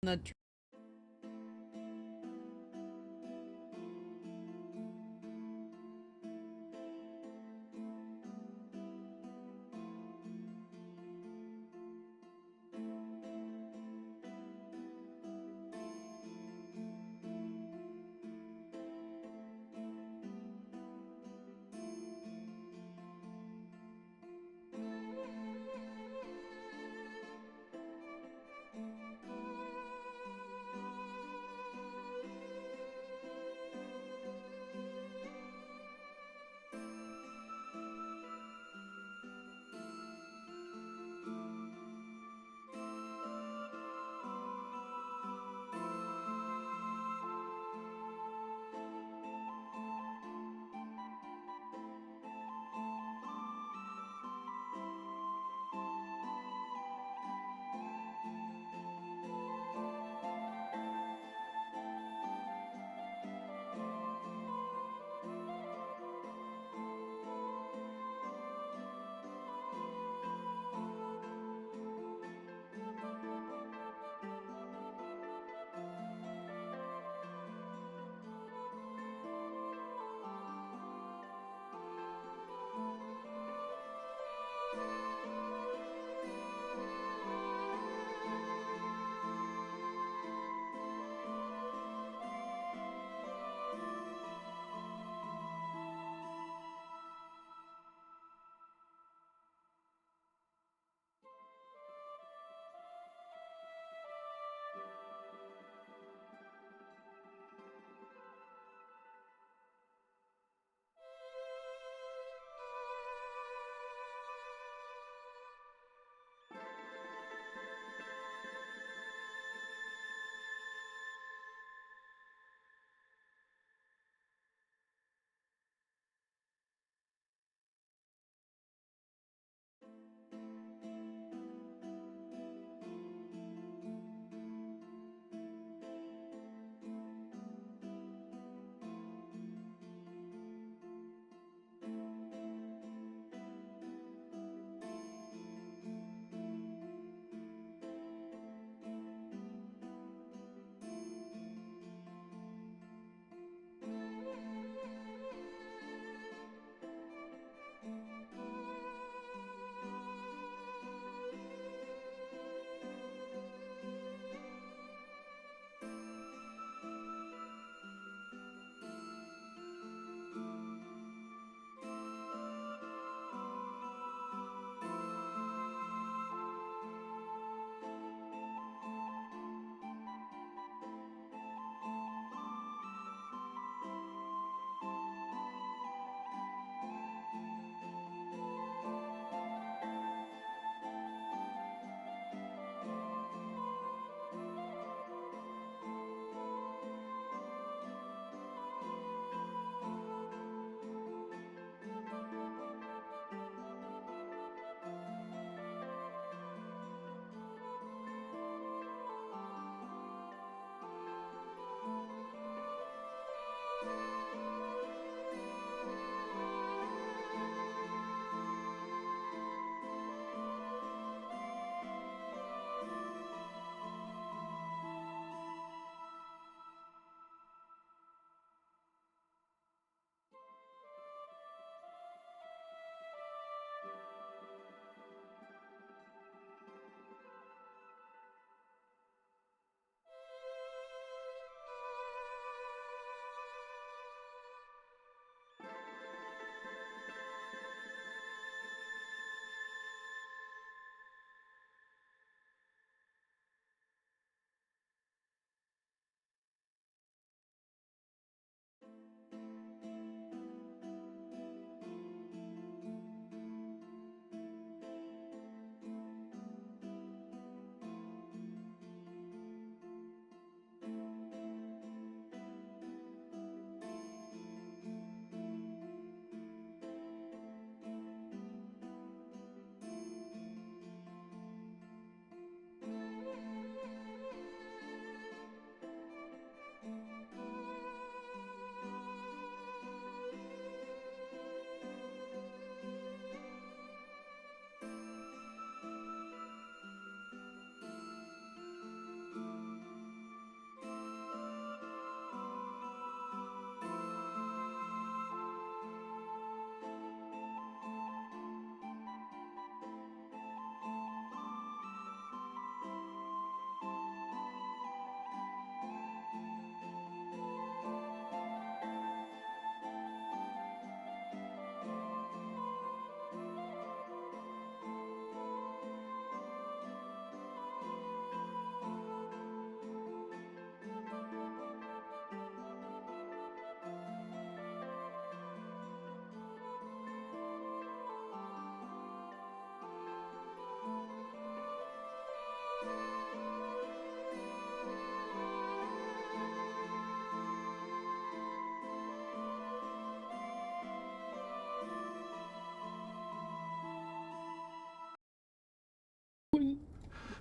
the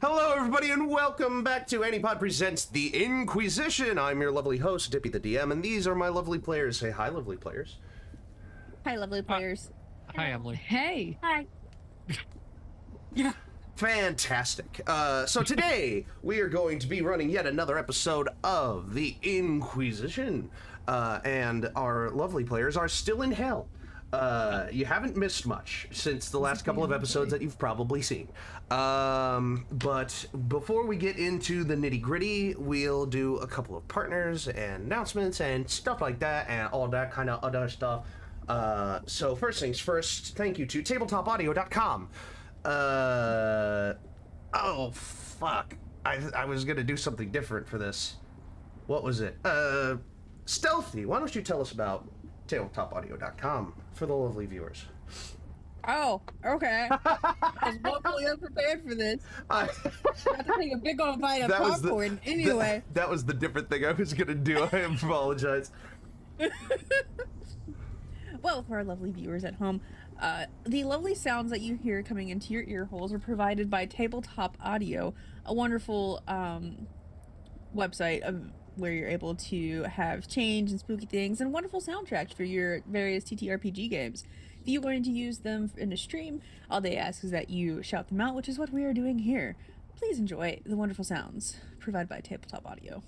Hello, everybody, and welcome back to ANIPOD Presents The In-Quy'zz-ition. I'm your lovely host, Dippy the DM, and these are my lovely players. Say hi, lovely players. Hi, lovely players. Hi, Emily. Hey. Hi. Yeah. Fantastic. So today, we are going to be running yet another episode of The In-Quy'zz-ition, and our lovely players are still in hell. You haven't missed much since the last couple of episodes that you've probably seen. But before we get into the nitty-gritty, we'll do a couple of partners and announcements and stuff like that and all that kind of other stuff. So first things first, thank you to tabletopaudio.com. Oh, fuck. I was gonna do something different for this. What was it? Stealthy, why don't you tell us about tabletopaudio.com for the lovely viewers? Oh, okay. I was woefully unprepared for this. I have to take a big old bite of popcorn anyway. That was the different thing I was gonna do. I apologize. Well, for our lovely viewers at home, the lovely sounds that you hear coming into your ear holes are provided by Tabletop Audio, a wonderful website where you're able to have change and spooky things and wonderful soundtracks for your various TTRPG games. If you're going to use them in a stream, all they ask is that you shout them out, which is what we are doing here. Please enjoy the wonderful sounds provided by Tabletop Audio.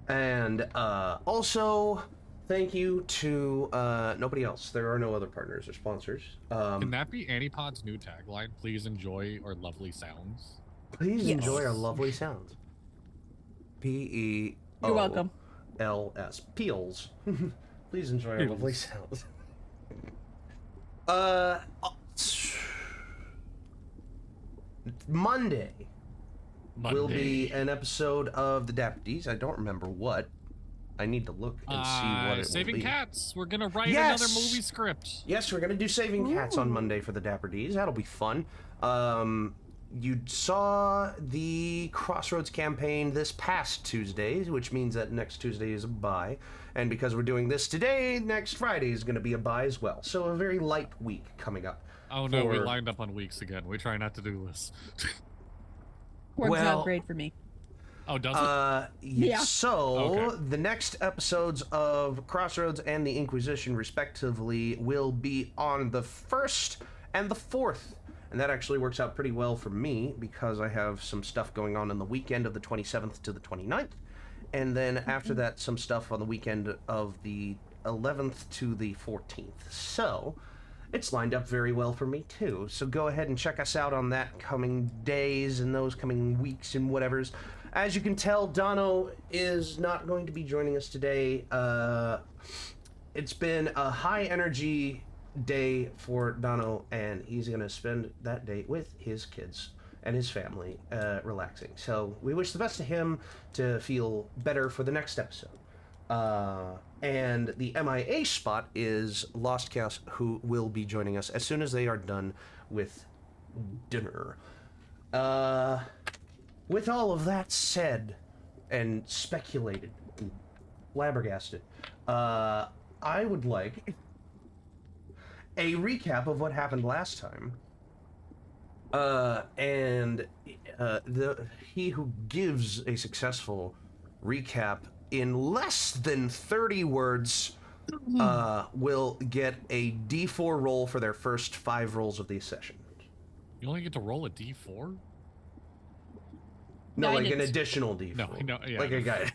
And also, thank you to nobody else. There are no other partners or sponsors. Can that be ANIPOD's new tagline? Please enjoy our lovely sounds. Please enjoy our lovely sounds. P-E-O-L-S. You're welcome. Peels. Please enjoy our lovely sounds. Monday will be an episode of the Dapper D's. I don't remember what. I need to look and see what it will be. Saving Cats. We're gonna write another movie script. Yes, we're gonna do Saving Cats on Monday for the Dapper D's. That'll be fun. You saw the Crossroads campaign this past Tuesday, which means that next Tuesday is a bye. And because we're doing this today, next Friday is going to be a bye as well. So a very light week coming up. Oh no, we lined up on weeks again. We try not to do this. Works out great for me. Oh, does it? Yeah. So the next episodes of Crossroads and the In-Quy'zz-ition, respectively, will be on the 1st and the 4th. And that actually works out pretty well for me because I have some stuff going on the weekend of the 27th to the 29th. And then after that, some stuff on the weekend of the 11th to the 14th. So it's lined up very well for me too. So go ahead and check us out on that coming days and those coming weeks and whatevers. As you can tell, Dono is not going to be joining us today. It's been a high energy day for Dono, and he's going to spend that day with his kids and his family, relaxing. So we wish the best to him to feel better for the next episode. And the MIA spot is LostChaos, who will be joining us as soon as they are done with dinner. With all of that said and speculated and flabbergasted, I would like a recap of what happened last time. And he who gives a successful recap in less than 30 words will get a D4 roll for their first 5 rolls of the session. You only get to roll a D4? No, like an additional D4. No, yeah. Like a guy.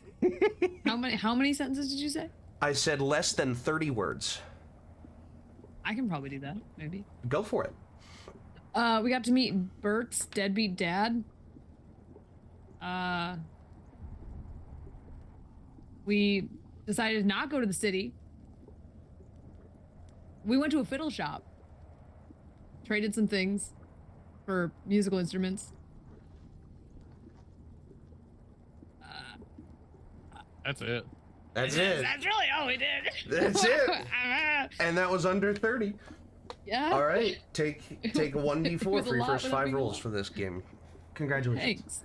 How many sentences did you say? I said less than 30 words. I can probably do that, maybe. Go for it. We got to meet Bert's deadbeat dad. We decided to not go to the city. We went to a fiddle shop. Traded some things for musical instruments. That's it. That's it. That's really all we did. That's it. And that was under 30. Yeah. All right. Take a 1d4 for your first 5 rolls for this game. Congratulations.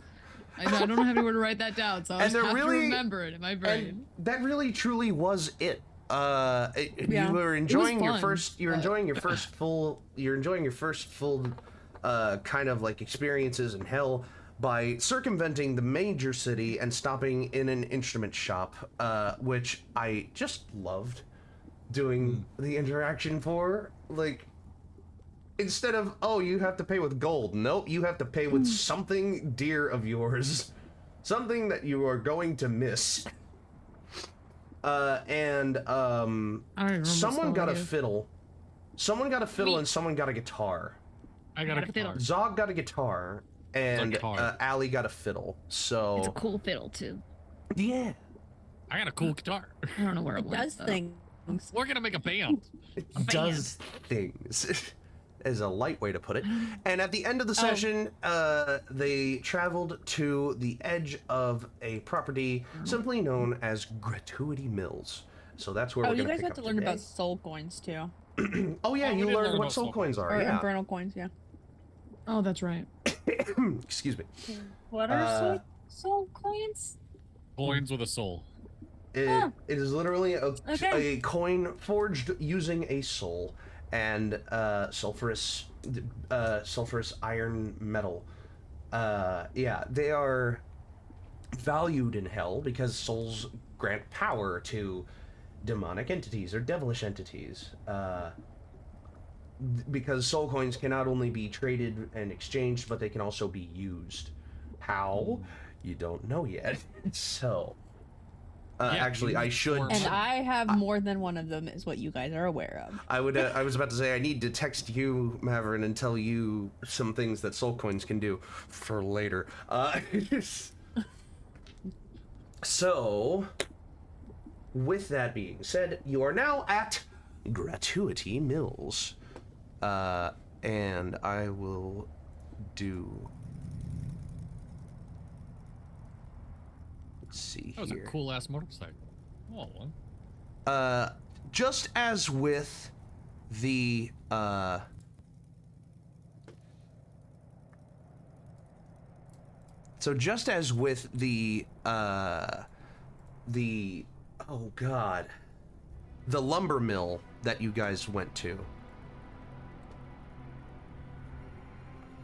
Thanks. I don't have anywhere to write that down, so I just have to remember it in my brain. And that really truly was it. Yeah, you were enjoying it was your fun, first. You're enjoying your first full. You're enjoying your first full kind of like experiences in hell by circumventing the major city and stopping in an instrument shop, which I just loved doing the interaction for. Like, instead of, oh, you have to pay with gold. Nope, you have to pay with something dear of yours. Something that you are going to miss. Someone got a fiddle. Someone got a fiddle and someone got a guitar. I got a guitar. Zog got a guitar, and Allie got a fiddle. So it's a cool fiddle too. Yeah. I got a cool guitar. I don't know where it went. Does things. We're gonna make a band. It does things. Is a light way to put it. And at the end of the session, they traveled to the edge of a property simply known as Gratuity Mills. So that's where we're going to pick up you guys got to learn about soul coins too. Oh yeah, you learned what soul coins are. Or yeah. infernal coins, yeah. Oh, that's right. Excuse me. What are soul coins? Coins with a soul. It is literally a coin forged using a soul and sulfurous iron metal. Yeah, they are valued in hell because souls grant power to demonic entities or devilish entities. Because soul coins can not only be traded and exchanged, but they can also be used. How? You don't know yet. So... actually, I should. And I have more than one of them, is what you guys are aware of. I was about to say I need to text you, Mavron, and tell you some things that soul coins can do for later. So, with that being said, you are now at Gratuity Mills, and I will do. Let's see that was here. A cool ass motorcycle. Oh, one. Just as with the the lumber mill that you guys went to.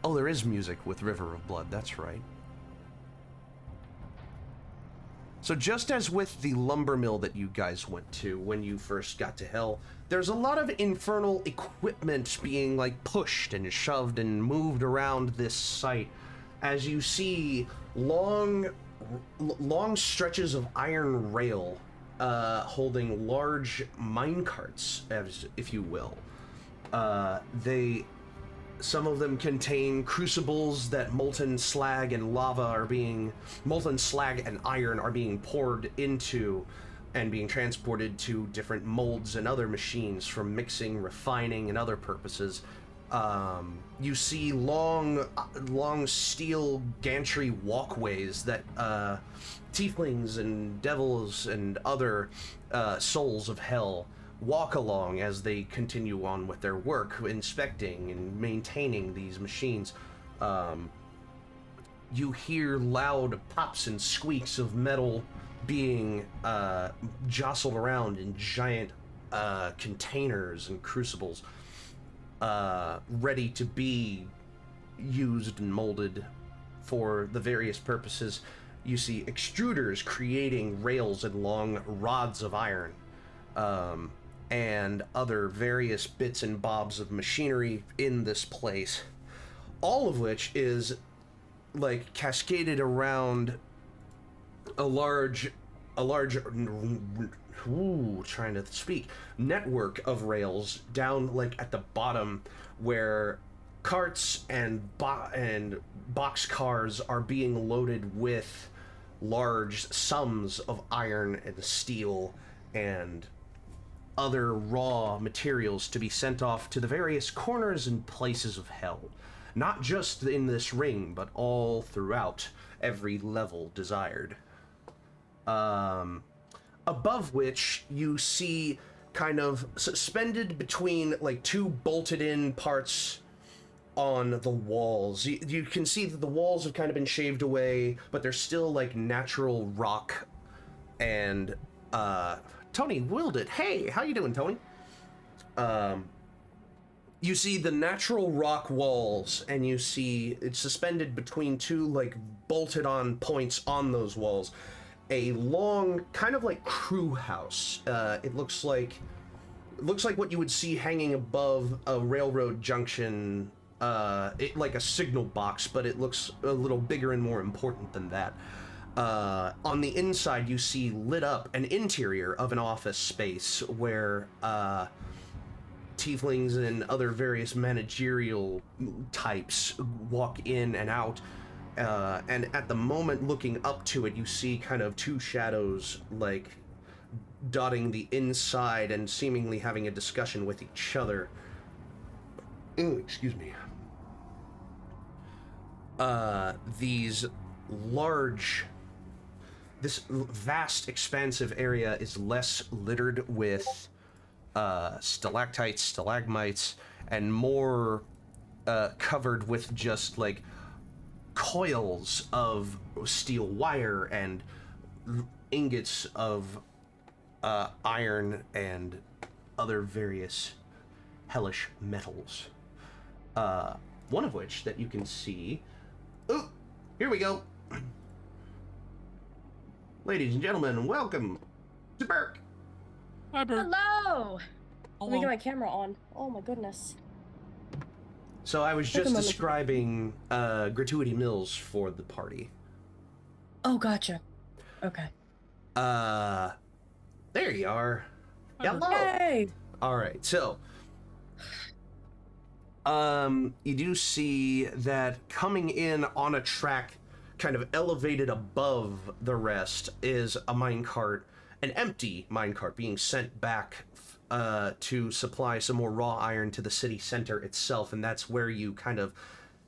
Oh, there is music with River of Blood, that's right. So just as with the lumber mill that you guys went to when you first got to hell, there's a lot of infernal equipment being like pushed and shoved and moved around this site as you see long stretches of iron rail holding large mine carts, if you will. Some of them contain crucibles that molten slag and iron are being poured into and being transported to different molds and other machines for mixing, refining, and other purposes. You see long steel gantry walkways that tieflings and devils and other souls of hell walk along as they continue on with their work, inspecting and maintaining these machines. You hear loud pops and squeaks of metal being jostled around in giant containers and crucibles, ready to be used and molded for the various purposes. You see extruders creating rails and long rods of iron, and other various bits and bobs of machinery in this place, all of which is like cascaded around a large network of rails down like at the bottom, where carts and box cars are being loaded with large sums of iron and steel and other raw materials to be sent off to the various corners and places of hell. Not just in this ring, but all throughout every level desired. Above which you see kind of suspended between like two bolted in parts on the walls. You can see that the walls have kind of been shaved away, but there's still like natural rock and Tony willed it. Hey, how you doing, Tony? You see the natural rock walls, and you see it's suspended between two, like, bolted-on points on those walls. A long, kind of like crew house. It looks like what you would see hanging above a railroad junction, like a signal box, but it looks a little bigger and more important than that. On the inside, you see lit up an interior of an office space where tieflings and other various managerial types walk in and out. And at the moment looking up to it, you see kind of two shadows, like, dotting the inside and seemingly having a discussion with each other. Ooh, excuse me. This vast, expansive area is less littered with stalactites, stalagmites, and more covered with just, like, coils of steel wire and ingots of iron and other various hellish metals. One of which that you can see... Oh, here we go. Ladies and gentlemen, welcome to Burk. Hi, Burk. Hello! Let me Hello. get my camera on. Oh my goodness. So I was Take a just moment. describing Gratuity Mills for the party. Oh, gotcha. Okay. There you are. Hi, Burk. Hello. Yay! All right, so you do see that coming in on a track kind of elevated above the rest is a minecart, an empty minecart being sent back to supply some more raw iron to the city center itself, and that's where you kind of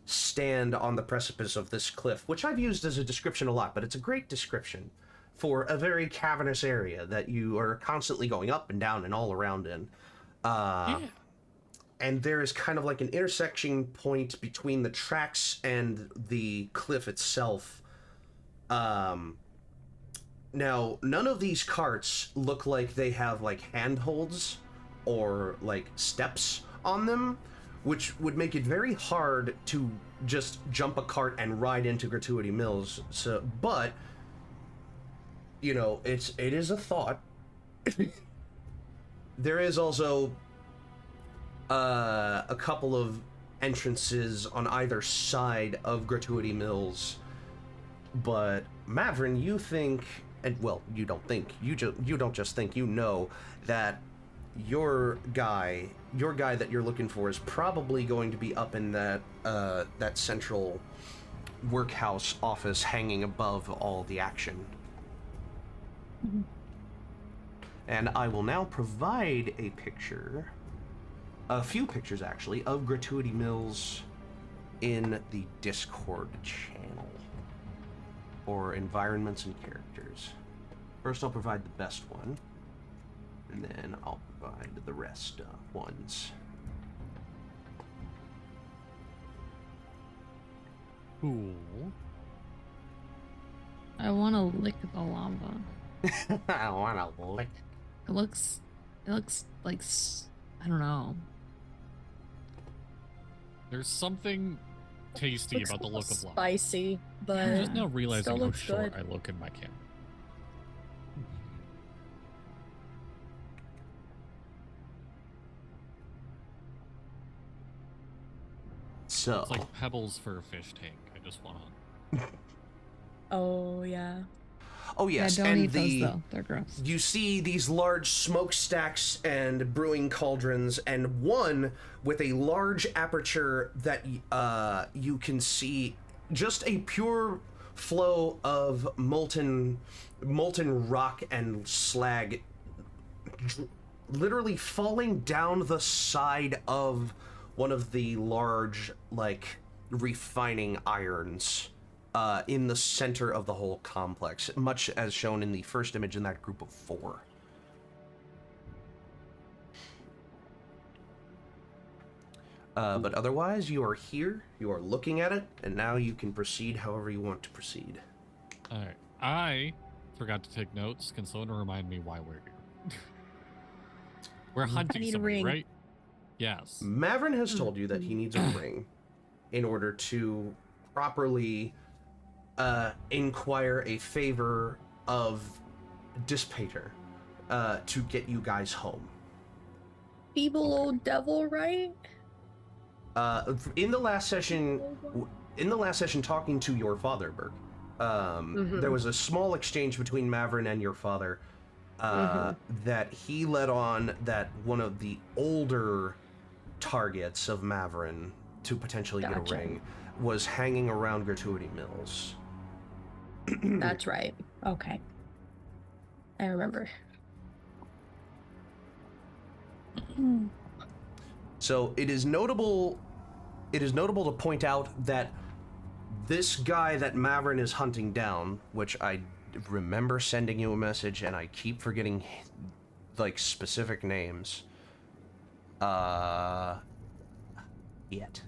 stand on the precipice of this cliff, which I've used as a description a lot, but it's a great description for a very cavernous area that you are constantly going up and down and all around in. Yeah. And there is kind of like an intersection point between the tracks and the cliff itself. Now, none of these carts look like they have, like, handholds or, like, steps on them, which would make it very hard to just jump a cart and ride into Gratuity Mills. So, but, you know, it is a thought. There is also a couple of entrances on either side of Gratuity Mills, but Mavron, you think, and well, you don't think, you don't just think, you know that your guy that you're looking for is probably going to be up in that that central workhouse office hanging above all the action. Mhm. And I will now provide a picture, a few pictures actually, of Gratuity Mills in the Discord channel, or environments and characters. First I'll provide the best one, and then I'll provide the rest ones. Cool. I want to lick the lava. I wanna lick. It looks like I don't know. There's something tasty Looks about the a little look of lava. spicy, but I'm just now realizing still how looks short good. I look in my camera. So, It's like pebbles for a fish tank. I just want to. Oh yeah. oh yes, yeah, don't and eat those though. They're gross. you see these large smokestacks and brewing cauldrons, and one with a large aperture that you can see just a pure flow of molten rock and slag literally falling down the side of one of the large, like, refining irons in the center of the whole complex, much as shown in the first image in that group of 4. But otherwise, you are here, you are looking at it, and now you can proceed however you want to proceed. All right. I forgot to take notes. Can someone remind me why we're here? We're hunting need a somebody, ring. right? Yes. Mavron has told you that he needs a ring in order to properly inquire a favor of Dispater to get you guys home. Feeble old devil, right? In the last session, talking to your father, Burk, there was a small exchange between Mavron and your father that he let on that one of the older targets of Mavron to potentially get a ring was hanging around Gratuity Mills. That's right. Okay. I remember. So it is notable to point out that this guy that Mavron is hunting down, which I remember sending you a message and I keep forgetting like specific names. Yet.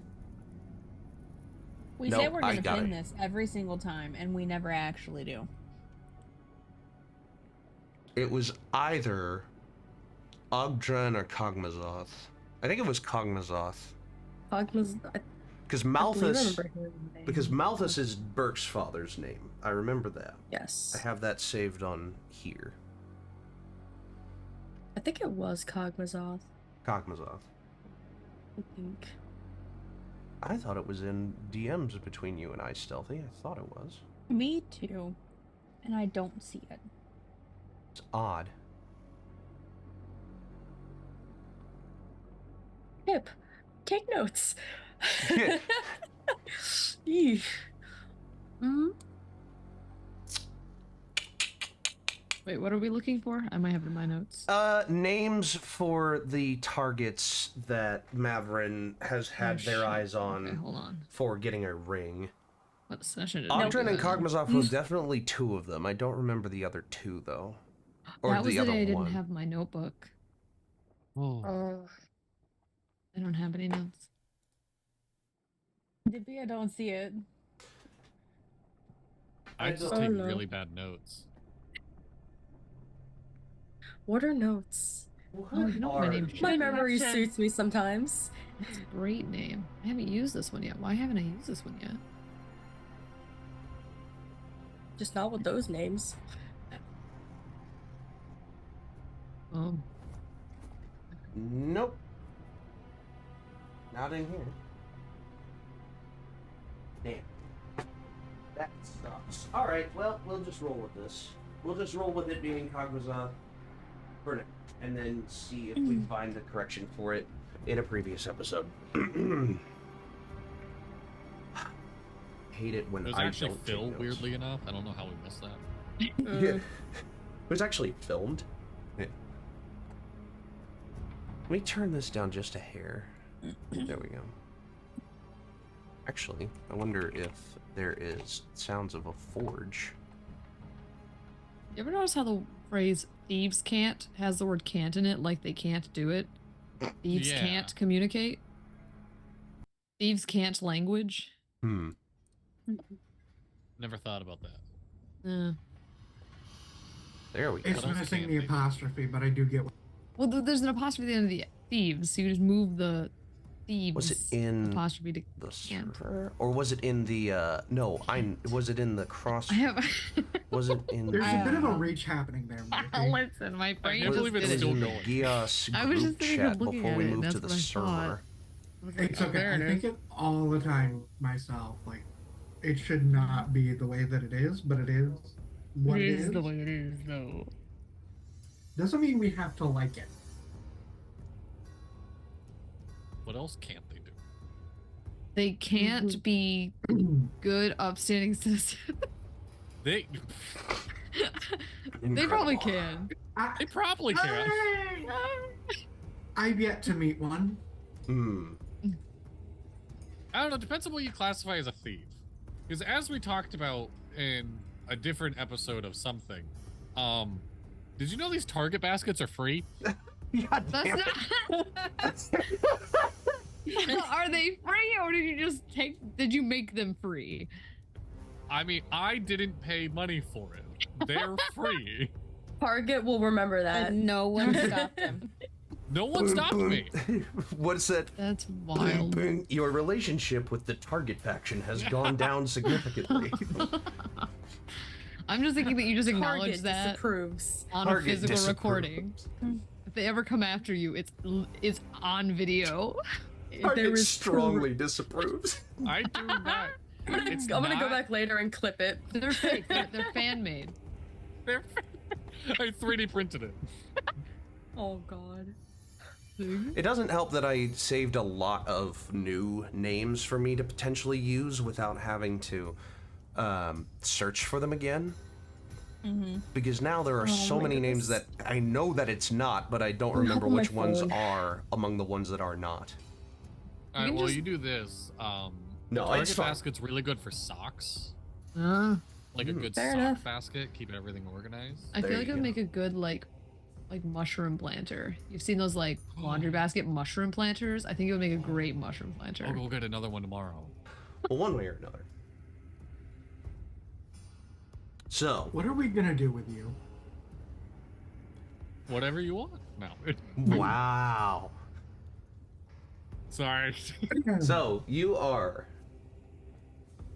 We say we're gonna pin this every single time, and we never actually do. It was either Ogdren or Cogmazoth. I think it was Cogmazoth. Because Malthus is Burk's father's name. I remember that. Yes. I have that saved on here. I think it was Cogmazoth. Cogmazoth. I think. I thought it was in DMs between you and I, Stealthy. I thought it was. Me too. And I don't see it. It's odd. Pip, take notes. Eesh. Wait, what are we looking for? I might have it in my notes. Names for the targets that Mavron has had their eyes on, okay, hold on. For getting a ring. What session did Ogdren and Cogmazoth were definitely two of them. I don't remember the other two, though. Or that was the the other day I one. didn't have my notebook. Oh. I don't have any notes. Dippy, I don't see it. I just take really bad notes. What are notes? Oh, you know my name. My memory suits me sometimes. That's a great name. I haven't used this one yet. Why haven't I used this one yet? Just not with those names. Nope. Not in here. Damn. That sucks. Alright, well, we'll just roll with this. We'll just roll with it being Cogmazoth for now, and then see if we find the correction for it in a previous episode. Hate it when it was I actually don't Phil, take notes. weirdly enough. I don't know how we missed that. Yeah. It was actually filmed. Yeah. Let me turn this down just a hair. There we go. Actually, I wonder if there is sounds of a forge. You ever notice how the phrase "thieves can't" has the word "can't" in it, like they can't do it? Thieves can't communicate. Thieves can't language. Never thought about that. There we go. It's missing the apostrophe, but I do get one. Well, there's an apostrophe at the end of the thieves, so you just move the thieves Was it in apostrophe to the can't. server? Or was it in the, was it in the cross? I have... Was it in There's a bit of a reach happening there, Mirthy. Listen, my brain can't believe it's just still in the going. Gios I was group just thinking chat of looking before at we it, and moved to that's the what I thought. server. I was like, It's oh, okay. there I it think is. it all the time myself. Like, it should not be the way that it is, but it is what It it is is. the way it is, though. Doesn't mean we have to like it. What else can't they do? They can't be good, upstanding citizens. They They probably can. they probably can. I've yet to meet one. I don't know. Depends on what you classify as a thief. Because as we talked about in a different episode of something, did you know these Target baskets are free? God That's damn not. Are they free, or did you just did you make them free? I mean, I didn't pay money for it. They're free. Target will remember that. And no one stopped him. No one stopped me. What's that? That's wild. Your relationship with the target faction has gone down significantly. I'm just thinking that you just acknowledge Target that disapproves. on Target a physical disapproves. recording. If they ever come after you, it's on video. Target strongly disapproves. I do not. I'm gonna go back later and clip it. They're fake. They're fan made. I 3D printed it. Oh god. It doesn't help that I saved a lot of new names for me to potentially use without having to search for them again. Because now there are so my many names goodness. that I know that it's not, but I don't remember on my which ones phone. are among the ones that are not. All right, can well, just- you do this. No, Target it's fine. basket's really good for socks. Like a good Fair sock enough. basket, keeping everything organized. I There feel like you it would go. make a good like mushroom planter. You've seen those like laundry basket mushroom planters? I think it would make a great mushroom planter. I'll go get another one tomorrow. Well, one way or another. So, What are we gonna do with you? Whatever you want. No. wow. Sorry. So, you are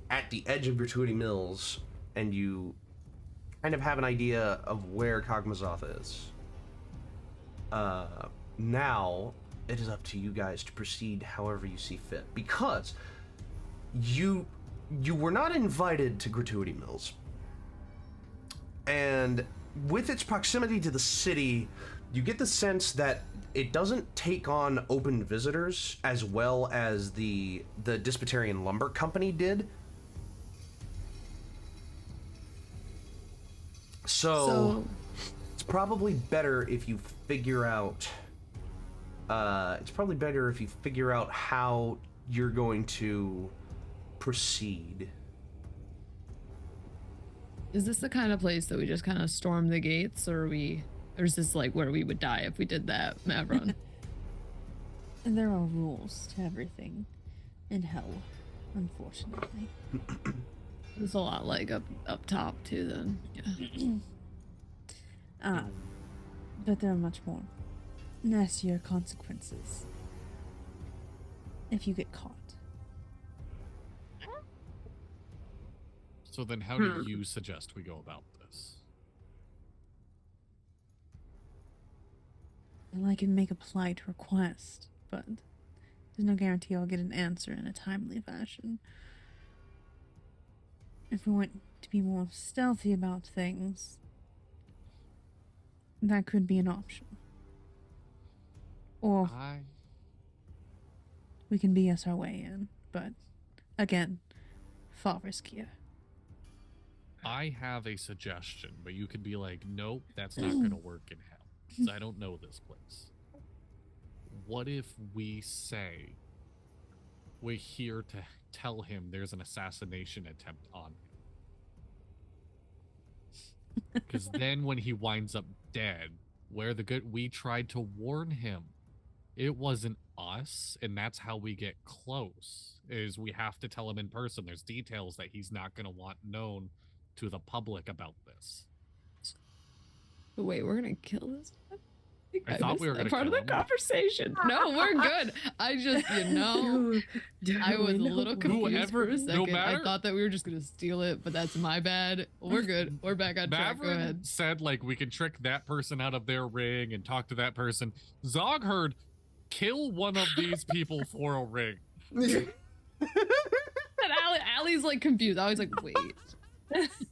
at the edge of Gratuity Mills, and you kind of have an idea of where Kog'Mazoth is. Now, it is up to you guys to proceed however you see fit, because you were not invited to Gratuity Mills. And with its proximity to the city, you get the sense that it doesn't take on open visitors as well as the Disputarian Lumber Company did. So it's probably better if you figure out how you're going to proceed. Is this the kind of place that we just kind of storm the gates, or is this like where we would die if we did that, Mavron? And there are rules to everything in hell, unfortunately. There's a lot like up top too. Then yeah. But there are much more nastier consequences if you get caught. So then how do you suggest we go about this? And I can make a polite request, but there's no guarantee I'll get an answer in a timely fashion. If we want to be more stealthy about things, that could be an option. Or we can BS our way in, but again, far riskier. I have a suggestion, but you could be like, nope, that's not going to work in hell, 'cause I don't know this place. What if we say we're here to tell him there's an assassination attempt on him? Because then when he winds up dead, we tried to warn him. It wasn't us, and that's how we get close, is we have to tell him in person. There's details that he's not going to want known to the public about this. But wait, we're gonna kill this guy? I thought we were missed that gonna part of kill the him. conversation. No, we're good. I just, I was a little confused for a second. I thought that we were just gonna steal it, but that's my bad. We're good. We're back on track. Go Mavron ahead. said, like, we can trick that person out of their ring and talk to that person. Zog heard, kill one of these people for a ring. And Allie's like confused. I was like, wait.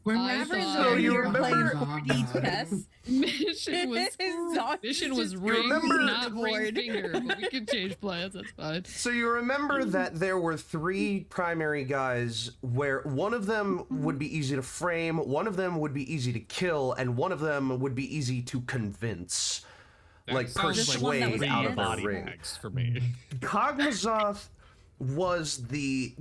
When I I thought- saw So you you remember- Zog 4D died, chess. Mission was Zog mission is was just ring, remember- not ring bored. finger, but we can change plans. That's fine. So you remember that there were 3 primary guys where one of them would be easy to frame, one of them would be easy to kill, and one of them would be easy to convince. That Like, sounds persuade three out of their body ring. bags for me. Kog'Mazoth was the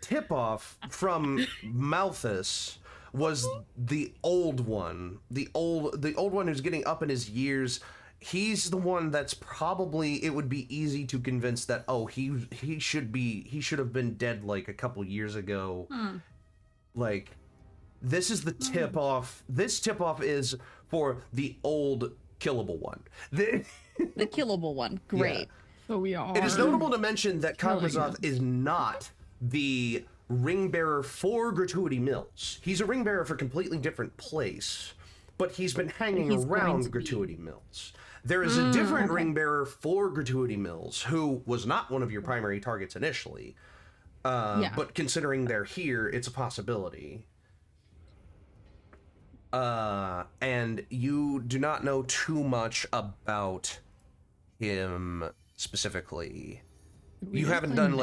tip-off from Malthus was the old one. The old one who's getting up in his years. He's the one that's probably, it would be easy to convince that, oh, he should have been dead like a couple years ago. Like, this is the tip-off. This tip-off is for the old killable one. The killable one. Great. So we are. It is notable to mention that Killing Cognizant them. is not the ring bearer for Gratuity Mills. He's a ring bearer for a completely different place, but he's been hanging He's going around to be. Gratuity Mills. There is a different ring bearer for Gratuity Mills who was not one of your primary targets initially, but considering they're here, it's a possibility. And you do not know too much about him specifically. You haven't done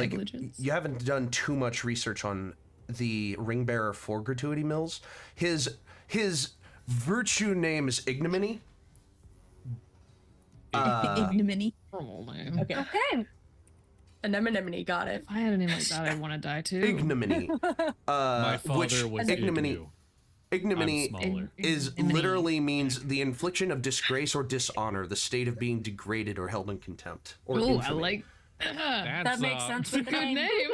you haven't done too much research on the ring bearer for Gratuity Mills. His virtue name is Ignominy. Ignominy. Oh, man. Okay. Okay. Anemone got it. If I had a name like that, I'd want to die too. Ignominy. My which father was ignominy. Ignu. Ignominy I'm smaller. is Ignominy. literally means the infliction of disgrace or dishonor, the state of being degraded or held in contempt. Or Oh, I infamy. like That makes sense That's a with the good name. name.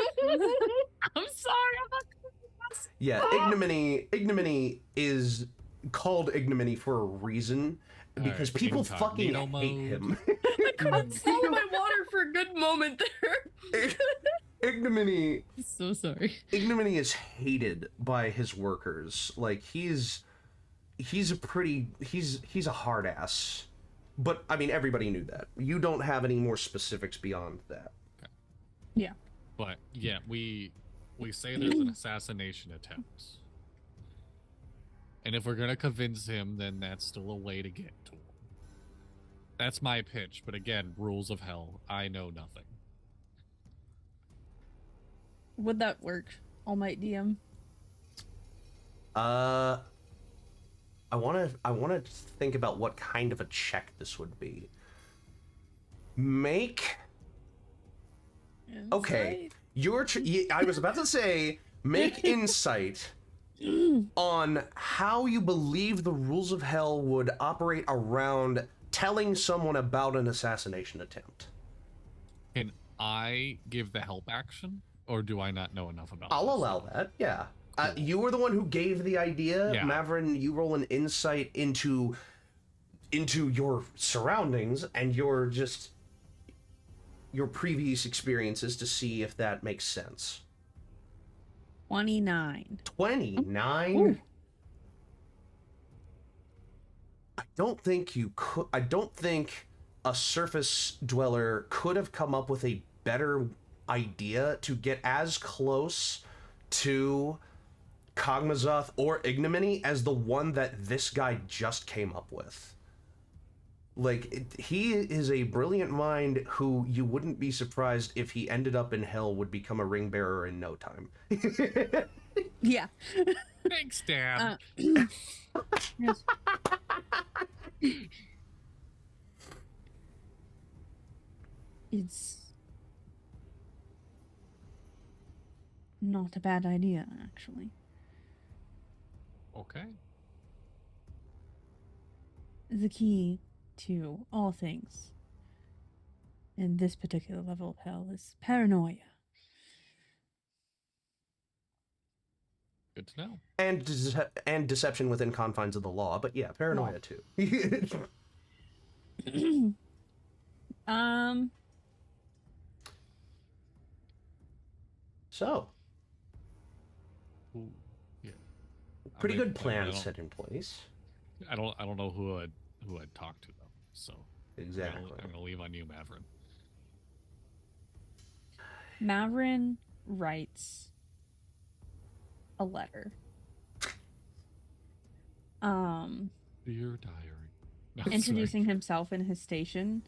I'm sorry. I'm not. Yeah, ignominy is called ignominy for a reason because Alright, people fucking incognito hate mode. him. I couldn't swallow my water for a good moment there. Ignominy So sorry. Ignominy is hated by his workers. Like he's a hard ass. But I mean everybody knew that. You don't have any more specifics beyond that. Yeah. But yeah, we say there's an assassination attempt. And if we're gonna convince him, then that's still a way to get to him. That's my pitch, but again, rules of hell. I know nothing. Would that work, All Might DM? I wanna think about what kind of a check this would be. Okay. I was about to say, make insight on how you believe the rules of hell would operate around telling someone about an assassination attempt. Can I give the help action, or do I not know enough about I'll this? allow that, yeah. You were the one who gave the idea. Yeah. Mavron, you roll an insight into your surroundings and your previous experiences to see if that makes sense. 29. 29? Ooh. I don't think a surface dweller could have come up with a better idea to get as close to Cognizant or Ignominy as the one that this guy just came up with. Like, he is a brilliant mind who you wouldn't be surprised if he ended up in hell would become a ring bearer in no time. Yeah. Thanks, Dan. Yes. It's not a bad idea, actually. Okay. The key to all things in this particular level of hell is paranoia. Good to know. And deception within confines of the law, but yeah, paranoia too. So, Ooh, yeah. pretty I mean, good plan I don't- set in place. I don't know who I'd talk to though. So Exactly. I'm gonna leave on you, Mavron. Mavron writes a letter. Dear diary. No, Introducing himself and his station.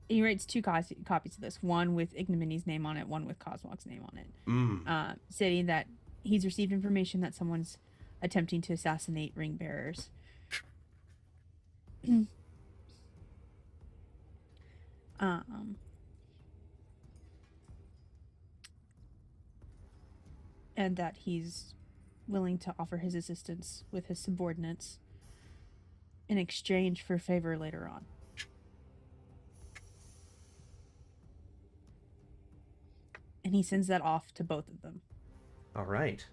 He writes two copies of this, one with Ignomini's name on it, one with Cosmog's name on it, stating that he's received information that someone's attempting to assassinate ring bearers. And that he's willing to offer his assistance with his subordinates in exchange for favor later on. And he sends that off to both of them. All right.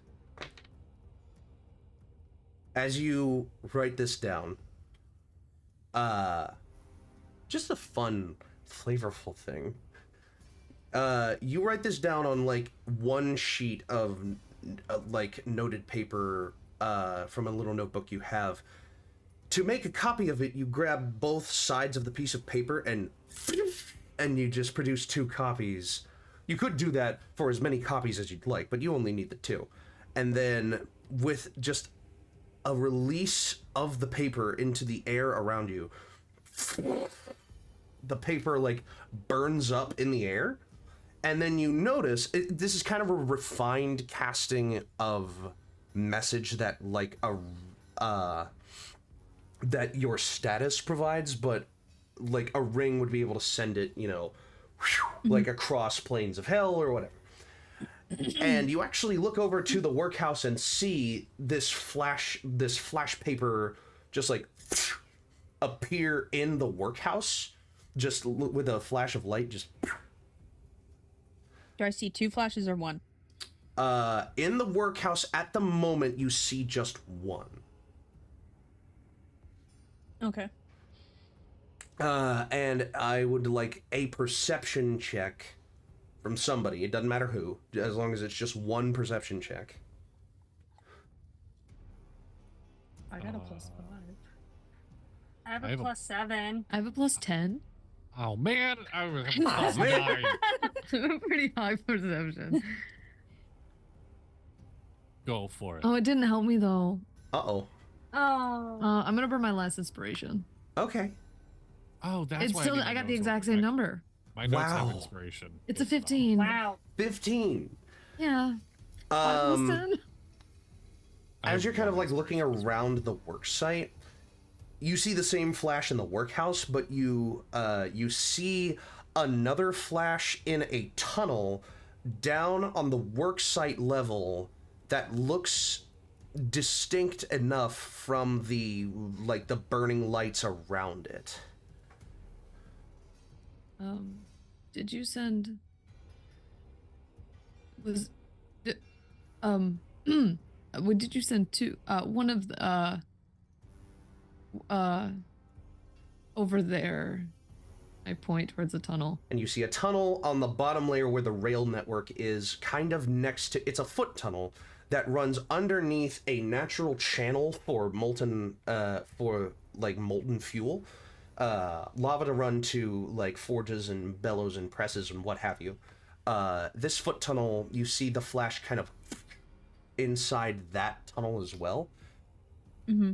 as you write this down, just a fun, flavorful thing. You write this down on like one sheet of like noted paper from a little notebook you have. To make a copy of it, you grab both sides of the piece of paper and you just produce 2 copies. You could do that for as many copies as you'd like, but you only need the 2. And then with just a release of the paper into the air around you, the paper like burns up in the air. And then you notice, this is kind of a refined casting of message that like that your status provides, but like a ring would be able to send it, you know, like across plains of hell or whatever. And you actually look over to the workhouse and see this flash paper just like appear in the workhouse, just with a flash of light. Just Do I see 2 flashes or 1? in the workhouse at the moment, you see just 1. Okay. And I would like a perception check from somebody. It doesn't matter who, as long as it's just 1 perception check. I got a +5. I have a +7. I have a +10. Oh man, I was +9. Pretty high perception. Go for it. Oh, it didn't help me though. Uh-oh. Oh. I'm gonna burn my last inspiration. Okay. Oh, that's It's why still. didn't I got know the so exact quick. same number. My notes have Wow. inspiration. It's a based on- 15. Wow. 15. Yeah. 5 + 10. As you're kind of like looking around the work site, you see the same flash in the workhouse, but you see another flash in a tunnel down on the work site level that looks distinct enough from the burning lights around it. Did you send? What did you send to? One of the over there. I point towards the tunnel. And you see a tunnel on the bottom layer where the rail network is, kind of next to, it's a foot tunnel that runs underneath a natural channel for molten fuel, lava to run to like forges and bellows and presses and what have you. This foot tunnel, you see the flash kind of inside that tunnel as well. Mm-hmm.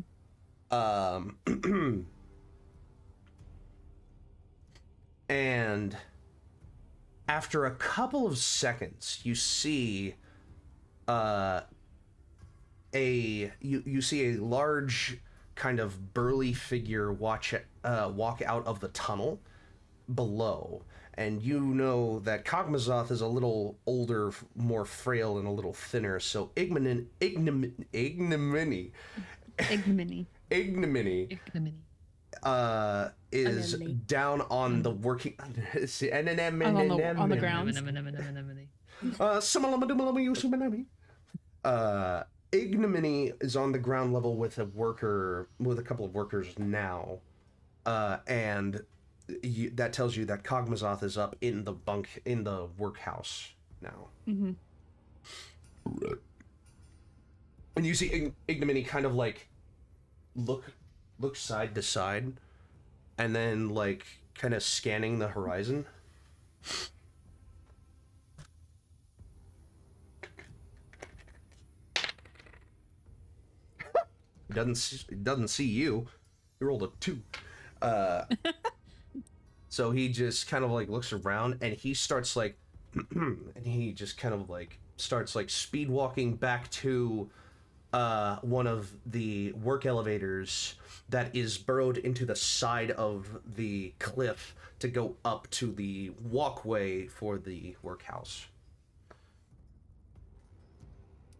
And after a couple of seconds, you see you see a large kind of burly figure walk out of the tunnel below, and you know that Kog'Mazoth is a little older, more frail, and a little thinner, so ignominy is down on the working on the ground. Ignominy is on the ground level with a couple of workers now, and that tells you that Kog'Mazoth is up in the workhouse now. Mm-hmm. And you see Ignominy kind of like look side to side, and then like kind of scanning the horizon. It doesn't see you. You rolled a 2. So he just kind of like looks around, and he starts like and he just kind of like starts like speed walking back to one of the work elevators that is burrowed into the side of the cliff to go up to the walkway for the workhouse.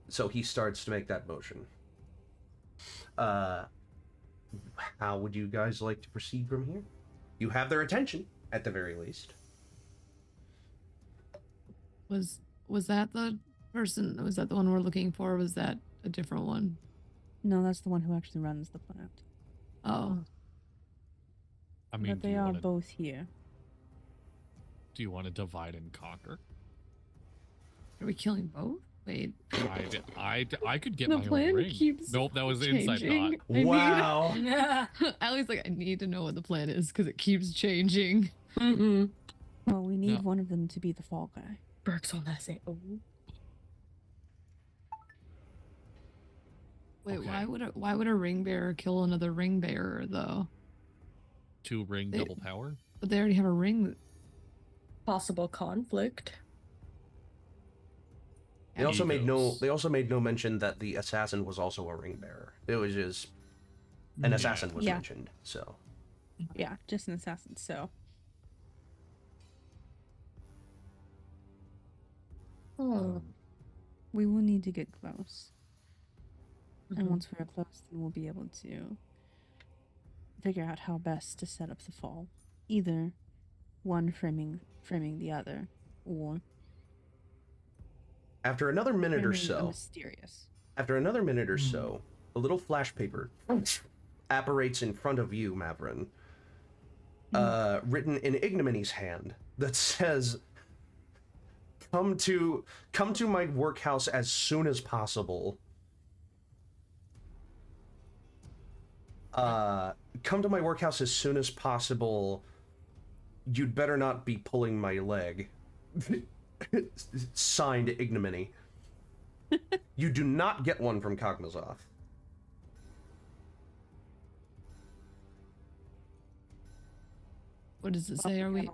So he starts to make that motion. How would you guys like to proceed from here? You have their attention, at the very least. Was that the person? Was that the one we're looking for? Or was that a different one? No, that's the one who actually runs the plant. Oh. I mean, But they are both here. do you want to divide and conquer? Are we killing both? Wait. I could get The my own plan ring. keeps Nope, that was the inside changing. thought. I need- Wow. Allie's like, I need to know what the plan is because it keeps changing. Well, we need No. one of them to be the fall guy. Burke's on that say, oh. Wait, Okay. why would a ring bearer kill another ring bearer though? 2 ring They- double power. But they already have a ring. Possible conflict. They also made no. Egos. They also made no mention that the assassin was also a ring bearer. It was just an assassin was Yeah. mentioned. So Yeah, just an assassin, so. Oh. We will need to get close. And Mhm. once we are close, then we'll be able to figure out how best to set up the fall. Either one framing the other, or after another minute or framing a so, mysterious. a little flash paper apparates in front of you, Mavron. Written in Ignomony's hand that says, "Come to my workhouse as soon as possible. Come to my workhouse as soon as possible. You'd better not be pulling my leg." Signed, Ignominy. You do not get one from Cognizant. What does it say? Are we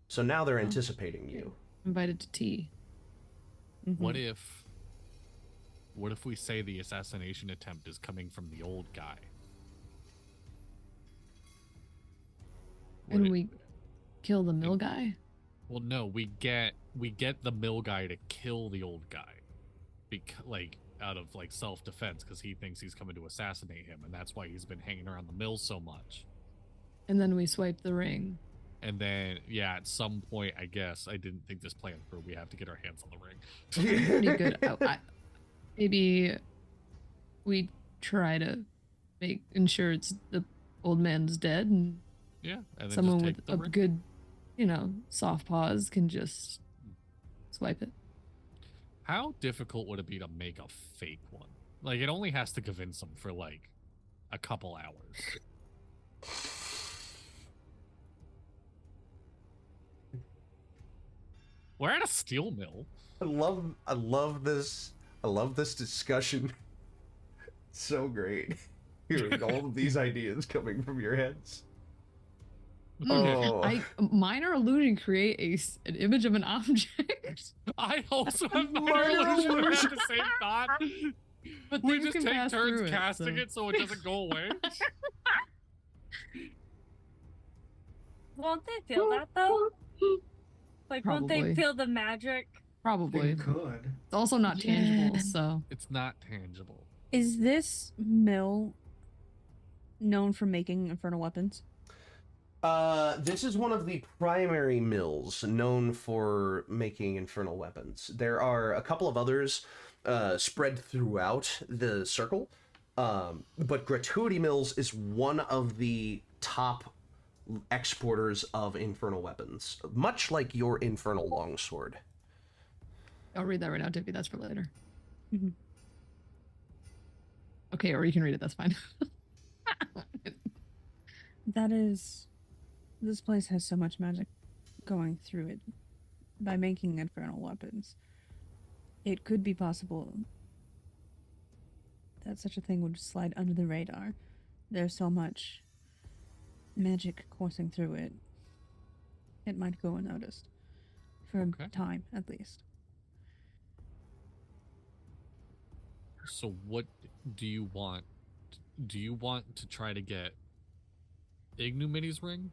So now they're anticipating you. invited to tea? What if we say the assassination attempt is coming from the old guy? And Would it- we kill the mill guy? Well, no, we get the mill guy to kill the old guy, out of self-defense, because he thinks he's coming to assassinate him, and that's why he's been hanging around the mill so much. And then we swipe the ring. And then, yeah, at some point, I guess I didn't think this plan through. We have to get our hands on the ring. Pretty good. Maybe we try to ensure it's the old man's dead, and Yeah, and then someone just take with the a ring. good, soft paws can just swipe it. How difficult would it be to make a fake one? It only has to convince them for a couple hours. We're at a steel mill. I love this discussion. It's so great. Hearing all of these ideas coming from your heads. Oh. Minor illusion create an image of an object. I also have minor Minor illusion at illusion. the same thought. But We things just can take pass turns through it, casting so- it so it doesn't go away. Won't they feel that though? Won't they Probably. feel the magic? Probably. It could. It's also not tangible, so It's not tangible. Is this mill known for making infernal weapons? This is one of the primary mills known for making infernal weapons. There are a couple of others spread throughout the circle, but Gratuity Mills is one of the top exporters of infernal weapons, much like your infernal longsword. I'll read that right now, Dippy. That's for later. Mhm. Okay, or you can read it. That's fine. This place has so much magic going through it. By making infernal weapons, it could be possible that such a thing would slide under the radar. There's so much magic coursing through it. It might go unnoticed. For Okay. a time, at least. So what do you want? Do you want to try to get Ignomony's ring?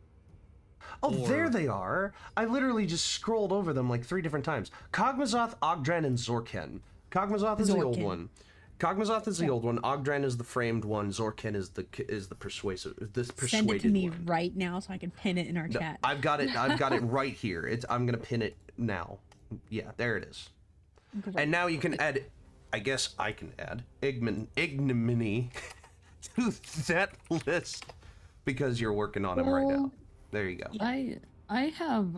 Oh, there Or- they are. I literally just scrolled over them 3 different times. Cognizant, Ogdran, and Zorken. Cognizant is the old Zorken. one. Cognizant is the Yeah. old one. Ogdran is the framed one. Zorken is the persuasive. This Send persuaded it to me one. right now so I can pin it in our No, chat. I've got it. I've got it right here. I'm gonna pin it now. Yeah, there it is. Great. And now you can add I guess I can add ignominy to that list because you're working on them right now. There you go. I have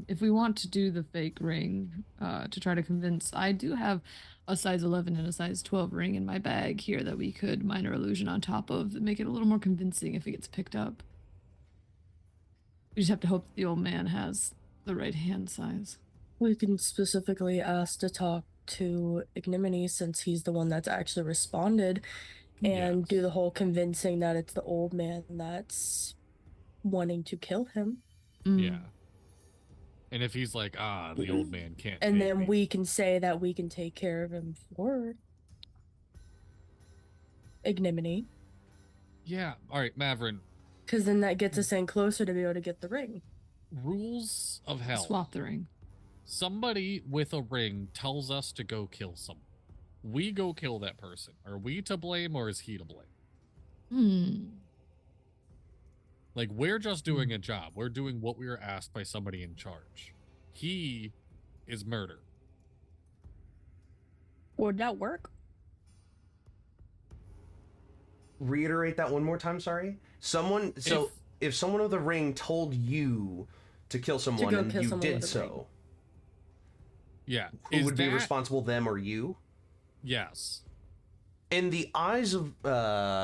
if we want to do the fake ring to try to convince, I do have a size 11 and a size 12 ring in my bag here that we could minor illusion on top of that make it a little more convincing if it gets picked up. We just have to hope that the old man has the right hand size. We can specifically ask to talk to Ignominy since he's the one that's actually responded and do the whole convincing that it's the old man that's wanting to kill him. Yeah. And if he's like, the old man can't and take then me. we can say that we can take care of him for Ignominy. Yeah. All right, Mavron. Because then that gets us in closer to be able to get the ring. Rules of hell. Swap the ring. Somebody with a ring tells us to go kill someone. We go kill that person. Are we to blame or is he to blame? Like, we're just doing a job. We're doing what we were asked by somebody in charge. He is murder. Would that work? Reiterate that one more time, sorry? If someone with a ring told you to kill someone go and kill you someone did with a so, Yeah. who would be responsible, them or you? Yes. In the eyes of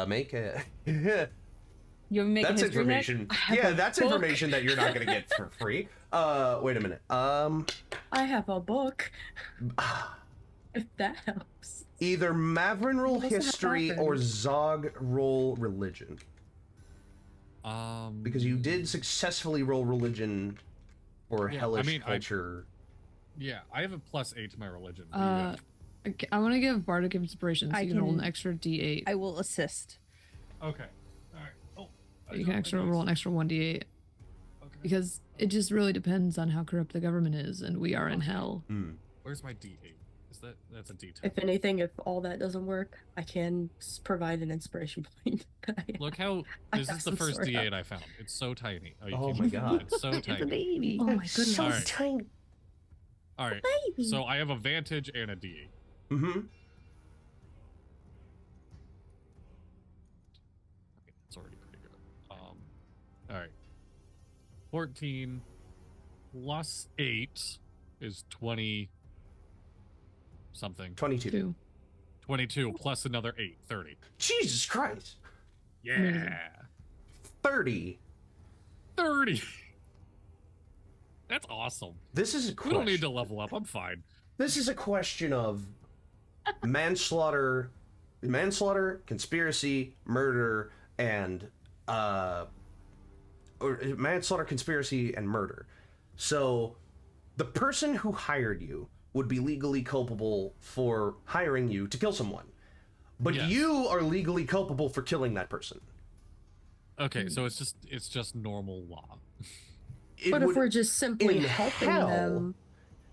make it You ever make that's history information. Yeah, that's information that you're not gonna get for free. Wait a minute. I have a book. If that helps. Either Mavron roll What does that history happen? or Zog roll religion. Because Because you did successfully roll religion for Yeah, hellish culture. Yeah, I have a +8 to my religion. I want to give Bardic Inspiration so I you can roll an can- extra D8. I will assist. Okay. All right. Oh. You can roll an extra 1d8. Okay. Because it just really depends on how corrupt the government is, and we are in hell. Where's my D8? That's a D10. If anything, if all that doesn't work, I can provide an inspiration point. Look how I this have is the some first sort of- D8 I found. It's so tiny. You Oh can't my even- God. It's so It's a tiny. baby. Oh my goodness. All right. tiny. All right. Baby. So I have a Vantage and a D8. Mm-hmm. Okay, that's already pretty good. All right. 14 plus 8 is 20 something. 22. 2. 22 plus another 8, 30. Jesus Christ. Yeah. Amazing. 30. 30. That's awesome. This is a We question. don't need to level up. I'm fine. This is a question of manslaughter, conspiracy, murder, and or manslaughter, conspiracy, and murder. So, the person who hired you would be legally culpable for hiring you to kill someone, but Yes. you are legally culpable for killing that person. Okay, so it's just normal law. But if we're just simply in helping hell, them,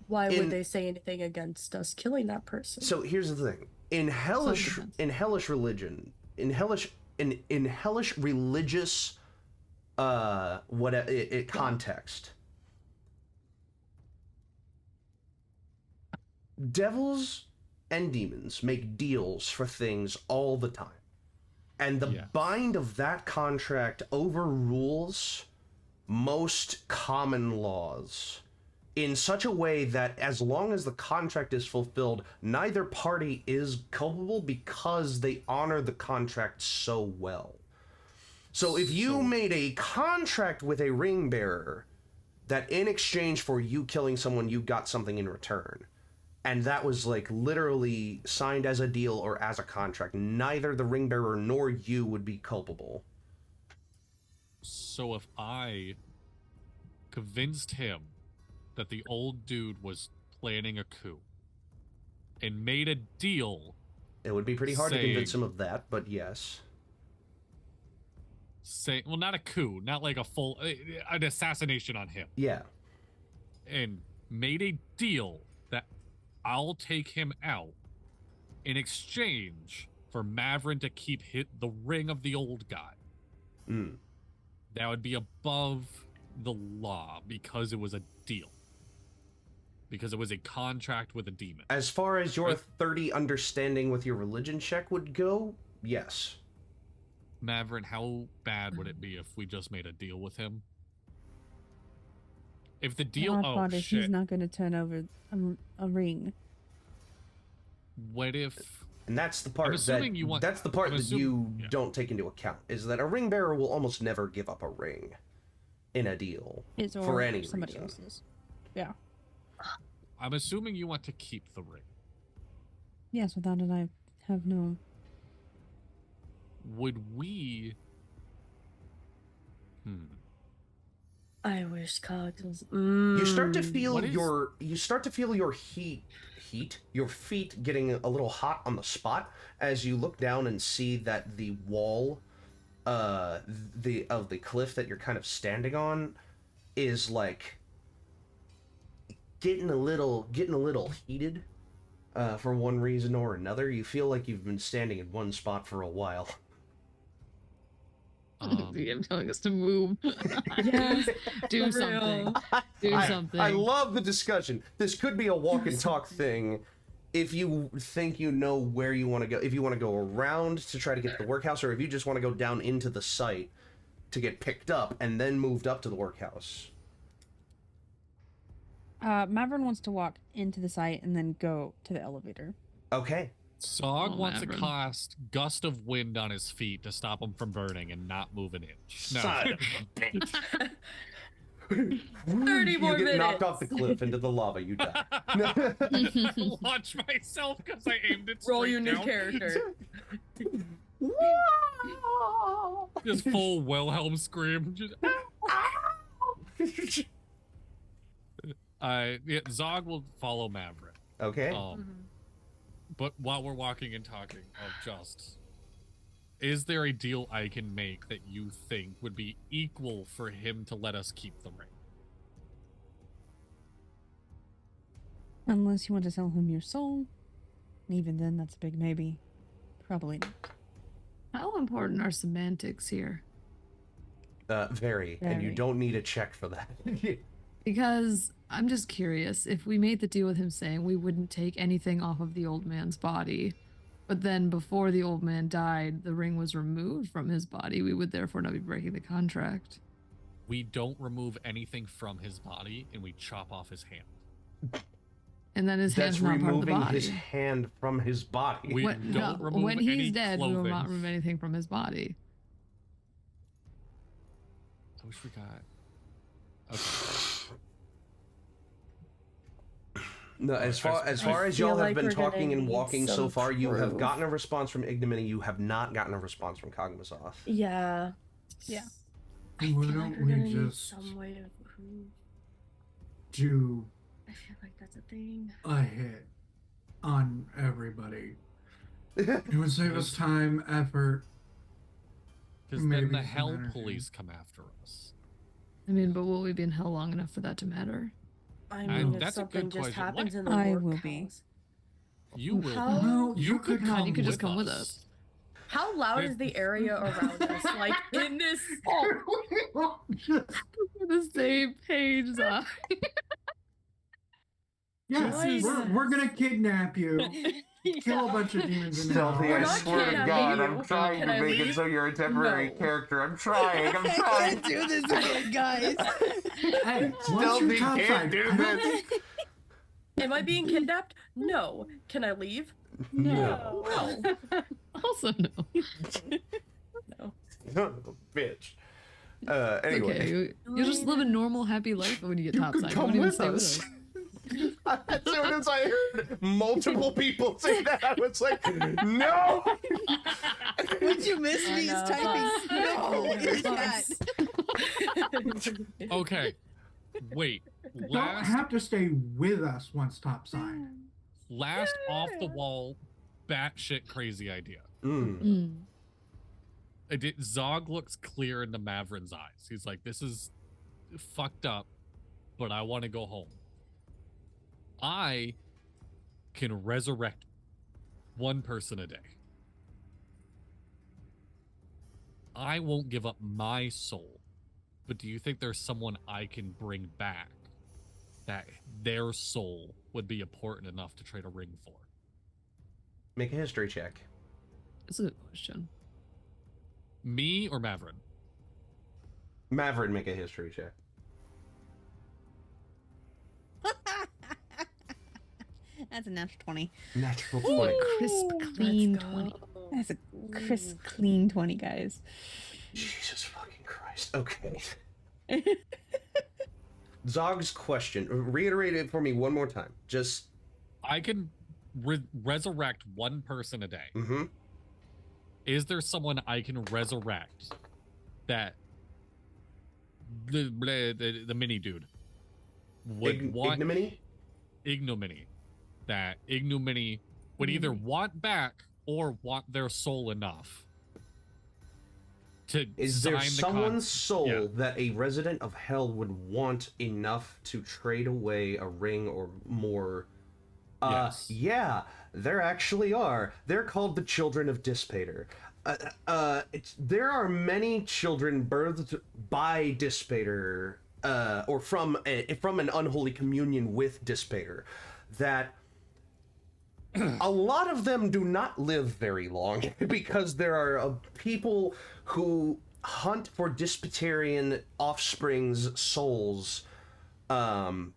why in- would they say anything against us killing that person? So here's the thing: in hellish religion, in hellish religious context, devils and demons make deals for things all the time, and the bind of that contract overrules most common laws in such a way that as long as the contract is fulfilled, neither party is culpable because they honor the contract so well. So if you made a contract with a ring bearer that in exchange for you killing someone, you got something in return, and that was like literally signed as a deal or as a contract, neither the ring bearer nor you would be culpable. So if I convinced him that the old dude was planning a coup and made a deal, It would be pretty hard to saying- convince him of that, but yes. well, not a coup, not like a full an assassination on him, Yeah. and made a deal that I'll take him out in exchange for Mavron to keep the ring of the old guy. Mm. That would be above the law because it was a deal. because it was a contract with a demon. As far as your Right. 30 understanding with your religion check would go, yes. Mavron, how bad would it be if we just made a deal with him? If the The deal, odd oh part is he's shit! not going to turn over a ring. What if? And that's the part assuming you want- that's the part I'm that you yeah. don't take into account, is that a ring bearer will almost never give up a ring in a deal His or for any somebody reason. else's. Yeah. I'm assuming you want to keep the ring. Yes, without it, I have no. Would we? I wish Cogs was. You start to feel What is- your your feet getting a little hot on the spot as you look down and see that the wall of the cliff that you're kind of standing on is like getting a little heated for one reason or another. You feel like you've been standing in one spot for a while. I'm telling us to move. Yes. Do something. Do something. I love the discussion. This could be a walk and talk thing if you think you know where you want to go. If you want to go around to try to get to the workhouse, or if you just want to go down into the site to get picked up and then moved up to the workhouse. Mavron wants to walk into the site and then go to the elevator. Okay. Zog wants to Mavron. cast gust of wind on his feet to stop him from burning and not move an inch. No. Son of a bitch. 30 more You get minutes. knocked off the cliff into the lava, you die. Launch myself because I aimed it Roll straight your new down. character. Just full Wilhelm scream. Just, yeah, Zog will follow Maverick. Okay. But while we're walking and talking is there a deal I can make that you think would be equal for him to let us keep the ring? Unless you want to sell him your soul. Even then, that's a big maybe. Probably not. How important are semantics here? Very. And you Very. don't need a check for that. Because I'm just curious, if we made the deal with him saying we wouldn't take anything off of the old man's body, but then before the old man died, the ring was removed from his body, we would therefore not be breaking the contract. We don't remove anything from his body and we chop off his hand. And then his That's hand's not part of the removing body. his hand from his body. We When, don't remove when any he's dead, we will clothing. not remove anything from his body. I wish we got. Okay. No, as far as I y'all feel have like been we're gonna talking and need walking so some far, you have proof. gotten a response from Ignominy. You have not gotten a response from Kogmazoth. Yeah. Yeah. Why I feel like don't we're we gonna need just some way to prove. do I feel like that's a thing. a hit on everybody? It would save us time, effort. Because Maybe then the some hell energy. police come after us. I mean, but will we be in hell long enough for that to matter? I And mean, if that's a something good just question. happens What- in the I workhouse. will be. You will. How- No, You could come. You could just come with us. How loud is the area around us? Like in this. We're the same page, Zach. Yeah, Jesus. we're gonna kidnap you, kill a bunch of demons in Stealthy, We're I not swear to kidnapping God, you. I'm trying Can to I make it leave? so you're a temporary No. character. I'm trying. I'm trying. do this again, guys. Hey, what's Stealthy your top can't side? do I don't- this. Am I being kidnapped? No. Can I leave? No. No. Also, no. No. Son of a bitch. Anyway. Okay, you just live a normal, happy life when you get You topside. could You come won't even with stay us. us. As soon as I heard multiple people say that, I was like, no! Would you miss I me know. typing? No, it's that. Okay. Wait. Don't Last have to stay with us once topside. off the wall, batshit crazy idea. Mm. Zog looks clear into Mavron's eyes. He's like, "This is fucked up, but I want to go home. I can resurrect one person a day. I won't give up my soul, but do you think there's someone I can bring back that their soul would be important enough to trade a ring for? Make a history check. That's a good question. Me or Mavron? Maverick, make a history check. That's a natural 20. Natural Ooh, 20. Crisp, clean 20. That's a crisp, clean 20, guys. Jesus fucking Christ. Okay. Zog's question. Reiterate it for me one more time. Just. I can resurrect one person a day. Mm-hmm. Is there someone I can resurrect that the mini dude would want ignominy? Ignominy. That ignominy would either want back or want their soul enough to Is there sign someone's soul that a resident of hell would want enough to trade away a ring or more? Yes. Yeah, there actually are. They're called the Children of Dispater. There are many children birthed by Dispater, or from an unholy communion with Dispater, that a lot of them do not live very long because there are people who hunt for Dispaterian offspring's souls, because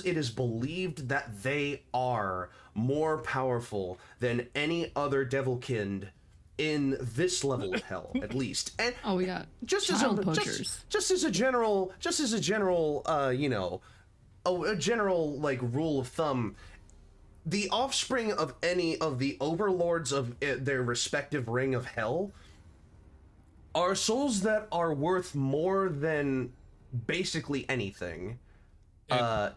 it is believed that they are more powerful than any other devilkind in this level of hell, at least. And Oh, we got just as child a poachers. just as a general, you know, a general like rule of thumb, the offspring of any of the overlords of their respective ring of hell are souls that are worth more than basically anything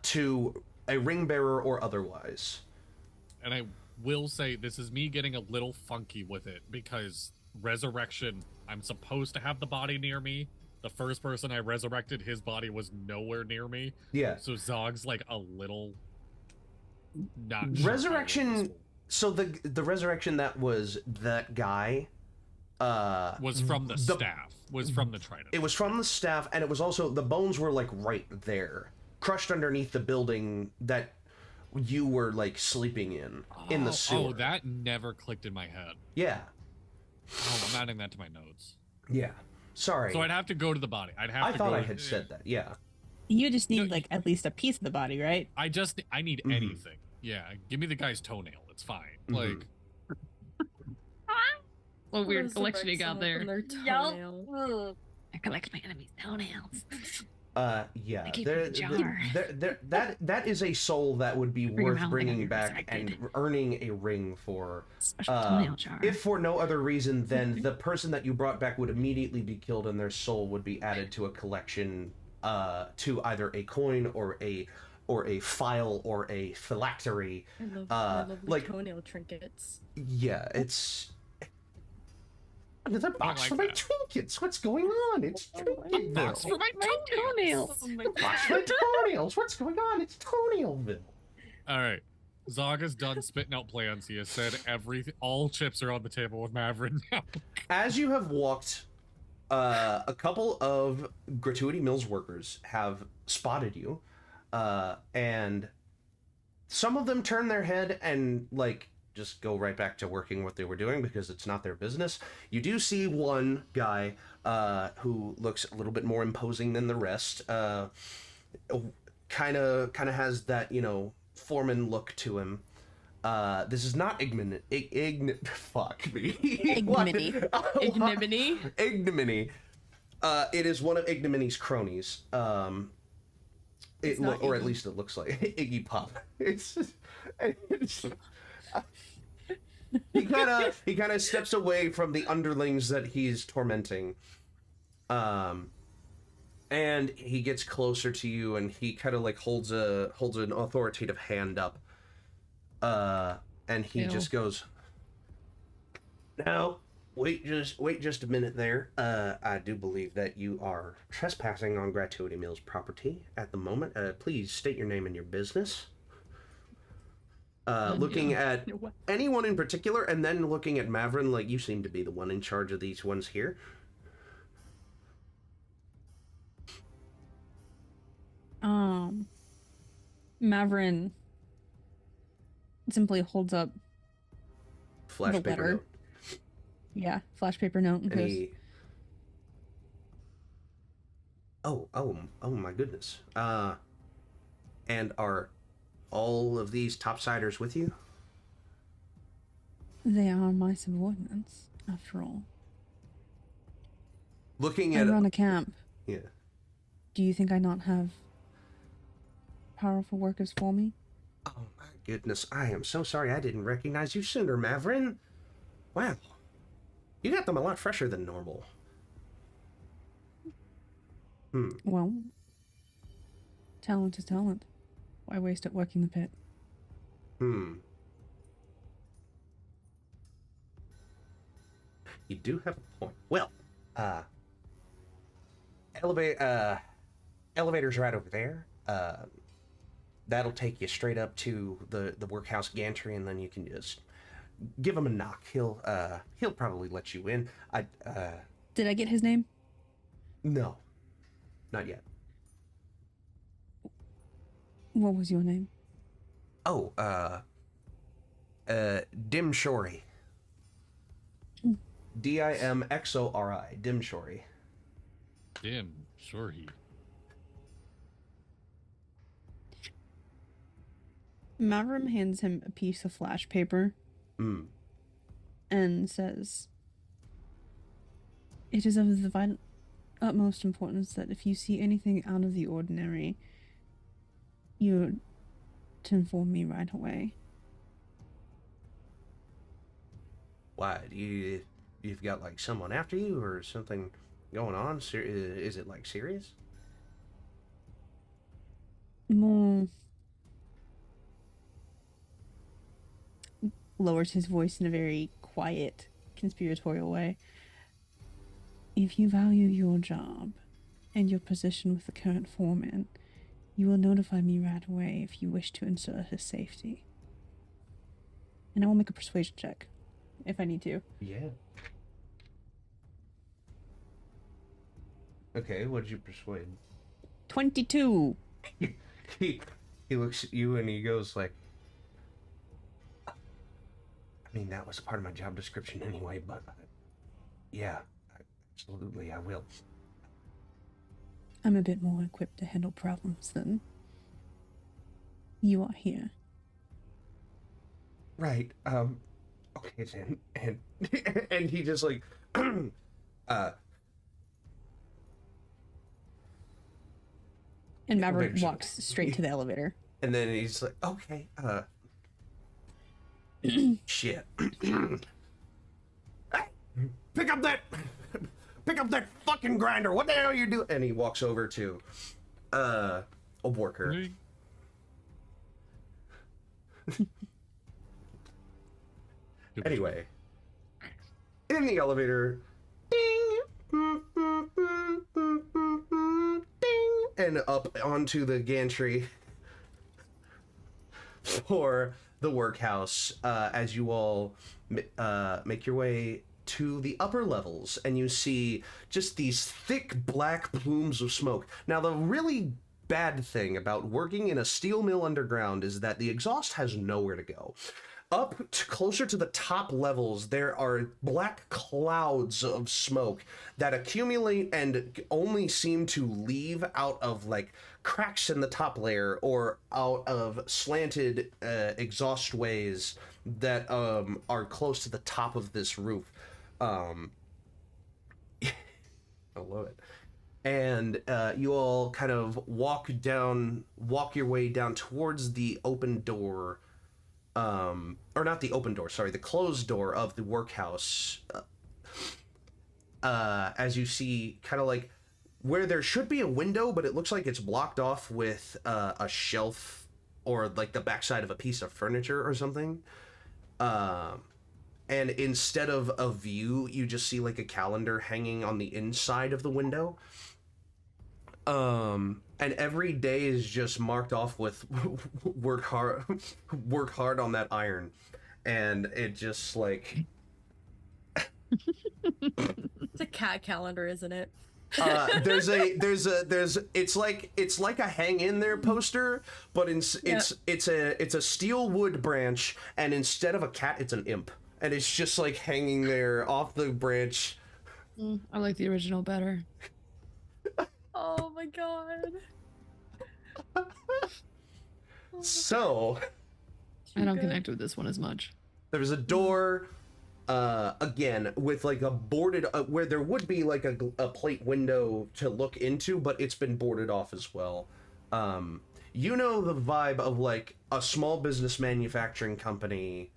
to a ring bearer or otherwise. And I will say this is me getting a little funky with it because resurrection, I'm supposed to have the body near me. The first person I resurrected, his body was nowhere near me. Yeah. So Zog's like a little not sure Resurrection. So the resurrection that was that guy was from the staff. Was from the trident. It was from the staff, and it was also the bones were like right there, crushed underneath the building that you were like sleeping in the sewer. Oh, that never clicked in my head. Yeah. Oh, I'm adding that to my notes. Yeah. Sorry. So I'd have to go to the body. I thought I had said that. Yeah. You just need like at least a piece of the body, right? I need anything. Yeah, give me the guy's toenail. It's fine. Like, What weird collection you got there? I collect my enemy's toenails. Yeah. I keep it in a jar. That is a soul that would be Bring 'em worth out bringing whenever back and resurrected. earning a ring for. Special toenail jar. If for no other reason than the person that you brought back would immediately be killed and their soul would be added to a collection, to either a coin or a file or a phylactery. I love the like toenail trinkets. yeah, it's another box like for my that. trinkets. What's going on? It's Trinkettville. box for my toenails. Box for my toenails. What's going on? It's Toenailville. all right. Zog is done spitting out plans. He has said everything. All chips are on the table with Mavron now. As you have walked, a couple of Gratuity Mills workers have spotted you, and some of them turn their head and like just go right back to working what they were doing because it's not their business. You do see one guy who looks a little bit more imposing than the rest. Kind of has that, you know, foreman look to him. This is not fuck me. Ignominy. Ignominy? Ignominy. It is one of Ignominy's cronies. Or at Iggy. least it looks like Iggy Pop. It's he kind of steps away from the underlings that he's tormenting. And he gets closer to you, and he kind of like holds an authoritative hand up. And he Ew. just goes, "Now, wait just a minute there. I do believe that you are trespassing on Gratuity Mills property at the moment. Please state your name and your business." Looking at anyone in particular, and then looking at Mavron, like, you seem to be the one in charge of these ones here. Mavron simply holds up Flash the paper letter. note. Yeah, flash paper note. And And goes, he... Oh my goodness. And are all of these topsiders with you? they are my subordinates, after all. Looking I at... run a camp. Yeah. Do you think I not have powerful workers for me? Oh my goodness, I am so sorry I didn't recognize you sooner, Mavron. Wow. You got them a lot fresher than normal. Well, talent is talent. Why waste it working the pit? You do have a point. Well, elevator's right over there. That'll take you straight up to the workhouse gantry, and then you can just give him a knock. He'll probably let you in. Did I get his name? No, not yet. What was your name? Oh, Dimshori. Dimxori. Dimshori. Damn, sure he. Mavron hands him a piece of flash paper and says, "It is of the utmost importance that if you see anything out of the ordinary, you to inform me right away." Why? You've got like someone after you or something going on? Is it like serious? More lowers his voice in a very quiet, conspiratorial way. If you value your job and your position with the current foreman, you will notify me right away if you wish to ensure his safety. And I will make a persuasion check, if I need to. Yeah. Okay, what did you persuade? 22! He looks at you and he goes like, I mean, that was part of my job description anyway, but yeah, absolutely, I will. I'm a bit more equipped to handle problems than you are here. Right, okay then, and he just like, And Maverick walks straight to the elevator. And then he's like, okay, shit. Pick up that fucking grinder. What the hell are you doing? And he walks over to, a worker. Anyway, in the elevator, ding, ding, and up onto the gantry for the workhouse as you all make your way to the upper levels, and you see just these thick black plumes of smoke. Now, the really bad thing about working in a steel mill underground is that the exhaust has nowhere to go. Closer to the top levels, there are black clouds of smoke that accumulate and only seem to leave out of like cracks in the top layer or out of slanted exhaust ways that are close to the top of this roof. I love it. And you all kind of walk your way down towards the open door. Or not the open door, sorry, the closed door of the workhouse. As you see, kind of like where there should be a window, but it looks like it's blocked off with a shelf or like the backside of a piece of furniture or something. And instead of a view, you just see like a calendar hanging on the inside of the window. And every day is just marked off with work hard on that iron. And it just like It's a cat calendar, isn't it? There's it's like a hang in there poster, but it's a steel wood branch, and instead of a cat, it's an imp, and it's just like hanging there off the branch. I like the original better. Oh my god. So I don't connect with this one as much. there's a door, again with like a boarded where there would be like a plate window to look into, but it's been boarded off as well. You know the vibe of like a small business manufacturing company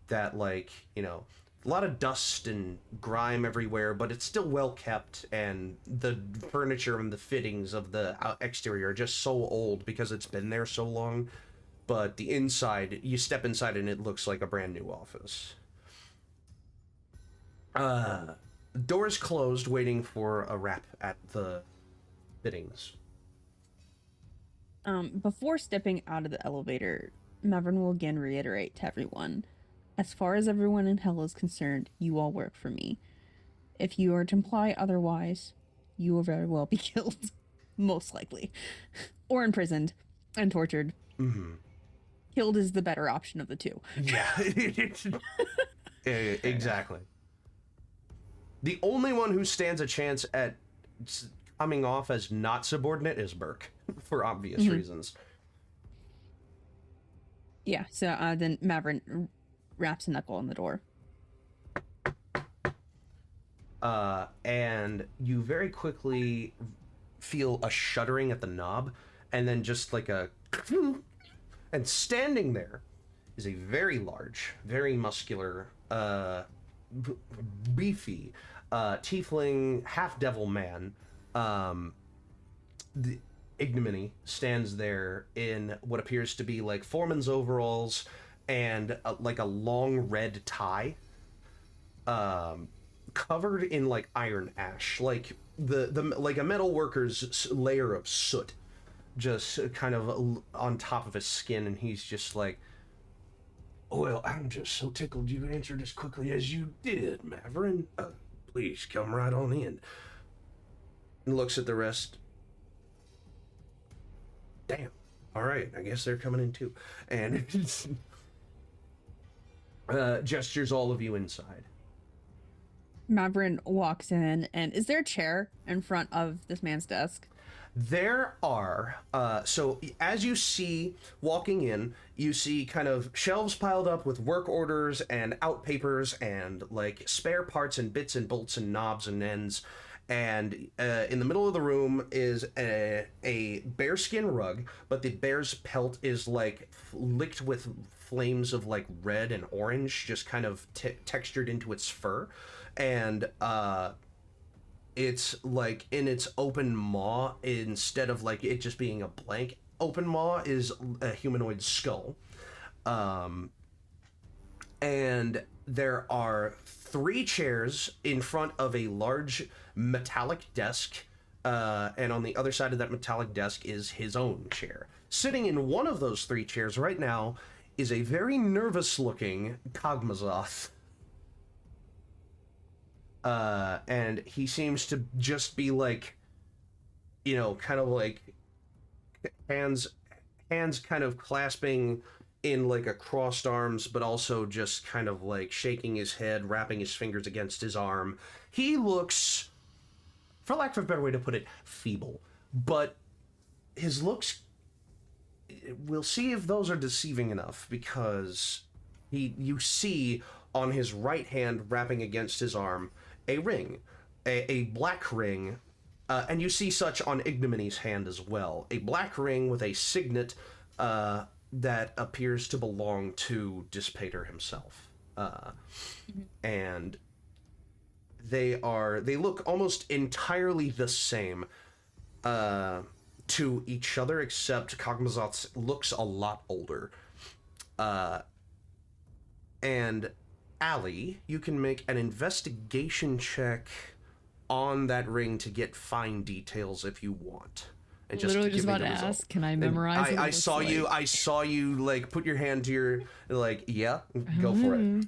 that, like, you know, a lot of dust and grime everywhere, but it's still well kept, and the furniture and the fittings of the exterior are just so old because it's been there so long. But the inside, you step inside and it looks like a brand new office. Doors closed, waiting for a rap at the fittings. Before stepping out of the elevator, Mavron will again reiterate to everyone, as far as everyone in hell is concerned, you all work for me. If you are to imply otherwise, you will very well be killed. Most likely. Or imprisoned and tortured. Mm-hmm. Killed is the better option of the two. Yeah. Exactly. The only one who stands a chance at coming off as not subordinate is Burk, for obvious reasons. Yeah, so then Mavron wraps a knuckle on the door. And you very quickly feel a shuddering at the knob, and then just like a... And standing there is a very large, very muscular, beefy, tiefling, half-devil man. The Ignominy stands there in what appears to be like foreman's overalls and like a long red tie, covered in like iron ash, like the like a metal worker's layer of soot, just kind of on top of his skin, and he's just like, "Well, I'm just so tickled you answered as quickly as you did, Mavron. Please come right on in." And looks at the rest. Damn. All right, I guess they're coming in too. And gestures all of you inside. Mavron walks in, and is there a chair in front of this man's desk? There are, so as you see walking in, you see kind of shelves piled up with work orders and out papers and like spare parts and bits and bolts and knobs and ends. And in the middle of the room is a bearskin rug, but the bear's pelt is like licked with flames of like red and orange, just kind of textured into its fur. And it's like in its open maw, instead of like it just being a blank open maw, is a humanoid skull. And there are 3 chairs in front of a large metallic desk, and on the other side of that metallic desk is his own chair. Sitting in one of those 3 chairs right now is a very nervous looking Cogmazoth. And he seems to just be like, you know, kind of like hands kind of clasping in like a crossed arms, but also just kind of like shaking his head, wrapping his fingers against his arm. He looks, for lack of a better way to put it, feeble. But his looks, we'll see if those are deceiving enough, because you see on his right hand, wrapping against his arm, a ring, a black ring, and you see such on Ignomini's hand as well. A black ring with a signet that appears to belong to Dispater himself. And they look almost entirely the same to each other, except Cogmazoth's looks a lot older. And Allie, you can make an investigation check on that ring to get fine details if you want. And Literally just give me about the to result. ask, can I memorize it? I saw you like put your hand to your, like, yeah, go for it.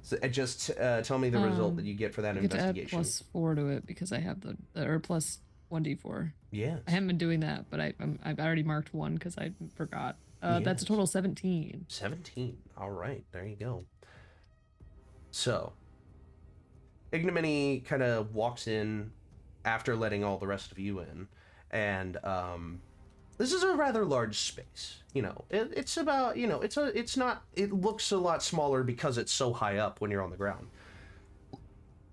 So just tell me the result that you get for that I get to add investigation. +4 to it because I have the or plus 1d4. Yes. I haven't been doing that, but I've already marked one because I forgot. That's a total of 17. 17. All right, there you go. So, Ignominy kind of walks in after letting all the rest of you in, and this is a rather large space. You know, it's about, you know, it's not, it looks a lot smaller because it's so high up when you're on the ground.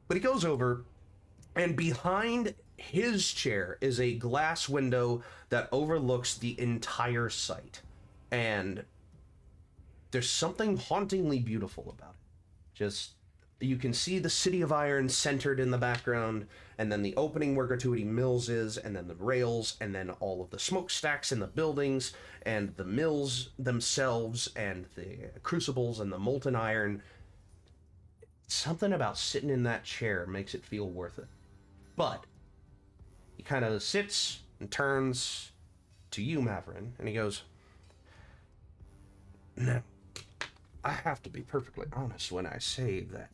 But he goes over, and behind his chair is a glass window that overlooks the entire site. And there's something hauntingly beautiful about it. Just, you can see the City of Iron centered in the background, and then the opening where Gratuity Mills is, and then the rails, and then all of the smokestacks in the buildings, and the mills themselves, and the crucibles, and the molten iron. Something about sitting in that chair makes it feel worth it. But he kind of sits and turns to you, Mavron, and he goes, "Now, I have to be perfectly honest when I say that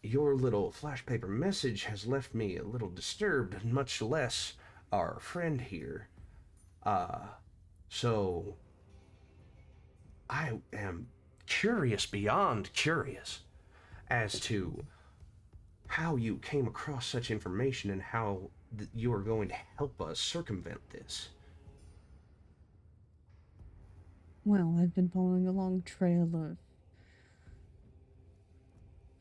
your little flash paper message has left me a little disturbed, much less our friend here. So I am curious beyond curious as to how you came across such information and how you are going to help us circumvent this." Well, I've been following a long trail of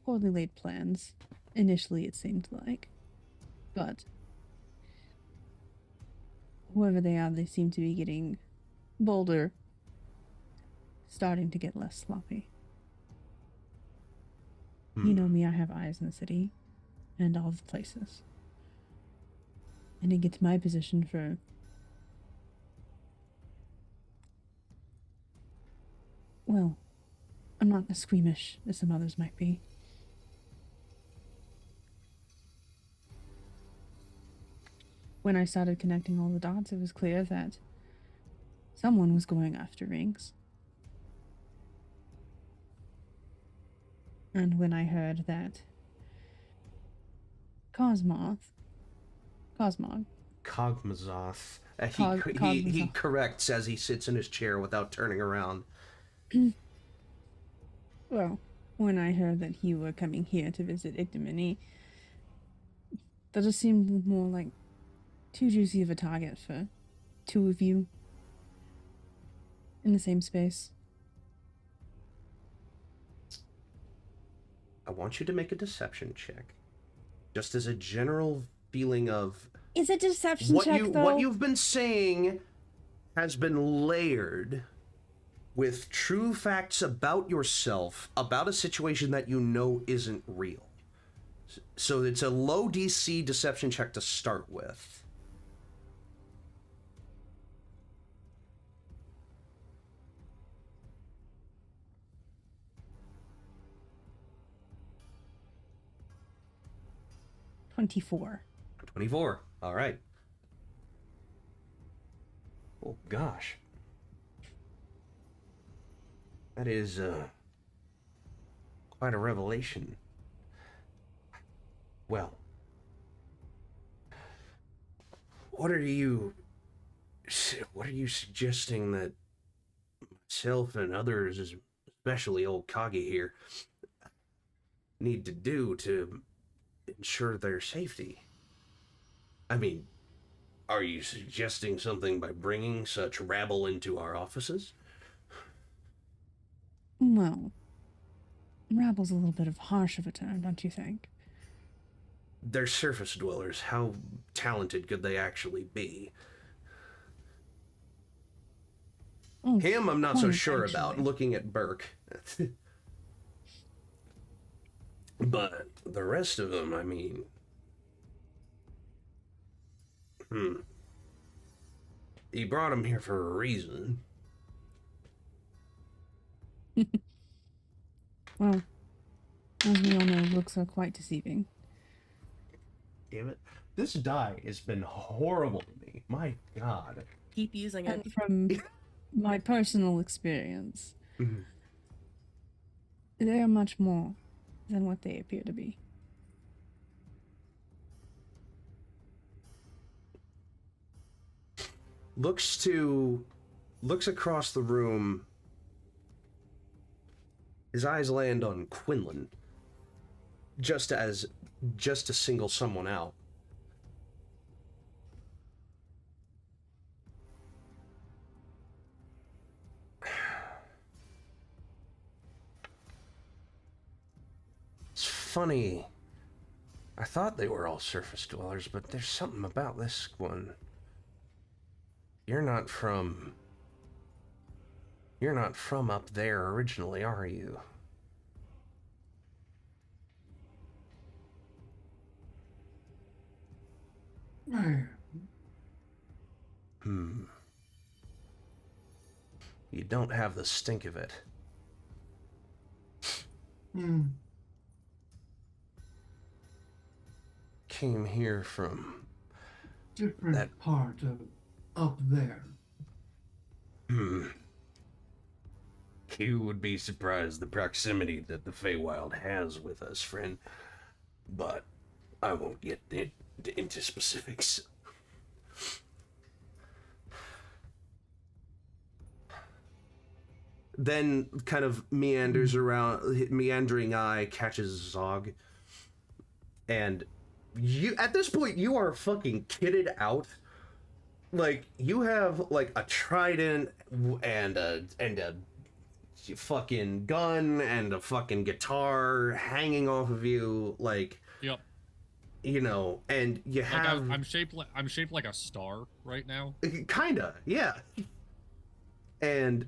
poorly laid plans. Initially, it seemed like. But whoever they are, they seem to be getting bolder, starting to get less sloppy. You know me, I have eyes in the city and all the places. And it gets my position for well, I'm not as squeamish as some others might be. When I started connecting all the dots, it was clear that someone was going after rings. And when I heard that Cosmog, Cogmazoth. Cogmazoth. He corrects as he sits in his chair without turning around. Well, when I heard that you were coming here to visit Ignominy, that just seemed more like too juicy of a target for two of you in the same space. I want you to make a deception check. Just as a general feeling of... It's a deception check, though. What you've been saying has been layered with true facts about yourself, about a situation that you know isn't real. So it's a low DC deception check to start with. $24. 24. All right. Oh, gosh. That is, quite a revelation. Well, what are you suggesting that myself and others, especially old Kagi here, need to do to ensure their safety? I mean, are you suggesting something by bringing such rabble into our offices? Well, rabble's a little bit of harsh of a term, don't you think? They're surface dwellers. How talented could they actually be? Oh, Him, I'm not so quite sure actually. about, looking at Burk. But the rest of them, I mean... He brought him here for a reason. Well, as we all know, looks are quite deceiving. Damn it. This die has been horrible to me. My God. Keep using it. And from my personal experience, they are much more than what they appear to be. Looks across the room. His eyes land on Quinlan, just to single someone out. It's funny. I thought they were all surface dwellers, but there's something about this one. You're not from up there originally, are you? You don't have the stink of it. Came here from different part of up there. You would be surprised the proximity that the Feywild has with us, friend. But I won't get into specifics. Then kind of meanders around, meandering eye catches Zog. And you, at this point, you are fucking kitted out. Like, you have, like, a trident and a fucking gun and a fucking guitar hanging off of you, like... Yep. You know, and you have... I'm shaped like a star right now. Kinda, yeah. And,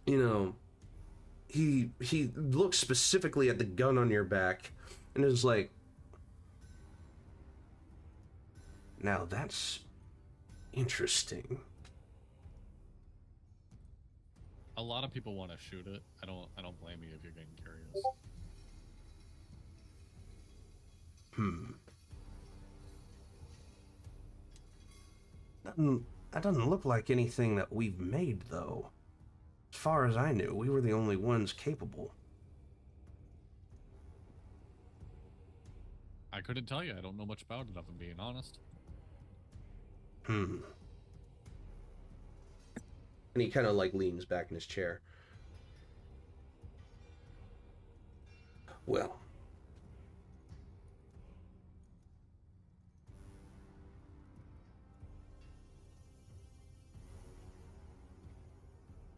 you know, he looks specifically at the gun on your back and is like, now that's interesting. A lot of people want to shoot it. I don't blame you if you're getting curious. That doesn't look like anything that we've made, though. As far as I knew, we were the only ones capable. I couldn't tell you. I don't know much about it, if I'm being honest. And he kind of, like, leans back in his chair. Well...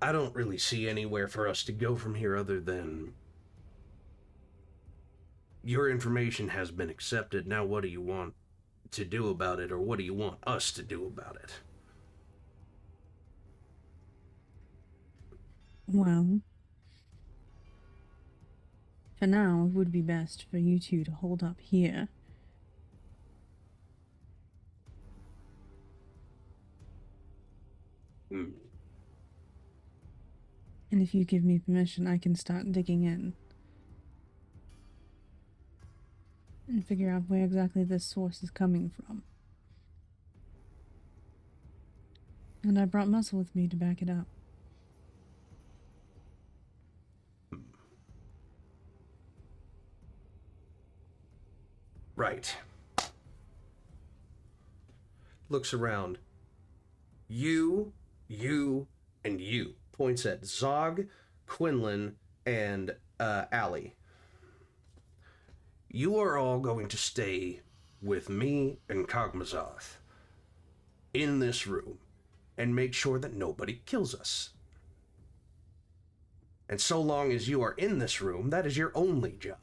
I don't really see anywhere for us to go from here other than... Your information has been accepted. Now what do you want to do about it, or what do you want us to do about it? Well, for now, it would be best for you two to hold up here. And if you give me permission, I can start digging in. And figure out where exactly this source is coming from. And I brought muscle with me to back it up. Right. Looks around. You, and you. Points at Zog, Quinlan, and Allie. You are all going to stay with me and Kog'Mazoth in this room and make sure that nobody kills us. And so long as you are in this room, that is your only job.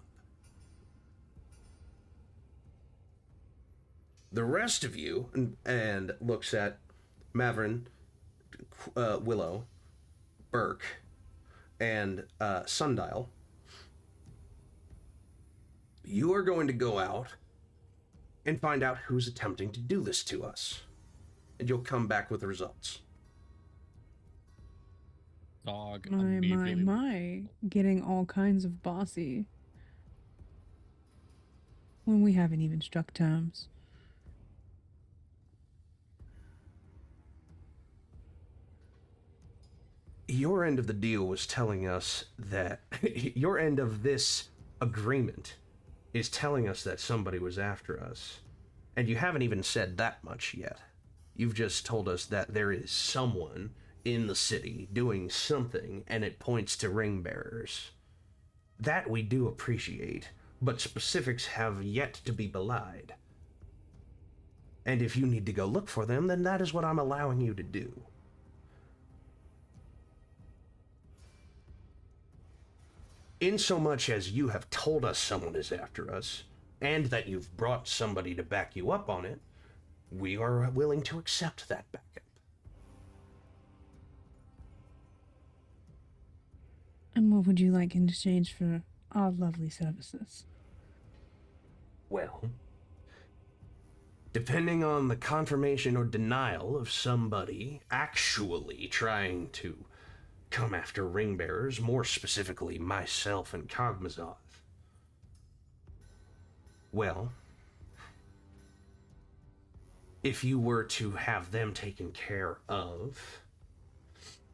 The rest of you, and looks at Mavron, Willow, Burk, and Sundial, you are going to go out and find out who's attempting to do this to us. And you'll come back with the results. Dog. My. Getting all kinds of bossy. When we haven't even struck terms. Your end of the deal was telling us that your end of this agreement is telling us that somebody was after us. And you haven't even said that much yet. You've just told us that there is someone in the city doing something, and it points to ring bearers. That we do appreciate, but specifics have yet to be belied. And if you need to go look for them, then that is what I'm allowing you to do. Insomuch as you have told us someone is after us, and that you've brought somebody to back you up on it, we are willing to accept that backup. And what would you like in exchange for our lovely services? Well, depending on the confirmation or denial of somebody actually trying to come after ring bearers, more specifically myself and Cogmazoth, well, if you were to have them taken care of,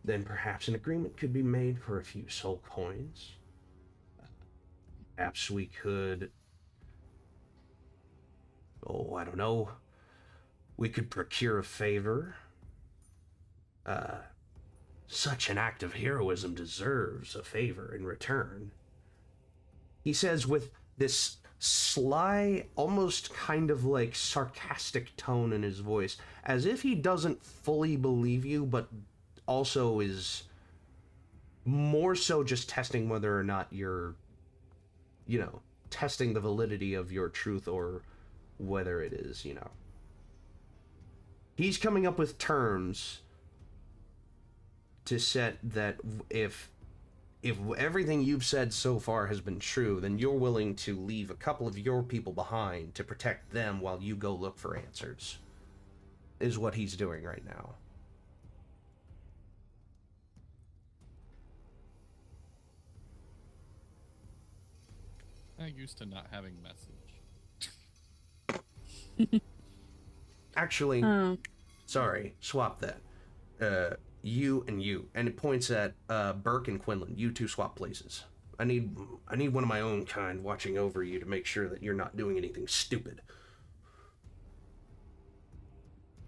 then perhaps an agreement could be made for a few soul coins. Perhaps we could, I don't know, we could procure a favor. Such an act of heroism deserves a favor in return. He says with this sly, almost kind of like sarcastic tone in his voice, as if he doesn't fully believe you, but also is more so just testing whether or not you're, testing the validity of your truth, or whether it is, He's coming up with terms to set that if everything you've said so far has been true, then you're willing to leave a couple of your people behind to protect them while you go look for answers, is what he's doing right now. I'm used to not having message. Actually, sorry, swap that. You and you, and it points at Burk and Quinlan. You two swap places. I need one of my own kind watching over you to make sure that you're not doing anything stupid.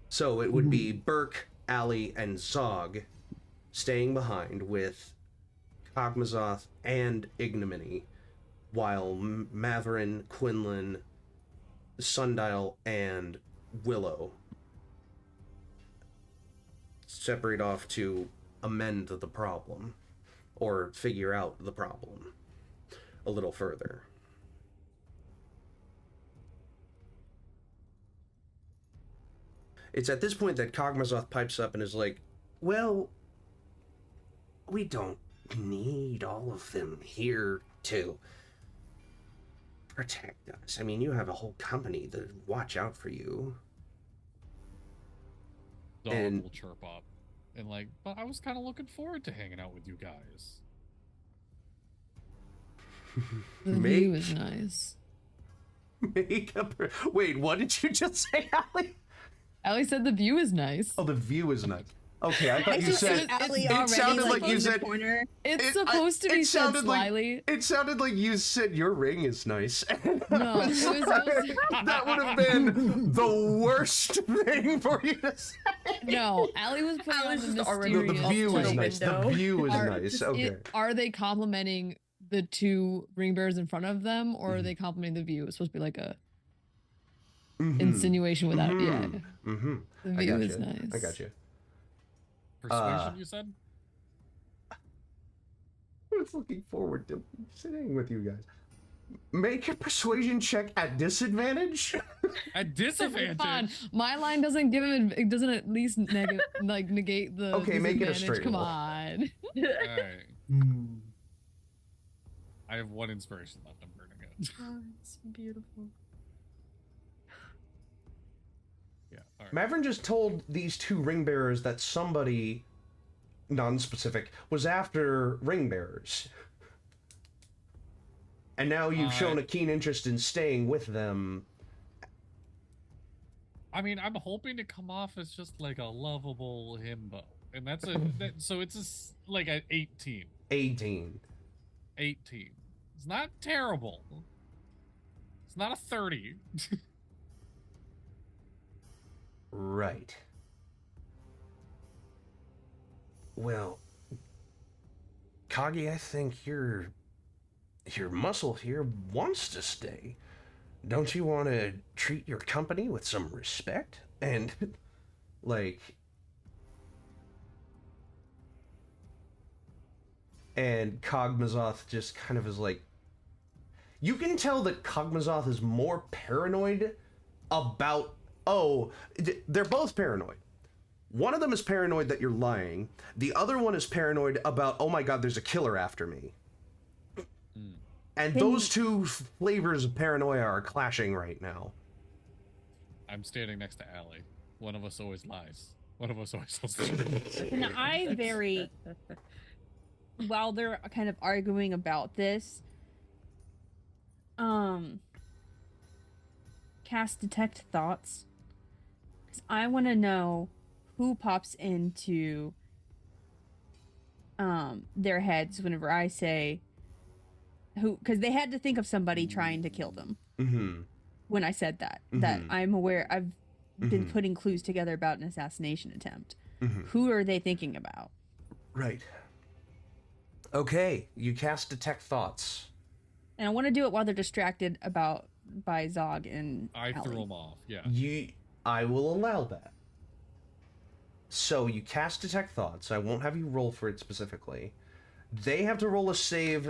So it would be Burk, Ali, and Zog staying behind with Cogmazoth and Ignominy, while Mavron, Quinlan, Sundial, and Willow separate off to amend the problem, or figure out the problem a little further. It's at this point that Cogmazoth pipes up and is like, well, we don't need all of them here to protect us. I mean, you have a whole company that watch out for you. Dog And- will chirp up and like, but I was kind of looking forward to hanging out with you guys. The Make- view is nice. Wait, what did you just say, Allie? Allie said the view is nice. Oh, the view is nice. Okay, I thought I you just said... see Allie it already, sounded like in you the said... corner. It's supposed to be said sounded slyly. It sounded like you said your ring is nice. No, it was That would have been the worst thing for you to say. no. Allie was putting I on was the just already No, mysterious. the view is the nice. The window. view is Are- nice. Okay. Are they complimenting the two ring bearers in front of them, or are they complimenting the view? It's supposed to be like a insinuation without it. Yeah, Mm-hmm. the I view got is you. nice. I got you. Persuasion, you said? I was looking forward to sitting with you guys. Make a persuasion check at disadvantage. At disadvantage. Fine. My line doesn't give him. It doesn't at least negate the. Okay, make it a disadvantage. straight Come roll. on. Alright. Hmm. I have one inspiration left. I'm burning it. Oh, it's beautiful. Yeah. Alright. Mavron just told these two ring bearers that somebody, non-specific, was after ring bearers. And now you've shown a keen interest in staying with them. I mean, I'm hoping to come off as just like a lovable himbo. And that's so it's like an 18. 18. 18. It's not terrible. It's not a 30. Right. Well, Kagi, I think your muscle here wants to stay. Don't you want to treat your company with some respect? And, like... And Kog'Mazoth just kind of is like... You can tell that Kog'Mazoth is more paranoid about... Oh, they're both paranoid. One of them is paranoid that you're lying. The other one is paranoid about, oh my god, there's a killer after me. And those two flavors of paranoia are clashing right now. I'm standing next to Allie. One of us always lies. One of us always tells the truth. And I very... While they're kind of arguing about this, cast Detect Thoughts. Because I want to know who pops into their heads whenever I say who, because they had to think of somebody trying to kill them. Mm-hmm. When I said that, Mm-hmm. that I'm aware, I've been putting clues together about an assassination attempt. Mm-hmm. Who are they thinking about? Right. Okay, you cast Detect Thoughts. And I want to do it while they're distracted by Zog and I Allie. threw him off, yeah. I will allow that. So you cast Detect Thoughts. I won't have you roll for it specifically. They have to roll a save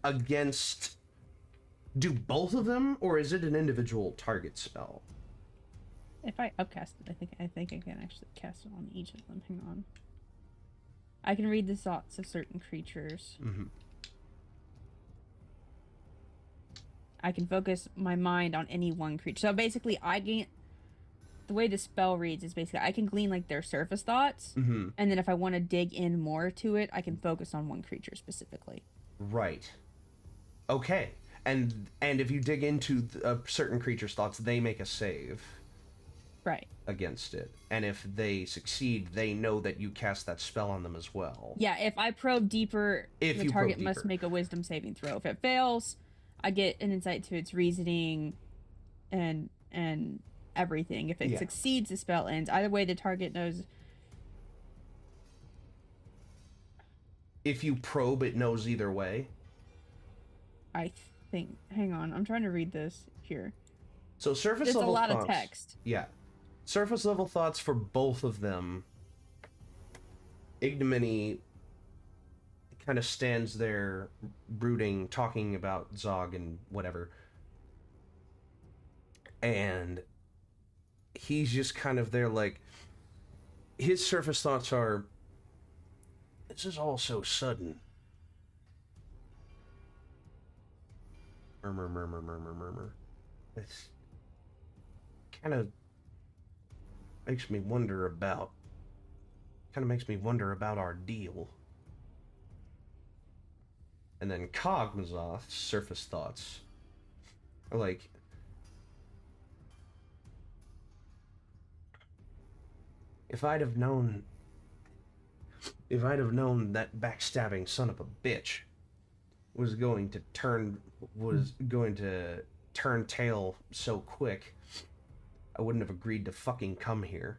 against... Do both of them, or is it an individual target spell? If I upcast it, I think I can actually cast it on each of them. Hang on. I can read the thoughts of certain creatures. Mm-hmm. I can focus my mind on any one creature. So basically, the way the spell reads is basically I can glean like their surface thoughts, Mm-hmm. and then if I want to dig in more to it, I can focus on one creature specifically. Right. Okay. And if you dig into a certain creature's thoughts, they make a save. Right. Against it. And if they succeed, they know that you cast that spell on them as well. Yeah, if I probe deeper, If the you target probe must deeper. make a wisdom saving throw. If it fails, I get an insight to its reasoning and everything. If it Yeah. succeeds, the spell ends. Either way, the target knows. If you probe, it knows either way. I think. Hang on, I'm trying to read this here. So surface There's a level lot thoughts. of text. Yeah. Surface level thoughts for both of them. Ignominy kind of stands there brooding, talking about Zog and whatever. And he's just kind of there like... His surface thoughts are... This is all so sudden. Murmur. It's kind of makes me wonder about our deal. And then Kog'Mazoth's surface thoughts are like, if I'd have known that backstabbing son of a bitch was going to turn tail so quick, I wouldn't have agreed to fucking come here.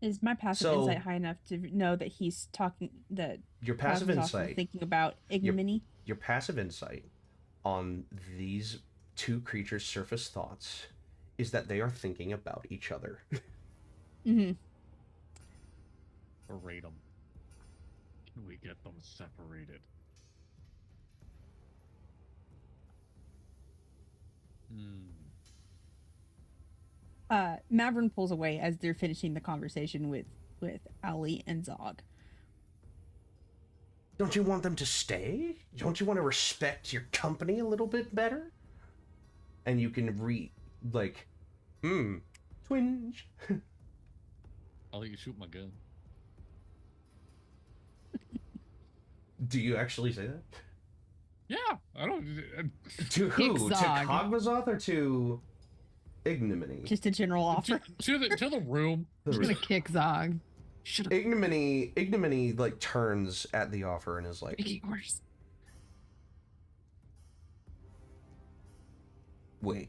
Is my passive So- insight high enough to know that he's talking that Your passive Cosmo's also insight, thinking about ignominy? your passive insight on these two creatures' surface thoughts is that they are thinking about each other. Mm-hmm. Berate them. Can we get them separated? Mavron pulls away as they're finishing the conversation with Ali and Zog. Don't you want them to stay? Don't you want to respect your company a little bit better? And you can twinge. I'll let you shoot my gun. Do you actually say that? Yeah, I don't. To who? Pick To Zog. Kog'Mazoth or to ignominy. Just a general offer. To the room. I'm just gonna kick Zog. Shut up. Ignominy like turns at the offer and is like, Making orders. wait.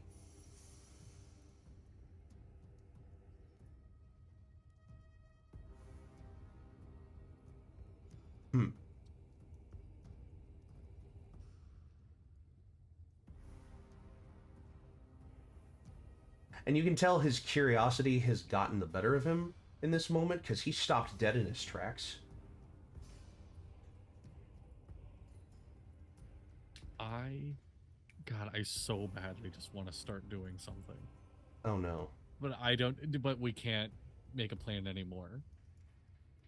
And you can tell his curiosity has gotten the better of him in this moment, because he stopped dead in his tracks. God, I so badly just want to start doing something. Oh no. But we can't make a plan anymore.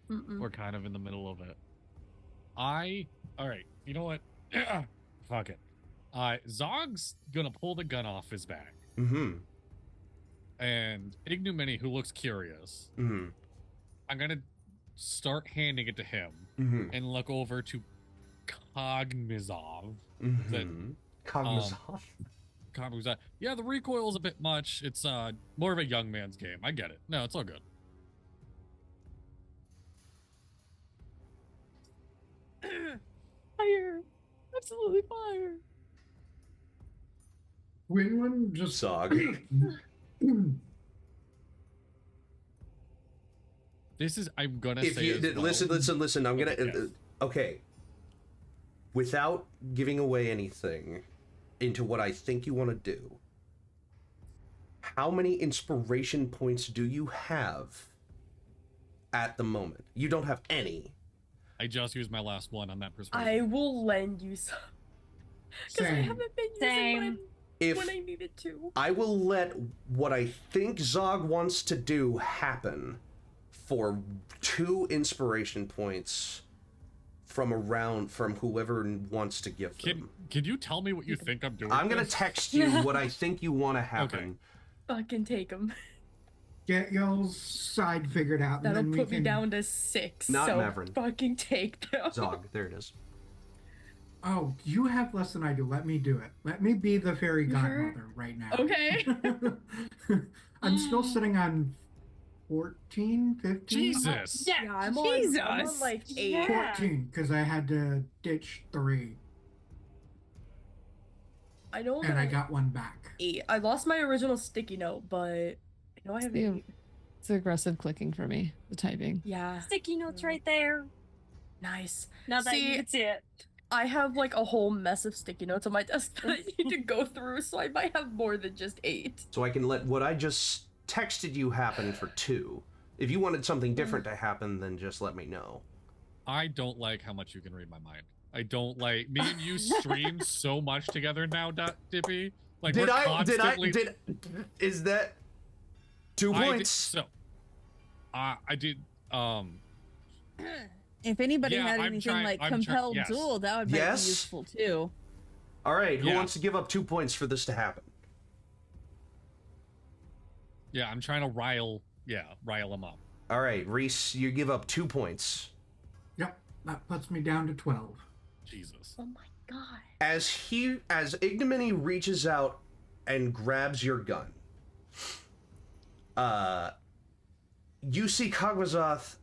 We're kind of in the middle of it. Alright, you know what? Fuck it. Zog's gonna pull the gun off his back. And Ignominy, who looks curious, I'm gonna start handing it to him and look over to Cognizov. Cognizov. Yeah, the recoil is a bit much. It's more of a young man's game. I get it. No, it's all good. Fire! Absolutely fire! Quinlan just Zog. This is, I'm gonna If say you as well. listen, I'm gonna Yes. okay. Without giving away anything into what I think you want to do, how many inspiration points do you have at the moment? You don't have any. I just used my last one on that perspective. I will lend you some. Because I Same. haven't been Same. using mine If when I needed to. I will let what I think Zog wants to do happen for 2 inspiration points from whoever wants to give them. Can you tell me what you think I'm doing? I'm gonna this? text you what I think you want to happen. Fucking take them. get y'all's side figured out. That'll and then put we me can... down to 6. Not so Mavron. fucking take them. Zog, there it is. Oh, you have less than I do. Let me do it. Let me be the fairy You godmother sure? right now. Okay. I'm still sitting on 14, 15? Jesus. Yeah, I'm on like 8. Yeah. 14, because I had to ditch 3, I know and I that got 1 back. 8. I lost my original sticky note, but I know I have Yeah. 8. It's aggressive clicking for me, the typing. Yeah, Sticky notes right there. nice. Now that See, you can see it. I have like a whole mess of sticky notes on my desk that I need to go through, so I might have more than just 8. So I can let what I just texted you happen for 2. If you wanted something different to happen, then just let me know. I don't like how much you can read my mind. I don't like me and you stream so much together now, Dippy. Like Is that 2 points? I did. If anybody Yeah, had I'm anything trying- like I'm trying- compelled yes. duel, that would Yes? be useful too. All right, who Yeah. wants to give up 2 points for this to happen? Yeah, I'm trying to rile him up. All right, Rhys, you give up 2 points. Yep, that puts me down to 12. Jesus. Oh my god. As Ignominy reaches out and grabs your gun, you see Cognizov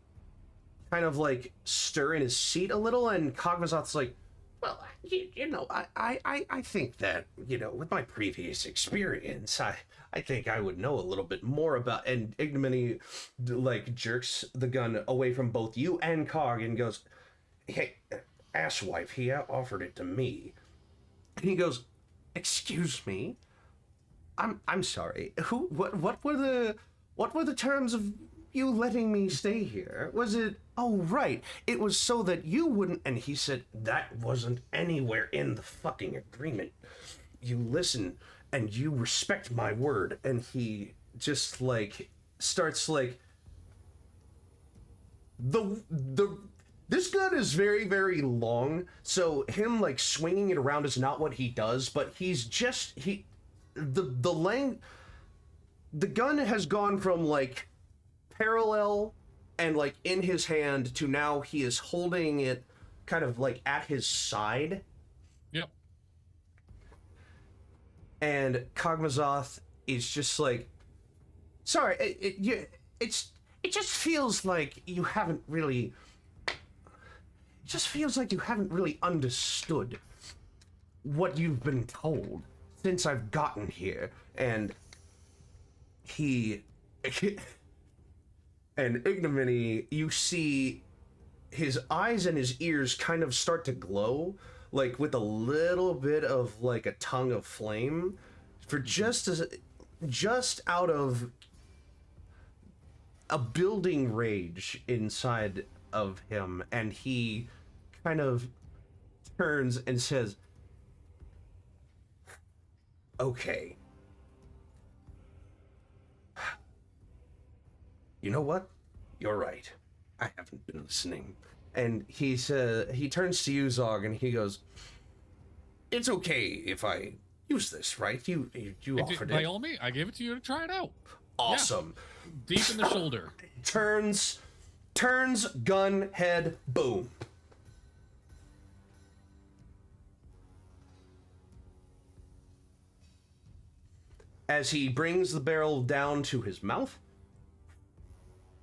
kind of like stir in his seat a little, and Cognizov's like, well, you know, I think that, you know, with my previous experience, I think I would know a little bit more about, and Ignominy like jerks the gun away from both you and Cog and goes, hey, asswipe, he offered it to me. And he goes, excuse me? I'm sorry. What were the terms of you letting me stay here? Was it, oh right, it was so that you wouldn't, and he said, that wasn't anywhere in the fucking agreement. You listen and you respect my word. And he just like starts like, this gun is very, very long, so him like swinging it around is not what he does, but the gun has gone from like parallel and like in his hand to now he is holding it kind of like at his side. Yep. And Cognizov is just like, sorry, it just feels like you haven't really, understood what you've been told since I've gotten here. And and Ignominy, you see his eyes and his ears kind of start to glow, like with a little bit of like a tongue of flame, for just out of a building rage inside of him. And he kind of turns and says, okay, you know what? You're right. I haven't been listening. And he turns to you, Zog, and he goes, it's okay if I use this, right? You offered it. By all means, I gave it to you to try it out. Awesome. Yeah. Deep in the shoulder. Turns, gun, head, boom. As he brings the barrel down to his mouth.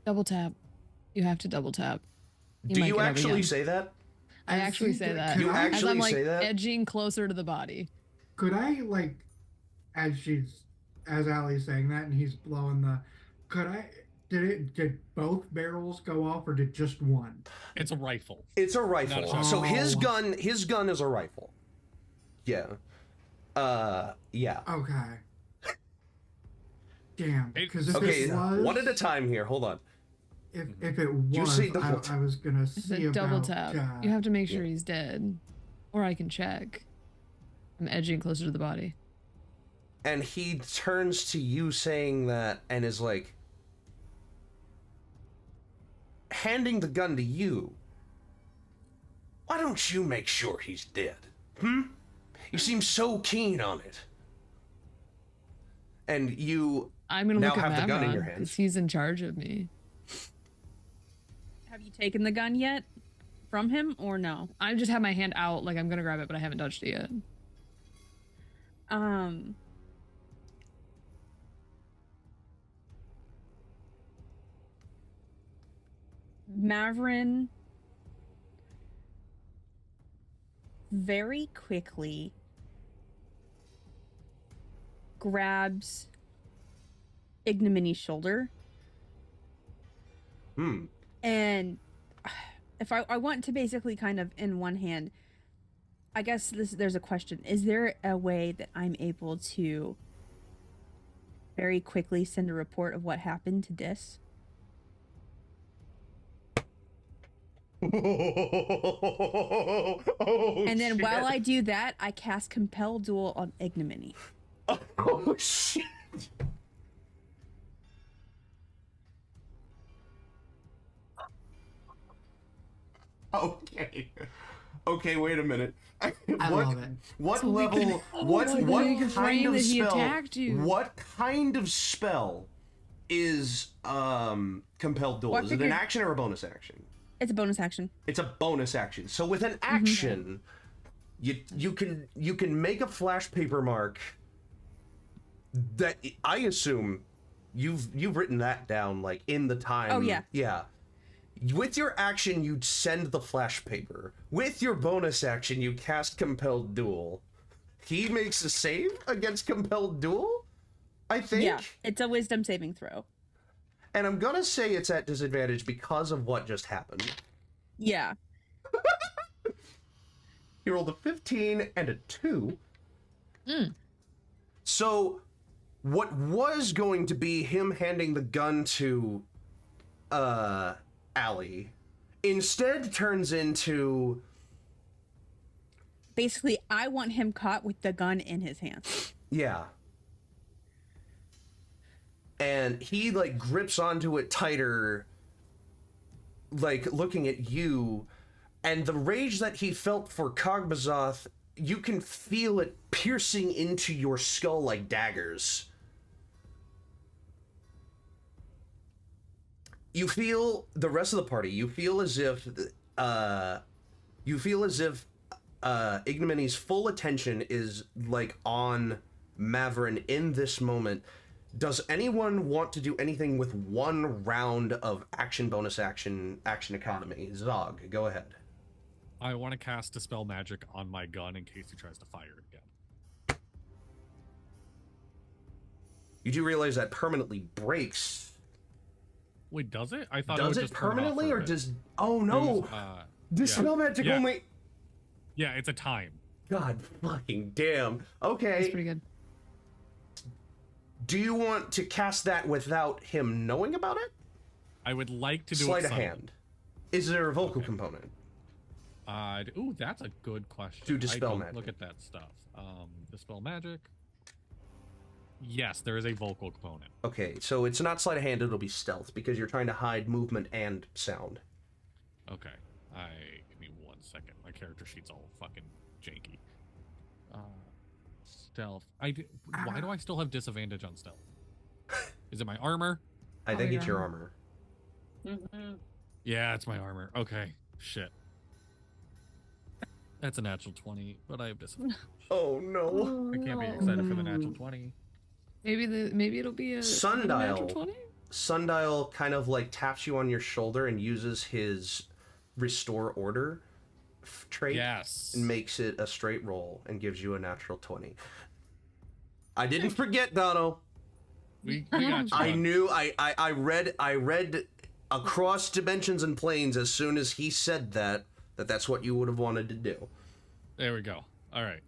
Double tap. You have to double tap. Do you actually say that? I actually say that. You actually as I'm, like, say that? edging closer to the body. Could I, like, as Allie's saying that and he's blowing did both barrels go off or did just one? It's a rifle. It's a rifle. Not a So his gun is a rifle. Yeah. Yeah. Okay. Damn. Because if okay, it was, one at a time here. Hold on. If it was, I was gonna see about double tap. You have to make sure he's dead, or I can check. I'm edging closer to the body. And he turns to you saying that and is like, handing the gun to you. Why don't you make sure he's dead? You seem so keen on it. And you I'm gonna now look at have the gun in your Mavron, hands. 'cause he's in charge of me. Have you taken the gun yet from him or no? I just have my hand out like I'm gonna grab it, but I haven't touched it yet. Mavron very quickly grabs Ignominy's shoulder. And if I want to basically kind of in one hand, I guess there's a question. Is there a way that I'm able to very quickly send a report of what happened to Dis? And then while I do that, I cast Compel Duel on Ignominy. Oh, shit. Okay, wait a minute. I love it. What So we level? can- What so we what can kind frame of that he spell? attacked you. What kind of spell is compelled duel? Well, I Is it an figured- action or a bonus action? It's a bonus action. It's a bonus action. So with an action, you can make a flash paper mark. That I assume you've written that down like in the time. Oh, yeah. Yeah. With your action, you'd send the flash paper. With your bonus action, you cast Compelled Duel. He makes a save against Compelled Duel, I think. Yeah, it's a wisdom saving throw. And I'm gonna say it's at disadvantage because of what just happened. Yeah. He rolled a 15 and a 2. So, what was going to be him handing the gun to, Allie, instead turns into... Basically, I want him caught with the gun in his hands. Yeah. And he, like, grips onto it tighter, like, looking at you, and the rage that he felt for Kogbazoth, you can feel it piercing into your skull like daggers. You feel, the rest of the party, you feel as if Ignominy's full attention is, like, on Mavron, in this moment, does anyone want to do anything with 1 round of action bonus action economy? Zog, go ahead. I want to cast Dispel Magic on my gun in case he tries to fire it again. You do realize that permanently breaks. Wait, does it? I thought Does it it would just turn off permanently for a or bit. just... Oh no! Dispel Magic Yeah. only... Yeah, it's a time. God fucking damn. Okay. That's pretty good. Do you want to cast that without him knowing about it? I would like to do Sleight it of hand. Is there a vocal component? Ooh, that's a good question. To Dispel I don't Magic. Look at that stuff. Dispel Magic. Yes, there is a vocal component. Okay, so it's not sleight of hand, it'll be stealth, because you're trying to hide movement and sound. Okay. Give me 1 second. My character sheet's all fucking janky. Stealth. Why do I still have disadvantage on stealth? Is it my armor? I think it's your armor. Yeah, it's my armor. Okay. Shit. That's a natural 20, but I have disadvantage. Oh no. I can't be excited for the natural 20. Maybe it'll be a Sundial. natural 20? Sundial kind of like taps you on your shoulder and uses his restore order trait. Yes. And makes it a straight roll and gives you a natural 20. I didn't forget, Dono. We got you. I knew I read across dimensions and planes as soon as he said that's what you would have wanted to do. There we go. All right.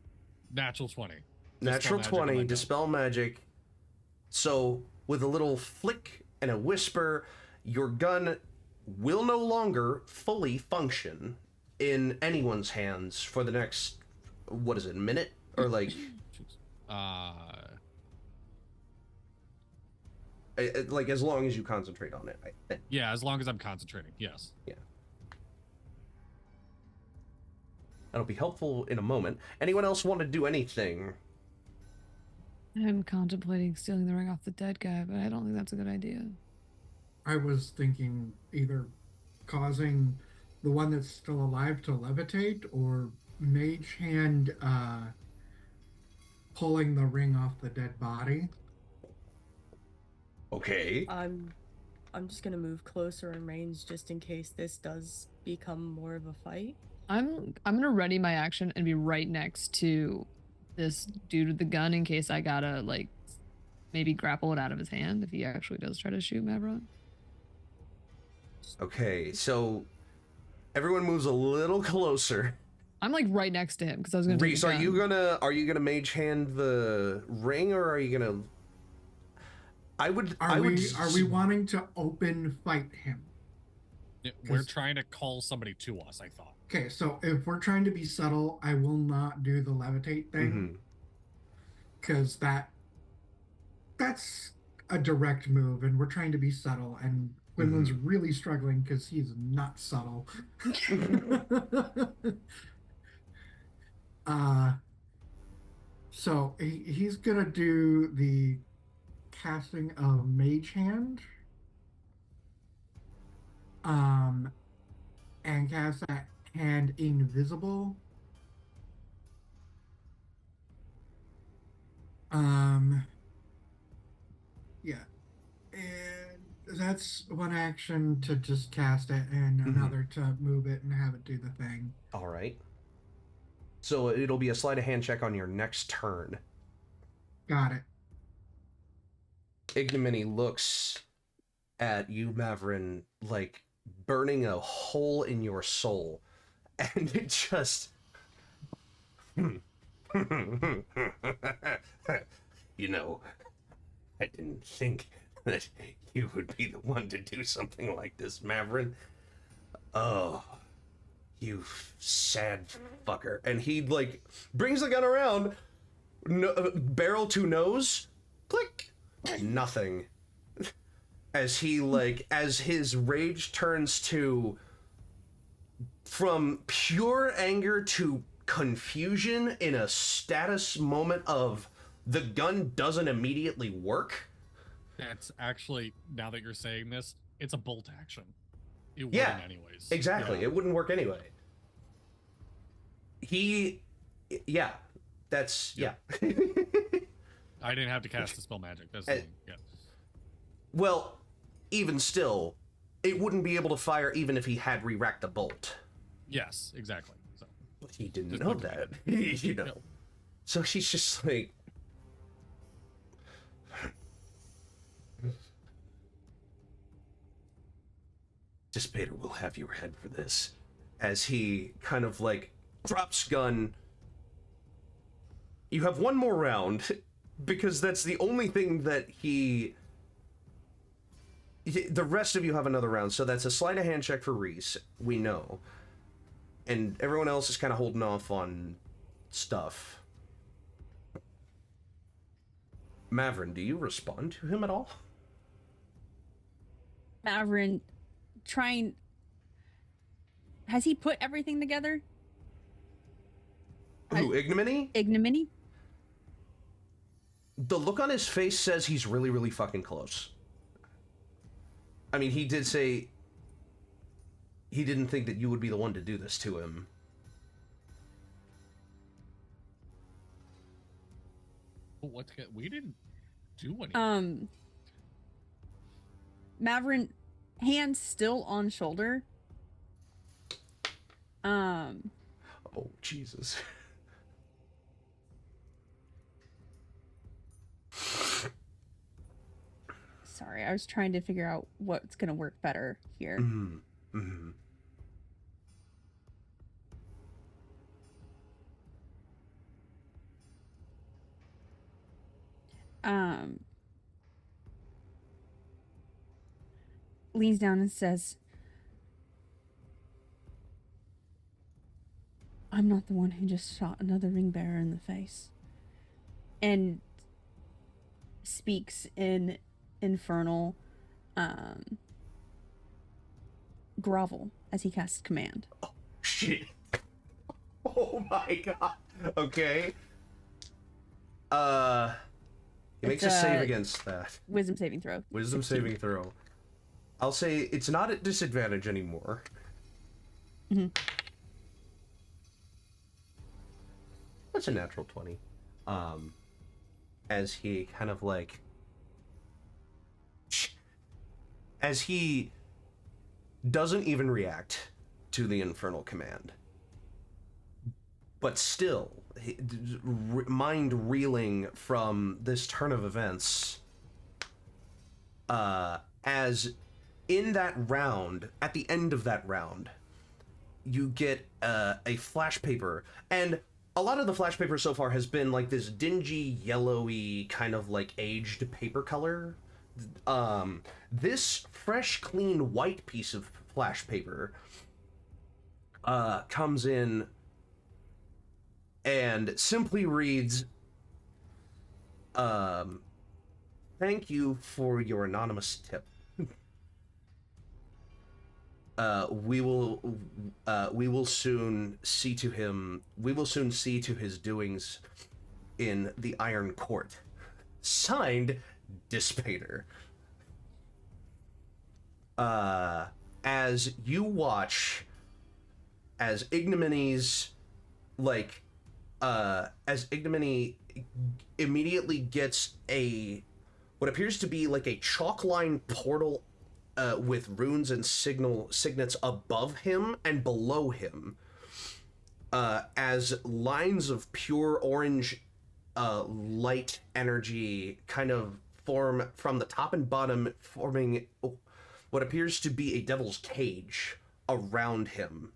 Natural 20. Natural Dispel magic on 20, my gun. Dispel Magic. So, with a little flick and a whisper, your gun will no longer fully function in anyone's hands for the next, what is it, minute? Or like... like, as long as you concentrate on it, I think. Yeah, as long as I'm concentrating, yes. Yeah. That'll be helpful in a moment. Anyone else want to do anything? I'm contemplating stealing the ring off the dead guy, but I don't think that's a good idea. I was thinking either causing the one that's still alive to levitate or mage hand pulling the ring off the dead body. Okay. I'm just gonna move closer in range just in case this does become more of a fight. I'm gonna ready my action and be right next to this dude with the gun in case I gotta like maybe grapple it out of his hand if he actually does try to shoot Mavron. Okay, so everyone moves a little closer. I'm like right next to him because I was gonna. Rhys, are you gonna mage hand the ring, or are you gonna? Are we wanting to open fight him? Yeah, we're trying to call somebody to us, I thought. Okay, so if we're trying to be subtle, I will not do the levitate thing. Because that's a direct move, and we're trying to be subtle, and Quinlan's really struggling because he's not subtle. So he's gonna do the casting of Mage Hand. And cast that hand invisible. Yeah. And that's one action to just cast it and another to move it and have it do the thing. All right. So it'll be a sleight of hand check on your next turn. Got it. Ignominy looks at you, Mavron, like burning a hole in your soul, and it just you know, I didn't think that you would be the one to do something like this, Mavron. Oh, you sad fucker. And he like brings the gun around, barrel to nose, click, nothing. As he as his rage turns to from pure anger to confusion in a status moment of the gun doesn't immediately work. That's actually, now that you're saying this, it's a bolt action. It wouldn't anyways. Exactly. Yeah. It wouldn't work anyway. I didn't have to cast the spell magic. That's the thing. Yeah. Well, even still, it wouldn't be able to fire even if he had re-racked the bolt. Yes, exactly. So. But he didn't Just know put that. You know. No. So she's just like... Dissipator will have your head for this. As he kind of like drops gun. You have one more round, because that's the only thing that he... The rest of you have another round, so that's a sleight of hand check for Rhys, we know. And everyone else is kind of holding off on stuff. Mavron, do you respond to him at all? Mavron, trying... Has he put everything together? Who, Ignominy? Ignominy? The look on his face says he's really, really fucking close. I mean, he did say he didn't think that you would be the one to do this to him. But we didn't do anything. Mavron, hands still on shoulder. Oh, Jesus. Sorry, I was trying to figure out what's gonna work better here. Mm-hmm. Mm-hmm. Leans down and says, I'm not the one who just shot another ring bearer in the face. And speaks in infernal grovel as he casts command. Oh, shit. Oh my god. Okay. He makes a save against that. Wisdom saving throw. Wisdom 16. saving throw. I'll say it's not at disadvantage anymore. Mm-hmm. That's a natural 20. As he kind of like... As he doesn't even react to the infernal command. But still, mind reeling from this turn of events, as in that round, at the end of that round, you get a flash paper, and a lot of the flash paper so far has been like this dingy, yellowy, kind of like aged paper color. This fresh, clean, white piece of flash paper comes in and simply reads, thank you for your anonymous tip. We will soon see to his doings in the Iron Court. Signed, Dissipator. As you watch, as Ignominy immediately gets what appears to be like a chalk line portal with runes and signets above him and below him, as lines of pure orange light energy kind of form from the top and bottom, forming what appears to be a devil's cage around him.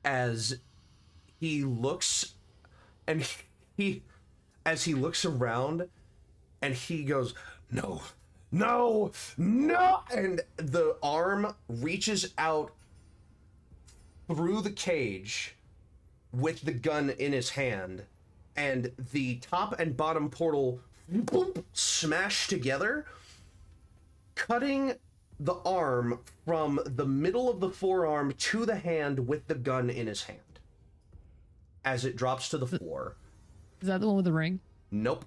As he looks, and as he looks around, and he goes, no, and the arm reaches out through the cage with the gun in his hand, and the top and bottom portal boom, smash together, cutting the arm from the middle of the forearm to the hand with the gun in his hand as it drops to the floor. Is that the one with the ring? Nope.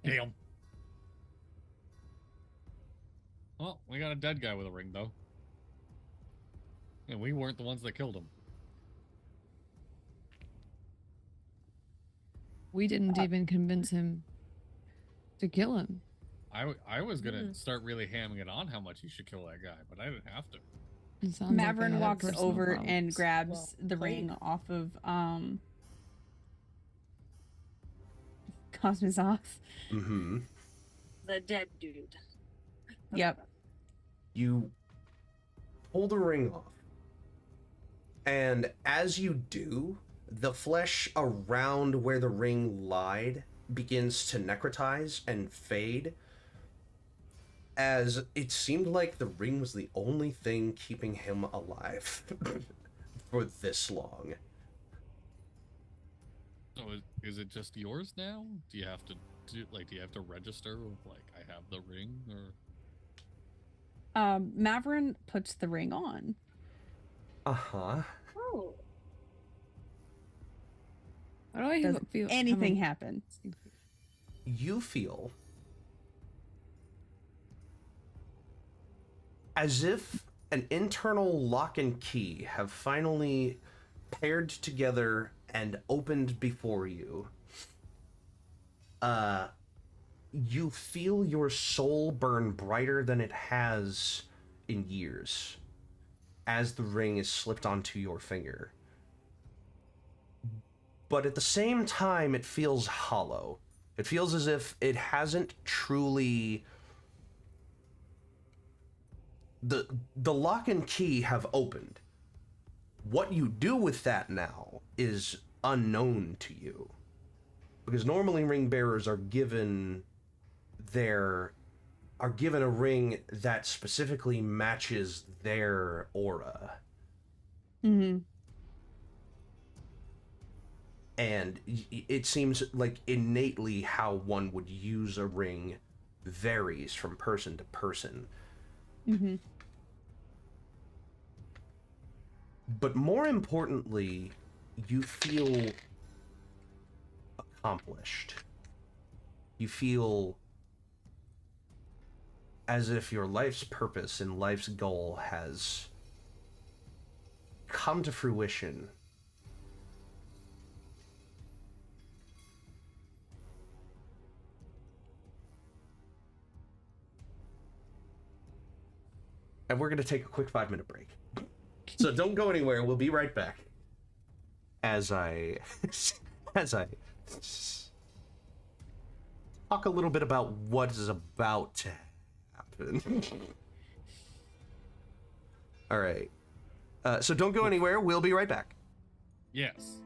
Damn. Well, we got a dead guy with a ring, though. And we weren't the ones that killed him. We didn't even convince him to kill him. I was gonna start really hamming it on how much he should kill that guy, but I didn't have to. It sounds like I Mavron had walks personal over and problems. grabs the played. ring off of Cosmos. Mm-hmm. The dead dude. Yep. You pull the ring off. And as you do, the flesh around where the ring lied begins to necrotize and fade, as it seemed like the ring was the only thing keeping him alive for this long. So is it just yours now? Do you have to do you have to register with I have the ring or? Mavron puts the ring on. Uh-huh. Oh. Why do I Does feel anything happen? You feel as if an internal lock and key have finally paired together and opened before you. You feel your soul burn brighter than it has in years as the ring is slipped onto your finger. But at the same time, it feels hollow. It feels as if it hasn't truly... The lock and key have opened. What you do with that now is unknown to you. Because normally ring bearers are given a ring that specifically matches their aura. Mm-hmm. And it seems like innately how one would use a ring varies from person to person. Mm-hmm. But more importantly, you feel accomplished. You feel as if your life's purpose and life's goal has come to fruition. And we're going to take a quick 5-minute break. So don't go anywhere. We'll be right back. As I talk a little bit about what is about to happen. All right. So don't go anywhere. We'll be right back. Yes.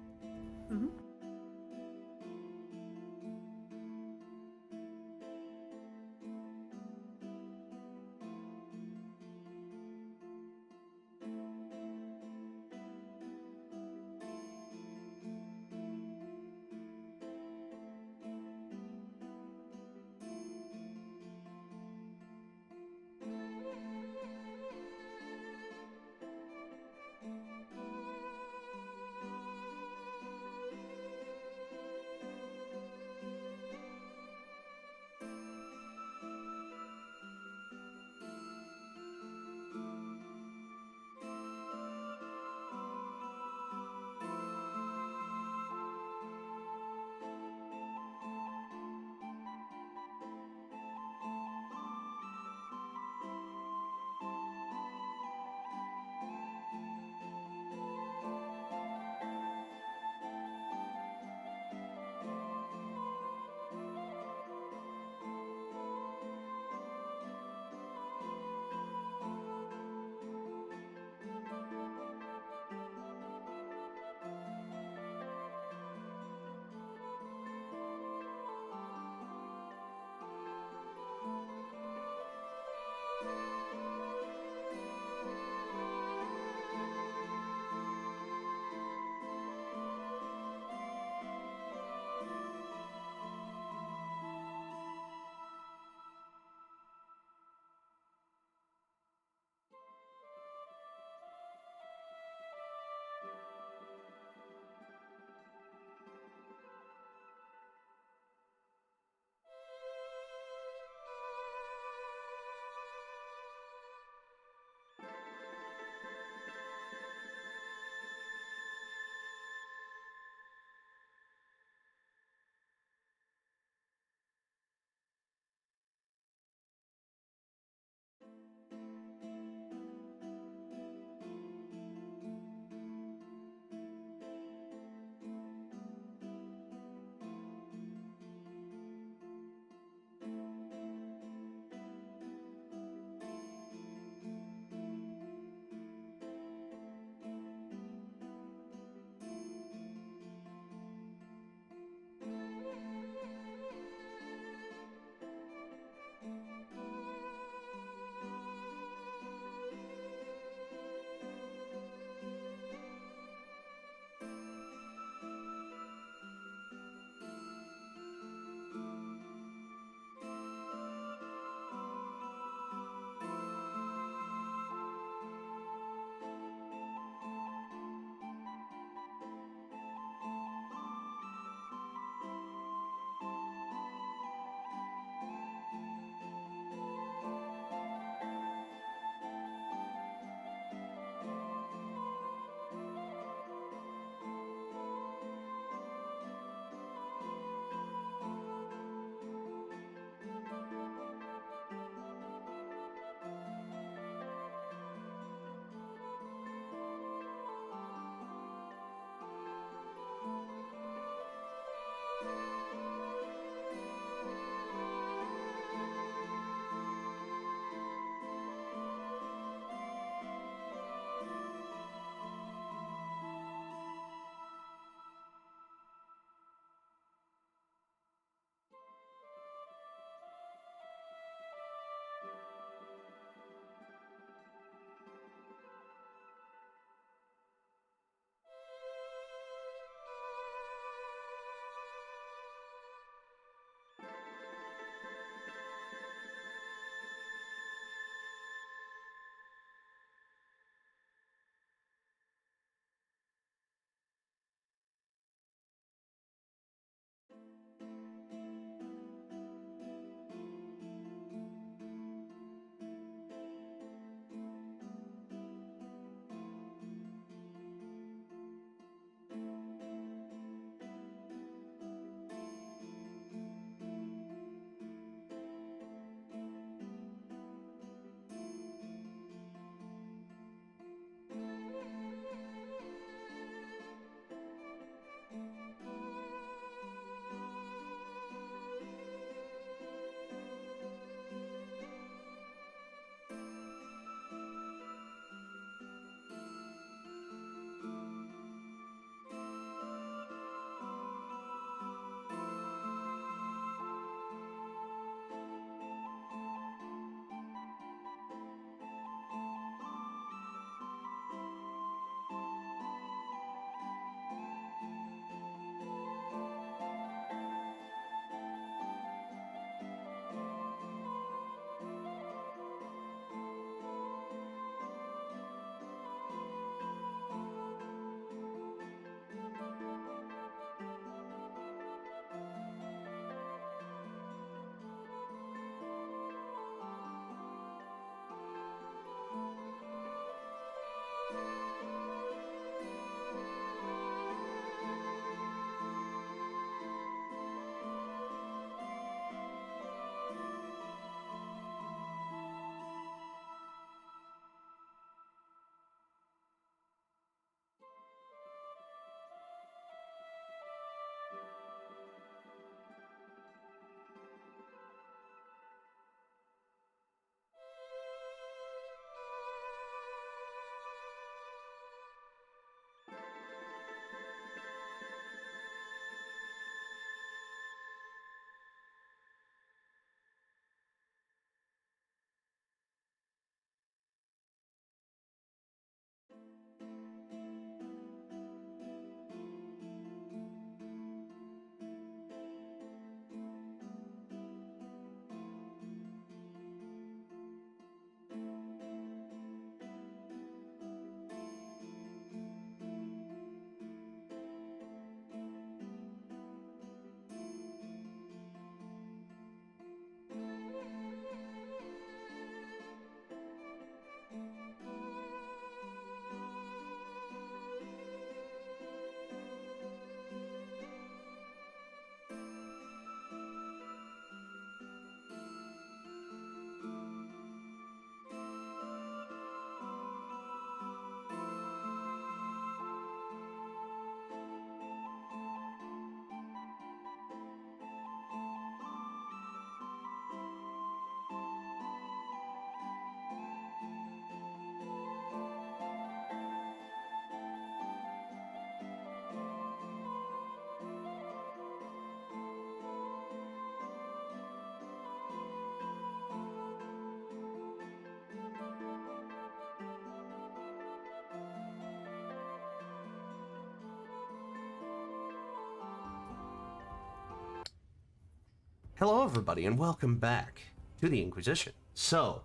Hello, everybody, and welcome back to the In-Quy'zz-ition. So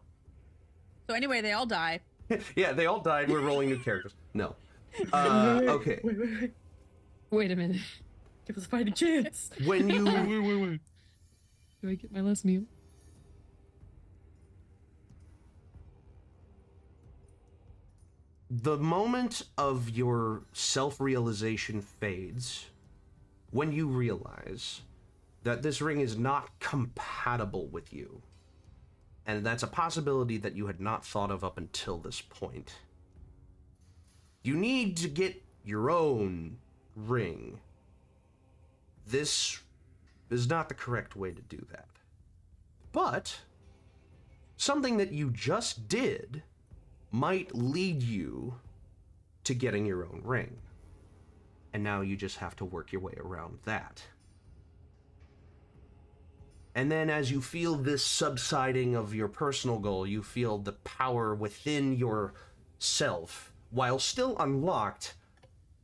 anyway, they all die. yeah, they all died. We're rolling new characters. No. Okay. Wait a minute. Give us a fighting chance. When you Wait. Do I get my last meal? the moment of your self-realization fades when you realize that this ring is not compatible with you. And that's a possibility that you had not thought of up until this point. You need to get your own ring. This is not the correct way to do that. But something that you just did might lead you to getting your own ring. And now you just have to work your way around that. And then as you feel this subsiding of your personal goal, you feel the power within yourself, while still unlocked,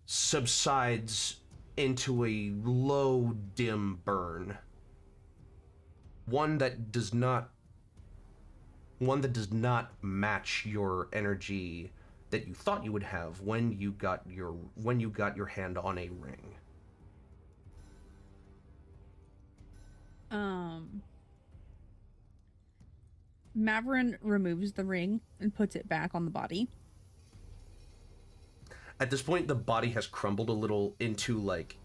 subsides into a low, dim burn. One that does not match your energy that you thought you would have when you got your hand on a ring. Mavron removes the ring and puts it back on the body. At this point, the body has crumbled a little into, like,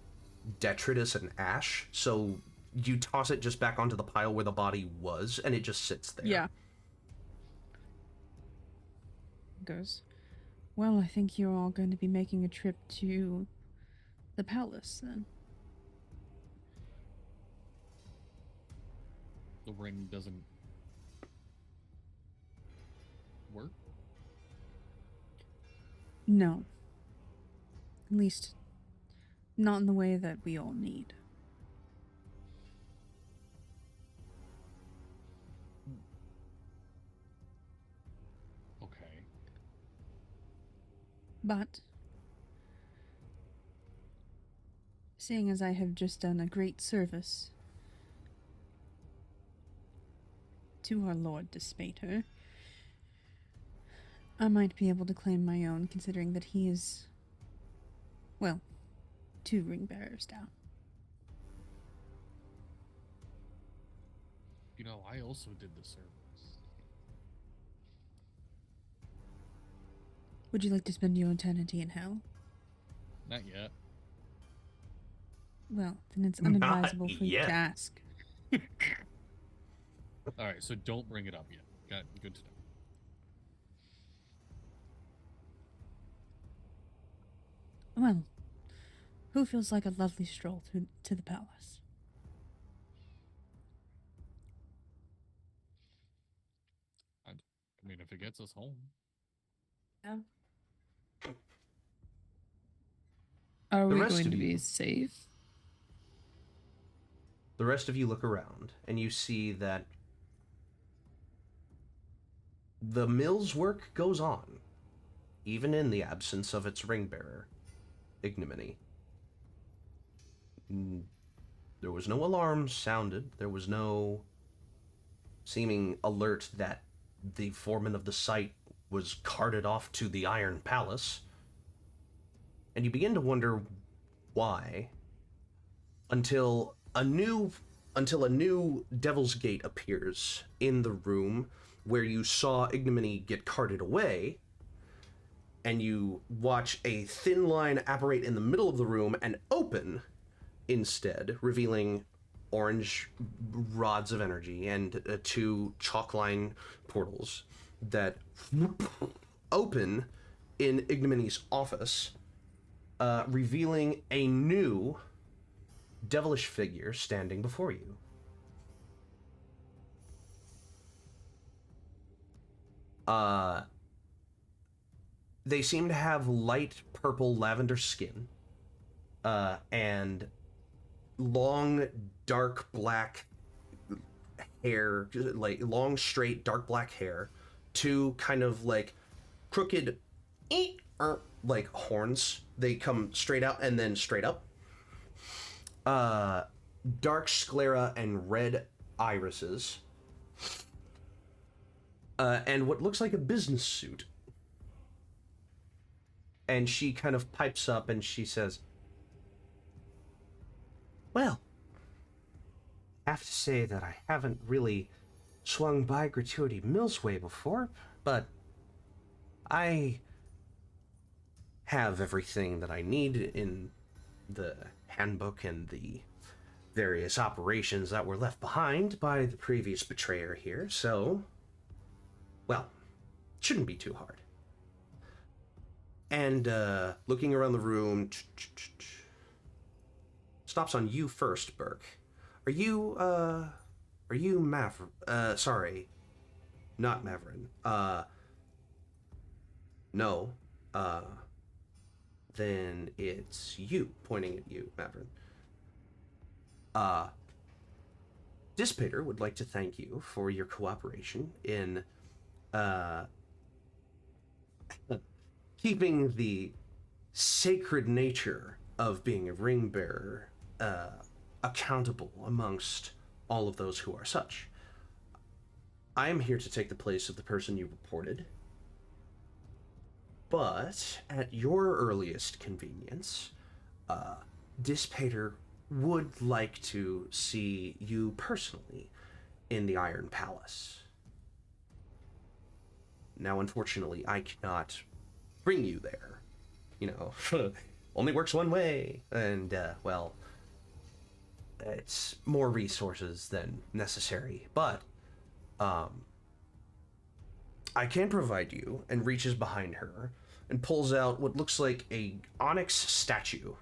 detritus and ash, so you toss it just back onto the pile where the body was, and it just sits there. Yeah. Goes, well, I think you're all going to be making a trip to the palace, then. The ring doesn't work? No. At least, not in the way that we all need. Okay. But, seeing as I have just done a great service to our Lord Despater, I might be able to claim my own, considering that he is, well, 2 ring bearers down. You know, I also did the service. Would you like to spend your eternity in hell? Not yet. Well, then it's Not unadvisable for you yet. to ask. Alright, so don't bring it up yet. Good to know. Well, who feels like a lovely stroll to the palace? I mean, if it gets us home. Yeah. Are The we rest going of to you- be safe? The rest of you look around, and you see that the mill's work goes on, even in the absence of its ring bearer, Ignominy. There was no alarm sounded. There was no seeming alert that the foreman of the site was carted off to the Iron Palace. And you begin to wonder why, until a new Devil's Gate appears in the room where you saw Ignominy get carted away, and you watch a thin line apparate in the middle of the room and open instead, revealing orange rods of energy and 2 chalk line portals that open in Ignominy's office, revealing a new devilish figure standing before you. They seem to have light purple lavender skin, and long, dark black hair, like long, straight, dark black hair, 2 kind of like crooked, like horns. They come straight out and then straight up. Dark sclera and red irises, and what looks like a business suit. And she kind of pipes up and she says, "Well, I have to say that I haven't really swung by Gratuity Mills way before, but I have everything that I need in the handbook and the various operations that were left behind by the previous betrayer here, so, well, shouldn't be too hard." And looking around the room, stops on you first, Burk. Are you sorry, not Mavron. No. Then it's you, pointing at you, Mavron. Dissipator would like to thank you for your cooperation in, keeping the sacred nature of being a ring bearer accountable amongst all of those who are such. I am here to take the place of the person you reported, but at your earliest convenience, Dissipator would like to see you personally in the Iron Palace. Now, unfortunately, I cannot bring you there. You know, only works one way, and, well, it's more resources than necessary, but, I can provide you, and reaches behind her, and pulls out what looks like a onyx statue,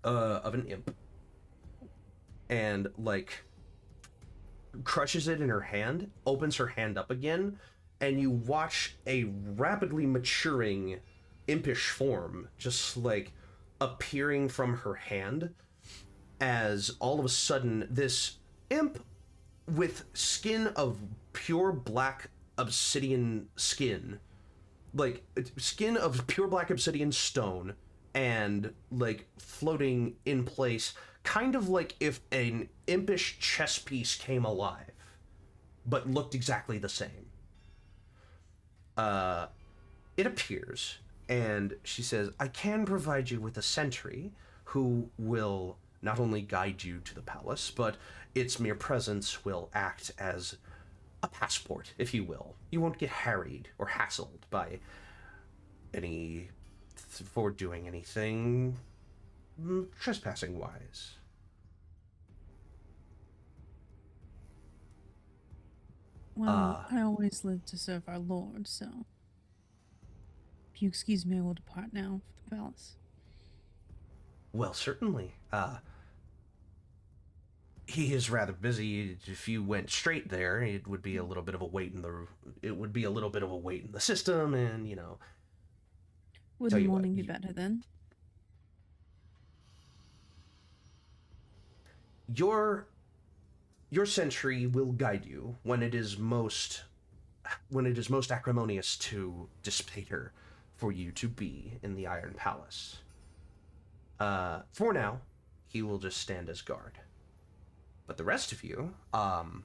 of an imp, and, like, crushes it in her hand, opens her hand up again, and you watch a rapidly maturing impish form just, like, appearing from her hand, as all of a sudden this imp with skin of pure black obsidian skin, like skin of pure black obsidian stone, and like floating in place, kind of like if an impish chess piece came alive, but looked exactly the same. It appears, and she says, "I can provide you with a sentry who will not only guide you to the palace, but its mere presence will act as a passport, if you will. You won't get harried or hassled by any for doing anything trespassing wise." Well, I always live to serve our lord, so if you excuse me, I will depart now for the palace. Well, certainly. He is rather busy. If you went straight there, it would be a little bit of a wait in the system, and you know. Would Tell the you what, morning be better then? Your sentry will guide you when it is most acrimonious to Dissipator for you to be in the Iron Palace. For now, he will just stand as guard. But the rest of you, were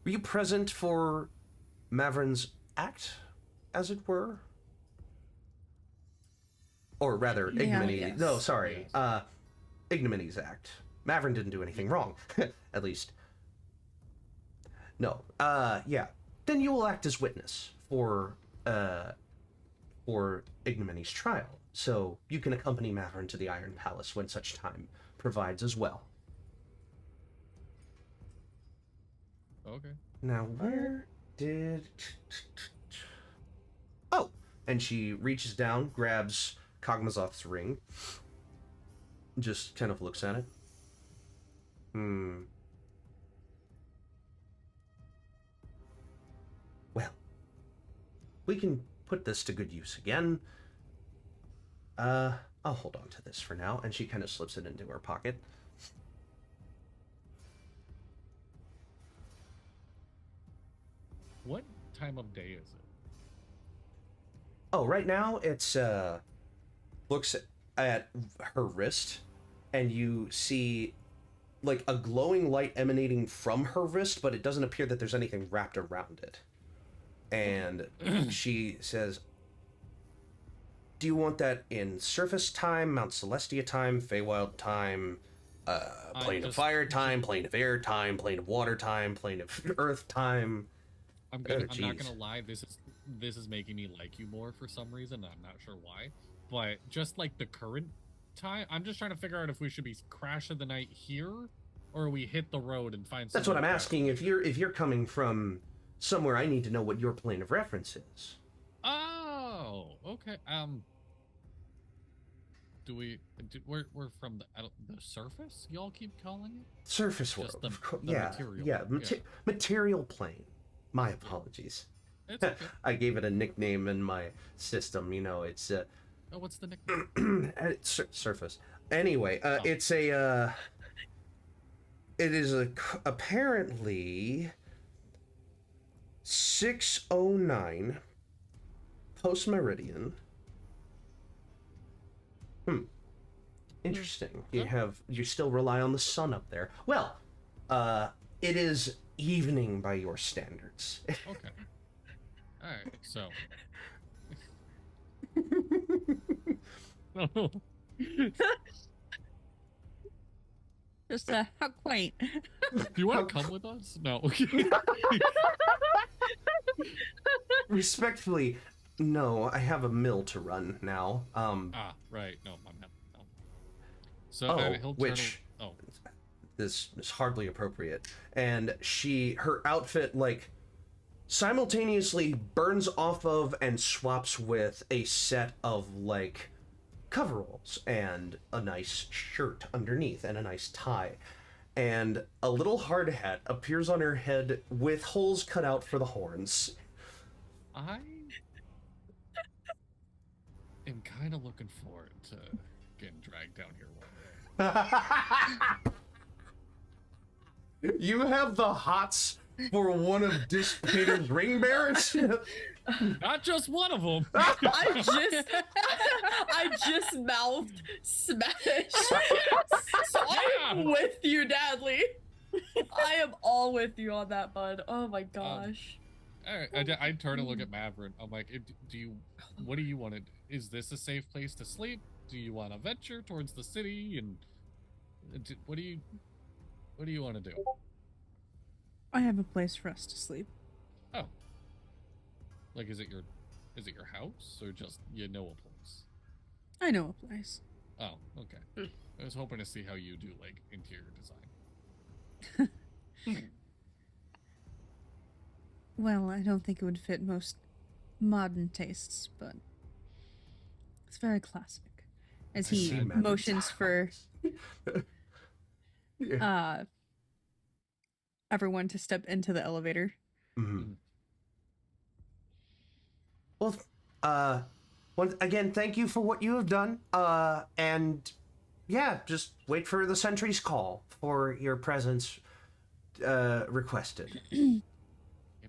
you present for Mavron's act, as it were? Or rather, ignominy. Yes. No, sorry. Ignomini's act. Mavron didn't do anything wrong, at least. No. Yeah. Then you will act as witness for Ignomini's trial. So you can accompany Mavron to the Iron Palace when such time provides as well. Okay. Now, where did... Oh! And she reaches down, grabs Kog'Mazot's ring, just kind of looks at it. Well, we can put this to good use again. I'll hold on to this for now, and she kind of slips it into her pocket. What time of day is it? Oh, right now it's at her wrist, and you see like a glowing light emanating from her wrist, but it doesn't appear that there's anything wrapped around it. And she says, do you want that in surface time, Mount Celestia time, Feywild time, plane of fire time, plane of air time, plane of water time, plane of earth time? I'm not gonna lie, this is making me like you more for some reason. I'm not sure why, but just like the current time, I'm just trying to figure out if we should be crashing the night here, or we hit the road and find. That's what I'm asking. If you're coming from somewhere, I need to know what your plane of reference is. Oh, okay. We're from the surface? Y'all keep calling it surface world. The material. Material plane. My apologies. It's okay. I gave it a nickname in my system. You know, it's oh, what's the nickname? Surface. Anyway, it's a. It is apparently 6:09 post meridian. Interesting. You still rely on the sun up there. Well, it is evening by your standards. Okay. All right. So. No. Just how quaint. Do you want to come with us? No. Respectfully, no. I have a mill to run now. Right. No, I'm not. No. So This is hardly appropriate. And her outfit like simultaneously burns off of and swaps with a set of like coveralls and a nice shirt underneath and a nice tie. And a little hard hat appears on her head with holes cut out for the horns. I am kind of looking forward to getting dragged down here one day. You have the hots for one of Dissipator's ring bearers? Not just one of them. I just mouthed smash. So I'm with you, Dadley. I am all with you on that, bud. Oh my gosh. All right, I turn and look at Mavron. I'm like, what do you want to? Is this a safe place to sleep? Do you want to venture towards the city? And what do you want to do? I have a place for us to sleep. Oh. Like, is it your house or just a place? I know a place. Oh, okay. I was hoping to see how you do like interior design. Well, I don't think it would fit most modern tastes, but it's very classic. As he motions for everyone to step into the elevator. Mm-hmm. Well, once again, thank you for what you have done. And yeah, just wait for the sentry's call for your presence requested. I can't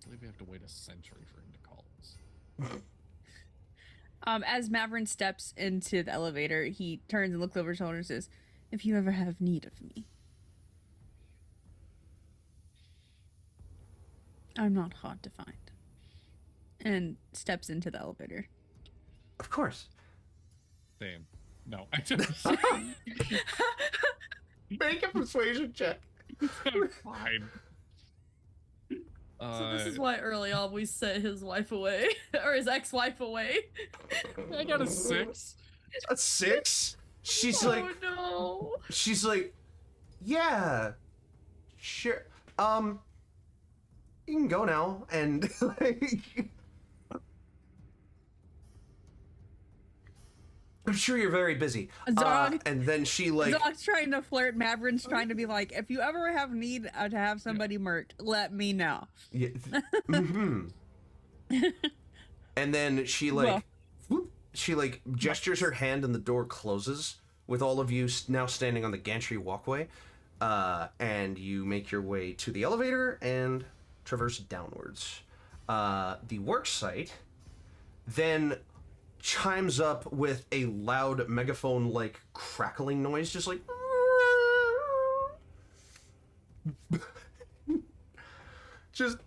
believe we have to wait a century for him to call us. As Mavron steps into the elevator, he turns and looks over his shoulder and says, "If you ever have need of me, I'm not hard to find." And steps into the elevator. Of course. Damn. No, I just make a persuasion check. Fine. So this is why early on we sent his wife away, or his ex-wife away. I got a 6. A 6? She's no. She's like, yeah, sure. You can go now, and like, I'm sure you're very busy. And then she like, Zog's trying to flirt. Mavron's trying to be like, if you ever have need to have somebody murked, let me know. Yeah. Mm-hmm. And then she like, she like gestures her hand and the door closes with all of you now standing on the gantry walkway. And you make your way to the elevator and traverse downwards. The work site then chimes up with a loud megaphone-like crackling noise, just like... just...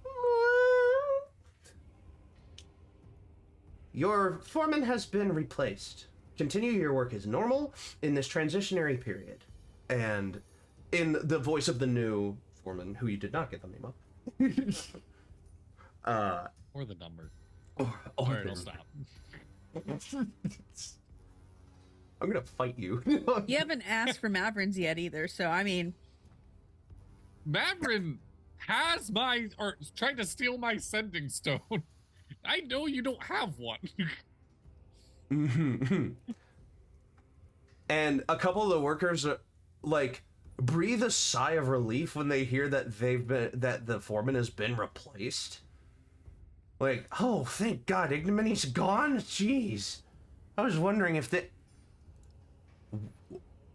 Your foreman has been replaced. Continue your work as normal in this transitionary period. And in the voice of the new foreman, who you did not get the name of. Or the number. Or it'll stop. I'm gonna fight you. You haven't asked for Mavrons yet either, so I mean... Mavron has or tried to steal my sending stone. I know you don't have one. And a couple of the workers breathe a sigh of relief when they hear that that the foreman has been replaced. Like, oh, thank God, ignomony's gone? Jeez. I was wondering if they...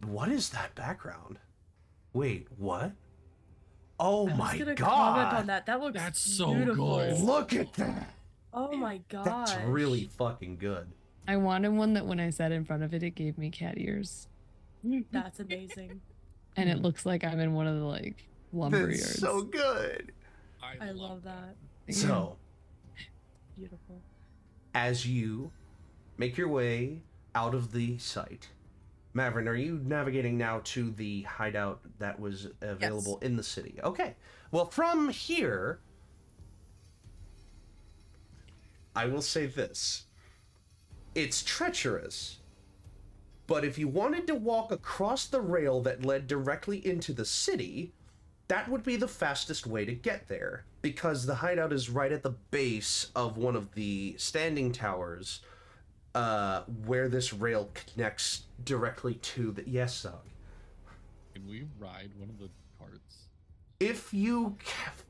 What is that background? Wait, what? Oh my God. Comment on that. That looks That's so beautiful. good. Look at that. Oh my God. That's really fucking good. I wanted one that when I sat in front of it, it gave me cat ears. That's amazing. And it looks like I'm in one of the lumber That's yards. so good. I love that. So, Beautiful. as you make your way out of the site, Mavron, are you navigating now to the hideout that was available in the city? Okay. Well, from here, I will say this. It's treacherous, but if you wanted to walk across the rail that led directly into the city, that would be the fastest way to get there, because the hideout is right at the base of one of the standing towers, where this rail connects directly to the... Yes, Zog. Can we ride one of the carts? If you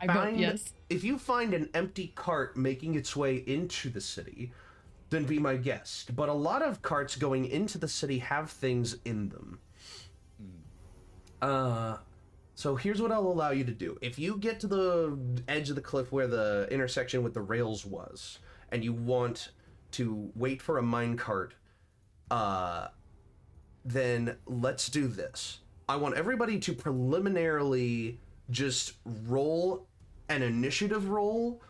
yes. If you find an empty cart making its way into the city, then be my guest. But a lot of carts going into the city have things in them. So here's what I'll allow you to do. If you get to the edge of the cliff where the intersection with the rails was, and you want to wait for a minecart, then let's do this. I want everybody to preliminarily just roll an initiative roll,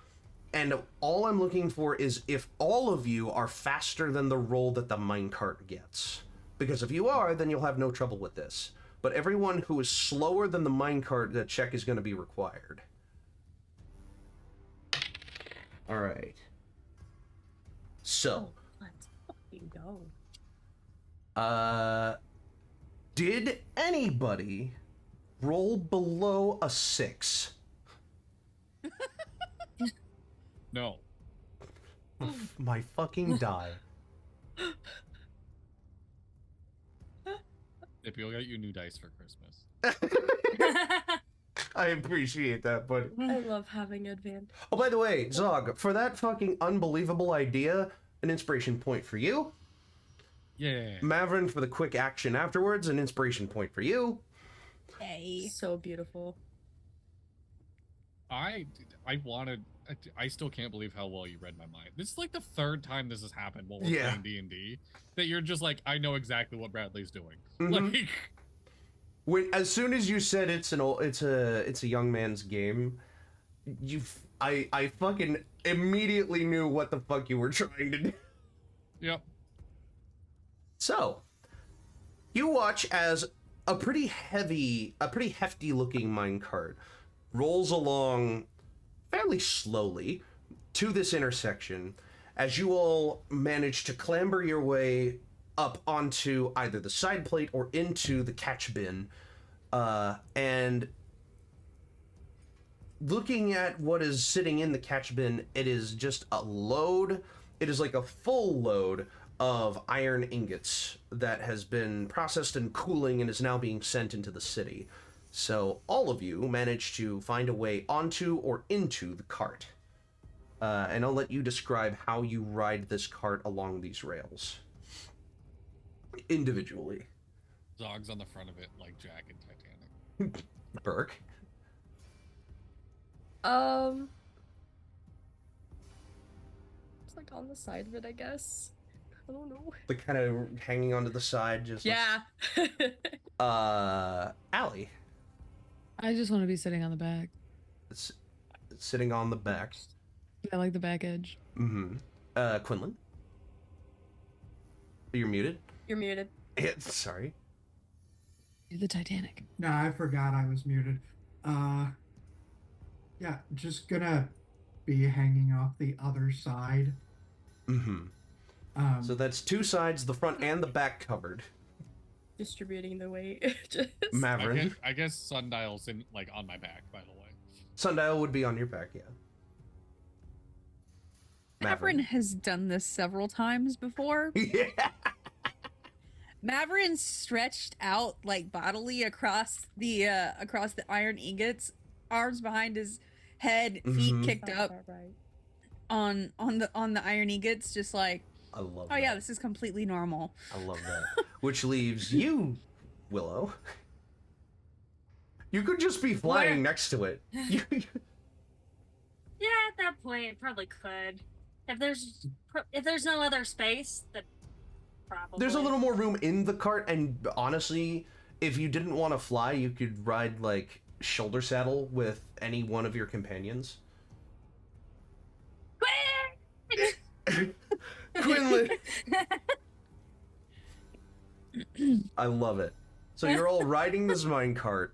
and all I'm looking for is if all of you are faster than the roll that the minecart gets. Because if you are, then you'll have no trouble with this. But everyone who is slower than the minecart, the check is going to be required. Alright. So. Let's fucking go. Did anybody roll below a 6? No. My fucking die. If you'll get you new dice for Christmas. I appreciate that, buddy. I love having advantage. Oh, by the way, Zog, for that fucking unbelievable idea, an inspiration point for you. Yeah. Mavron, for the quick action afterwards, an inspiration point for you. Hey. So beautiful. I still can't believe how well you read my mind. This is like the third time this has happened while we're playing D&D, that you're just like, I know exactly what Bradley's doing. Mm-hmm. As soon as you said it's a young man's game, I fucking immediately knew what the fuck you were trying to do. Yep. So, you watch as a pretty hefty looking minecart rolls along fairly slowly to this intersection as you all manage to clamber your way up onto either the side plate or into the catch bin, and looking at what is sitting in the catch bin, it is just a load. It is like a full load of iron ingots that has been processed and cooling and is now being sent into the city. So all of you managed to find a way onto or into the cart. And I'll let you describe how you ride this cart along these rails. Individually. Zog's on the front of it like Jack in Titanic. Burk. It's like on the side of it, I guess. Oh no. Like kind of hanging onto the side, just Yeah. Allie. I just want to be sitting on the back. It's sitting on the back. I like the back edge. Mm-hmm. Quinlan. You're muted. You're muted. Sorry. The Titanic. No, I forgot I was muted. Yeah, just gonna be hanging off the other side. Mm-hmm. So that's two sides, the front and the back covered. Distributing the weight. Just... Mavron. I guess Sundial's in like on my back, by the way. Sundial would be on your back, yeah. Mavron has done this several times before. Yeah. Mavron stretched out like bodily across the iron ingots, arms behind his head, feet kicked up Right. on the iron ingots, just like, I love oh that. yeah, this is completely normal. I love that. Which leaves you, Willow. You could just be flying next to it. Yeah, at that point, probably could. If there's no other space, then probably. There's a little more room in the cart, and honestly, if you didn't want to fly, you could ride like shoulder saddle with any one of your companions. Quinlan. I love it. So you're all riding this minecart,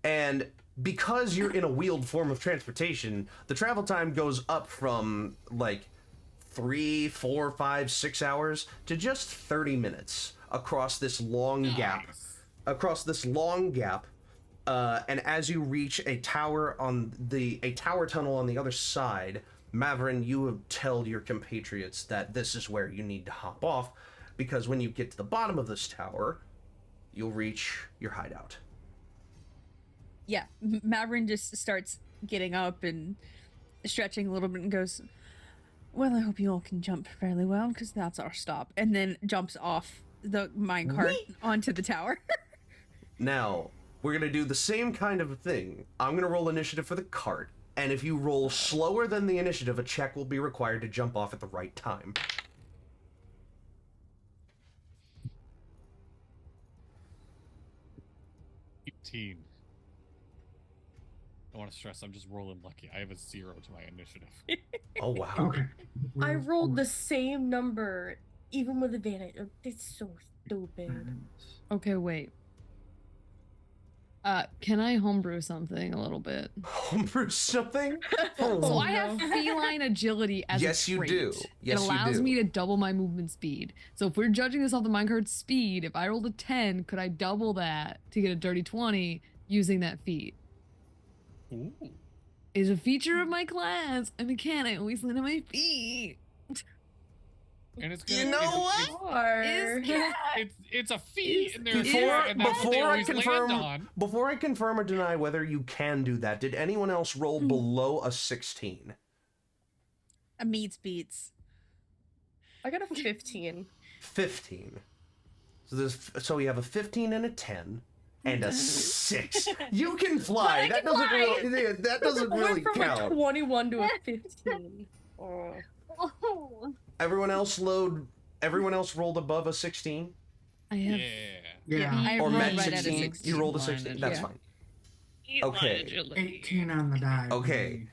and because you're in a wheeled form of transportation, the travel time goes up from like 3, 4, 5, 6 hours to just 30 minutes across this long gap. Across this long gap, and as you reach a tower tunnel on the other side, Mavron, you have told your compatriots that this is where you need to hop off, because when you get to the bottom of this tower, you'll reach your hideout. Yeah, Mavron just starts getting up and stretching a little bit and goes, well, I hope you all can jump fairly well, because that's our stop. And then jumps off the minecart onto the tower. Now, we're going to do the same kind of thing. I'm going to roll initiative for the cart, and if you roll slower than the initiative, a check will be required to jump off at the right time. I want to stress, I'm just rolling lucky. I have a 0 to my initiative. Oh, wow. Okay. I rolled the same number, even with advantage. It's so stupid. Okay, wait. Can I homebrew something a little bit? Homebrew something? So I have feline agility as Yes, a you trait. do. Yes, it you allows do. me to double my movement speed. So if we're judging this off the minecart's speed, if I rolled a 10, could I double that to get a dirty 20 using that feat? Ooh. Is a feature of my class. A mechanic always land on my feet. And it's gonna, You know what? It's a feat. And Before I confirm or deny whether you can do that, did anyone else roll below a 16? A meets beats. I got a 15. 15. So we have a 15 and a 10 and a 6. You can fly. That doesn't really Went from count. a 21 to a 15. Oh. Oh. Everyone else rolled above a 16? I have. Yeah. I Or rolled match right at a 16? 16. You rolled a 16? That's Yeah. fine. Okay. 18 on the die. Okay.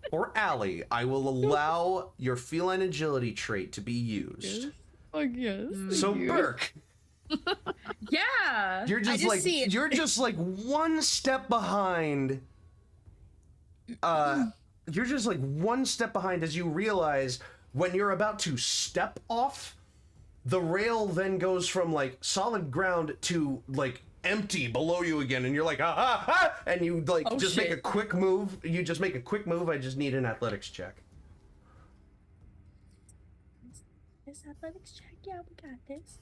For Allie, I will allow your feline agility trait to be used. Fuck yes. So Burk, Yeah. you're just like one step behind. You're just like one step behind as you realize when you're about to step off, the rail then goes from like solid ground to like empty below you again, and you're like and you like make a quick move. You just make a quick move. I just need an athletics check. This athletics check. Yeah, we got this.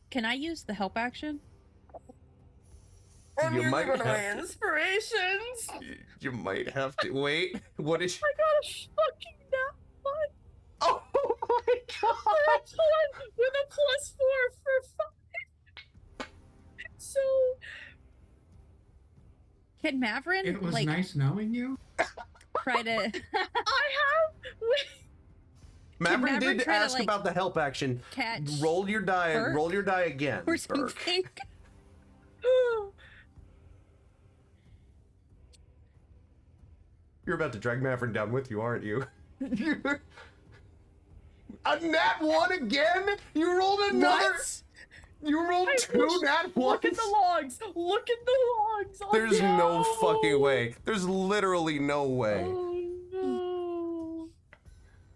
Can I use the help action? I'm You using might one of my have- inspirations. You might have to wait. What is? I got a fucking nat one. Oh my god! With a +4 for 5. So Can Mavron It was like nice knowing you. try to? I have. Mavron did try to, ask like, about the help action. catch Roll your die. Burk? Roll your die again. or Burk. something? You're about to drag Mavron down with you, aren't you? A nat 1 again? You rolled another. What? You rolled 2 nat 1s. Look at the logs. Look at the logs. Oh, There's no fucking way. There's literally no way. Oh no.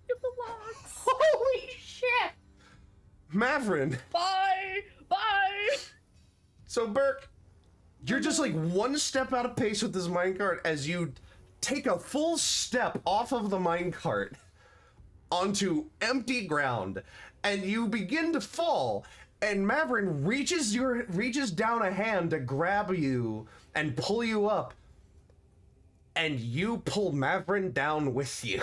Look at the logs. Holy shit! Mavron. Bye. Bye. So Burk, you're just like one step out of pace with this minecart as you take a full step off of the minecart onto empty ground, and you begin to fall. And Mavron reaches down a hand to grab you and pull you up, and you pull Mavron down with you.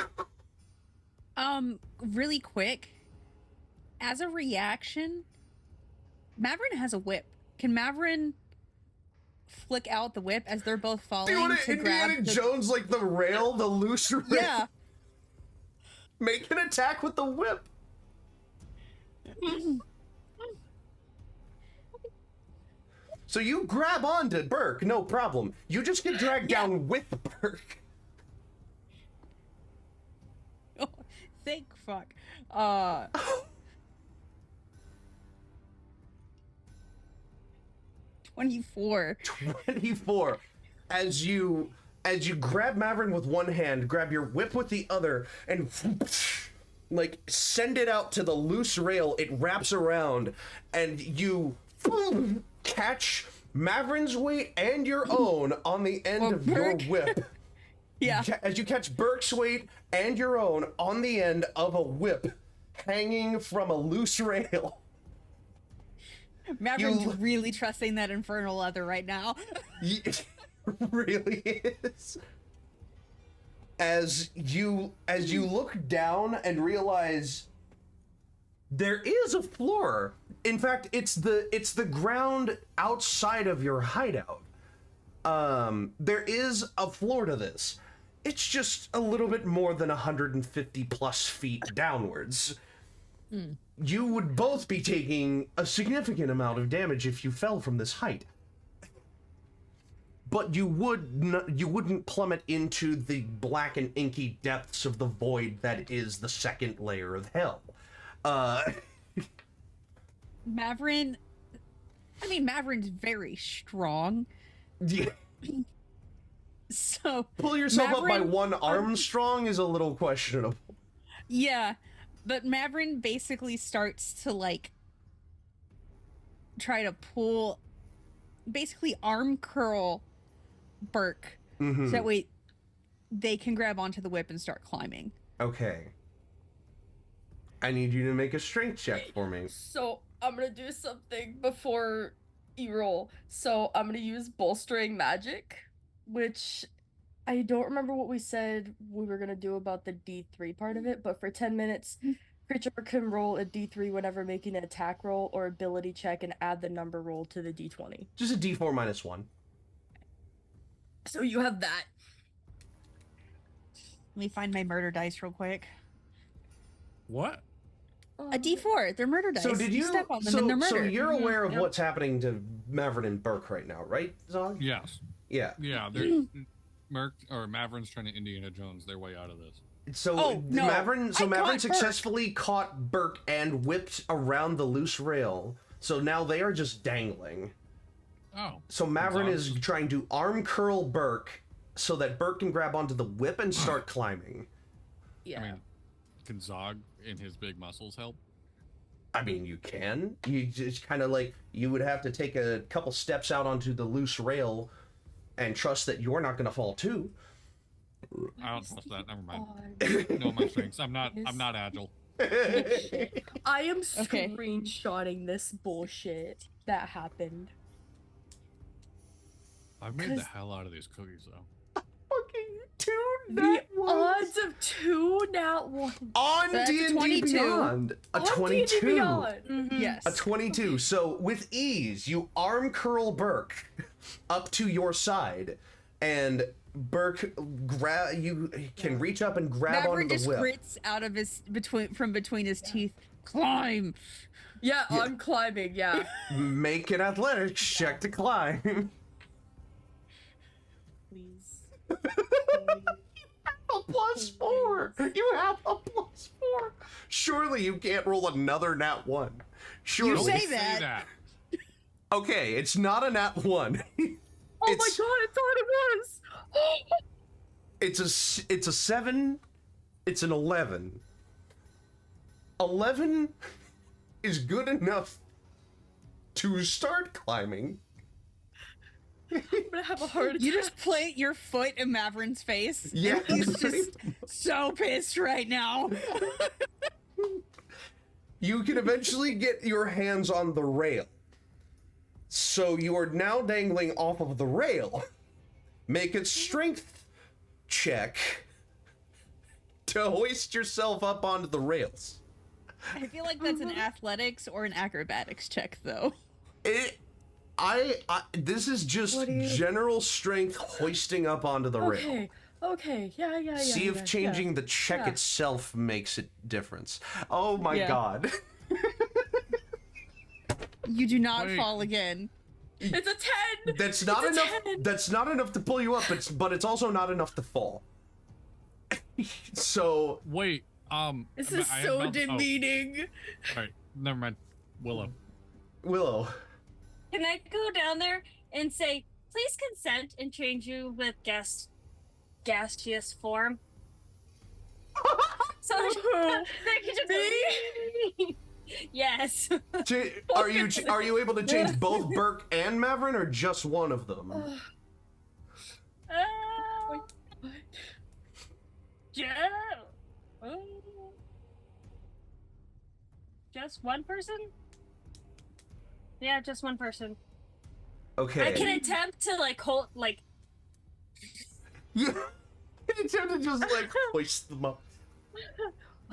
Really quick, as a reaction, Mavron has a whip. Can Mavron flick out the whip as they're both falling Do you want to to grab Indiana the... Jones like the rail, the loose rail? Yeah. Make an attack with the whip. So you grab onto Burk, no problem. You just get dragged down with Burk. Oh, thank fuck. 24. 24. As you grab Mavron with one hand, grab your whip with the other, and like send it out to the loose rail. It wraps around, and you catch Mavron's weight and your own on the end of your Burk. whip. Yeah. As you catch Burke's weight and your own on the end of a whip hanging from a loose rail. Mavron's really trusting that infernal leather right now. It really is. As you look down and realize there is a floor. In fact, it's the ground outside of your hideout. There is a floor to this. It's just a little bit more than 150 plus feet downwards. You would both be taking a significant amount of damage if you fell from this height. But you wouldn't plummet into the black and inky depths of the void that is the second layer of hell. Mavron's very strong. Yeah. So Pull yourself up by Mavron- one arm strong is a little questionable. Yeah, but Mavron basically starts to like try to pull, basically arm curl Burk, Mm-hmm. so that way they can grab onto the whip and start climbing. Okay. I need you to make a strength check for me. So I'm gonna do something before you roll. So I'm gonna use bolstering magic, which I don't remember what we said we were gonna do about the D3 part of it, but for 10 minutes, creature can roll a D3 whenever making an attack roll or ability check and add the number roll to the D20. Just a D4 minus 1. So you have that. Let me find my murder dice real quick. What? A D4, they're murder dice. So did you step on them and they're murder. So you're aware of Yep. what's happening to Mavron and Burk right now, right, Zog? Yes. Yeah. Yeah, they're Mavron's trying to Indiana Jones their way out of this. So Oh, no. Mavron I caught Burk. successfully caught Burk and whipped around the loose rail. So now they are just dangling. Oh. So Mavron is Zog's- trying to arm curl Burk so that Burk can grab onto the whip and start climbing. Yeah. I mean, can Zog in his big muscles help? I mean, you can. You just kind of like, you would have to take a couple steps out onto the loose rail and trust that you're not going to fall too. I don't trust that. Never mind. God. No, my strengths. I'm not agile. I am Okay. screenshotting this bullshit that happened. I've made the 'Cause- hell out of these cookies though. Fucking two The nat ones. odds of 2 nat 1 On That's a D&D 22. Beyond. A on D&D 22. Beyond. Yes. A 22. So with ease, you arm curl Burk up to your side, and Burk you can reach up and grab Mavron onto just the whip. grits out of his between his teeth. Climb. Yeah, I'm climbing. Yeah. Make an athletics check to climb. Please. A +4. You have a +4. Surely you can't roll another nat 1. Surely. You say Say that. that. Okay, it's not a nat 1. Oh my It's- god, I thought it was. It's a 7. It's an 11. 11 is good enough to start climbing. I'm gonna have a heart attack. You just plant your foot in Mavron's face. Yeah, and he's just so pissed right now. You can eventually get your hands on the rail. So you are now dangling off of the rail. Make a strength check to hoist yourself up onto the rails. I feel like that's an athletics or an acrobatics check, though. This is just What do you- general strength hoisting up onto the rail. Okay. Okay. Yeah. See if changing the check Yeah. itself makes a difference. Oh my Yeah. god. You do not Wait. fall again. It's a 10. That's not It's a enough. 10. That's not enough to pull you up. But it's also not enough to fall. So Wait, This but is I so have no- demeaning. Oh, alright, never mind. Willow. Willow. Can I go down there and say, please consent and change you with gaseous form? So they can just Me? Yes. Are you able to change both Burk and Mavron, or just one of them? Oh, What? Joe. Oh. Just one person? Yeah, just one person. Okay. I can attempt to hold You can attempt to just hoist them up.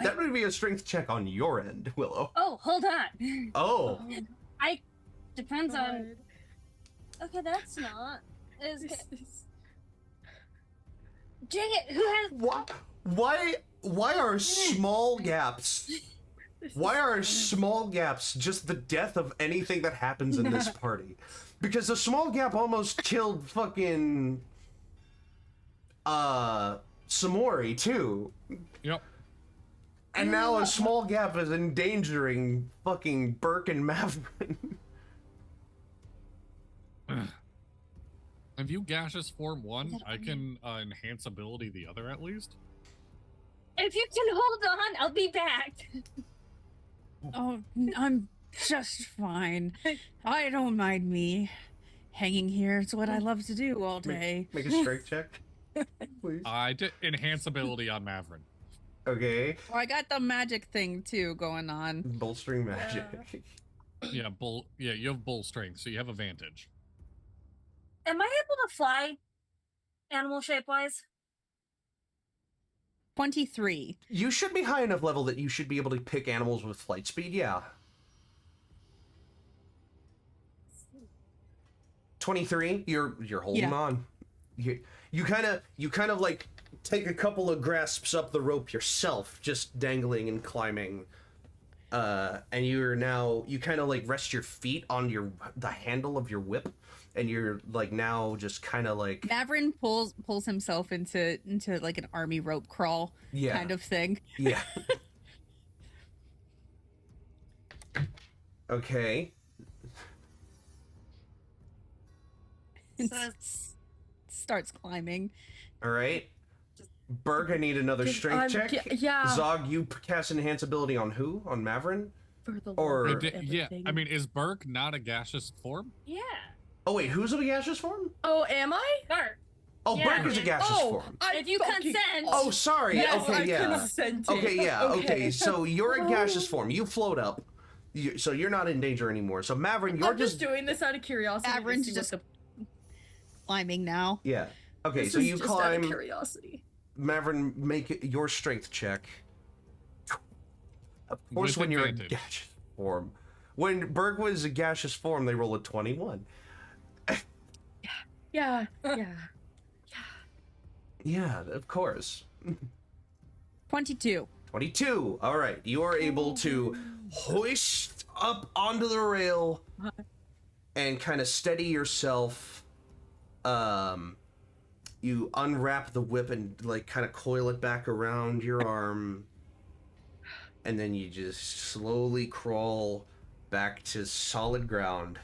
That would be a strength check on your end, Willow. Oh, hold on. Oh. Depends on. God. Okay, that's not. This is- Dang it! Who has? What? Why are small gaps? Why are small gaps just the death of anything that happens in this party? Because the small gap almost killed fucking Samori too. Yep. And now a small gap is endangering fucking Burk and Mavron. If you gaseous form one, I can enhance ability the other at least. If you can hold on, I'll be back. Oh, I'm just fine. I don't mind me hanging here. It's what I love to do all day. Make a strength check, please. I did enhance ability on Mavron. Okay. Oh, I got the magic thing too going on. Bolstering magic. Yeah, you have bull strength, so you have advantage. Am I able to fly, animal shape wise? 23. You should be high enough level that you should be able to pick animals with flight speed, yeah. 23, you're holding Yeah. on. You kind of like take a couple of grasps up the rope yourself, just dangling and climbing. And you kind of like rest your feet on the handle of your whip, and you're like now just kind of like Mavron pulls himself into like an army rope crawl kind of thing. Yeah. Okay. And So starts climbing. All right. Burk, I need another strength check. Yeah. Zog, you cast enhance ability on who? On Mavron? For the Or- love of Yeah, everything. I mean, is Burk not a gaseous form? Yeah. Oh wait, who's a gaseous form? Oh, am I? Bart. Oh, Yeah. Burk is a gaseous Oh, form. I If you fucking- consent. Oh, sorry. Yes, Okay, I'm yeah. consenting. Okay, yeah. Okay, so you're a gaseous form. You float up. So you're not in danger anymore. So Mavron, you're I'm just doing this out of curiosity. to Mavron's see what just the- climbing now. Yeah. Okay, this so is you just out climb. of curiosity. Mavron, make your strength check. Of course, With when you're advantage. a gaseous form. When Burk was a gaseous form, they roll a 21. Yeah, yeah. Yeah, of course. 22. 22. All right, you are able to hoist up onto the rail and kind of steady yourself. You unwrap the whip and like kind of coil it back around your arm, and then you just slowly crawl back to solid ground.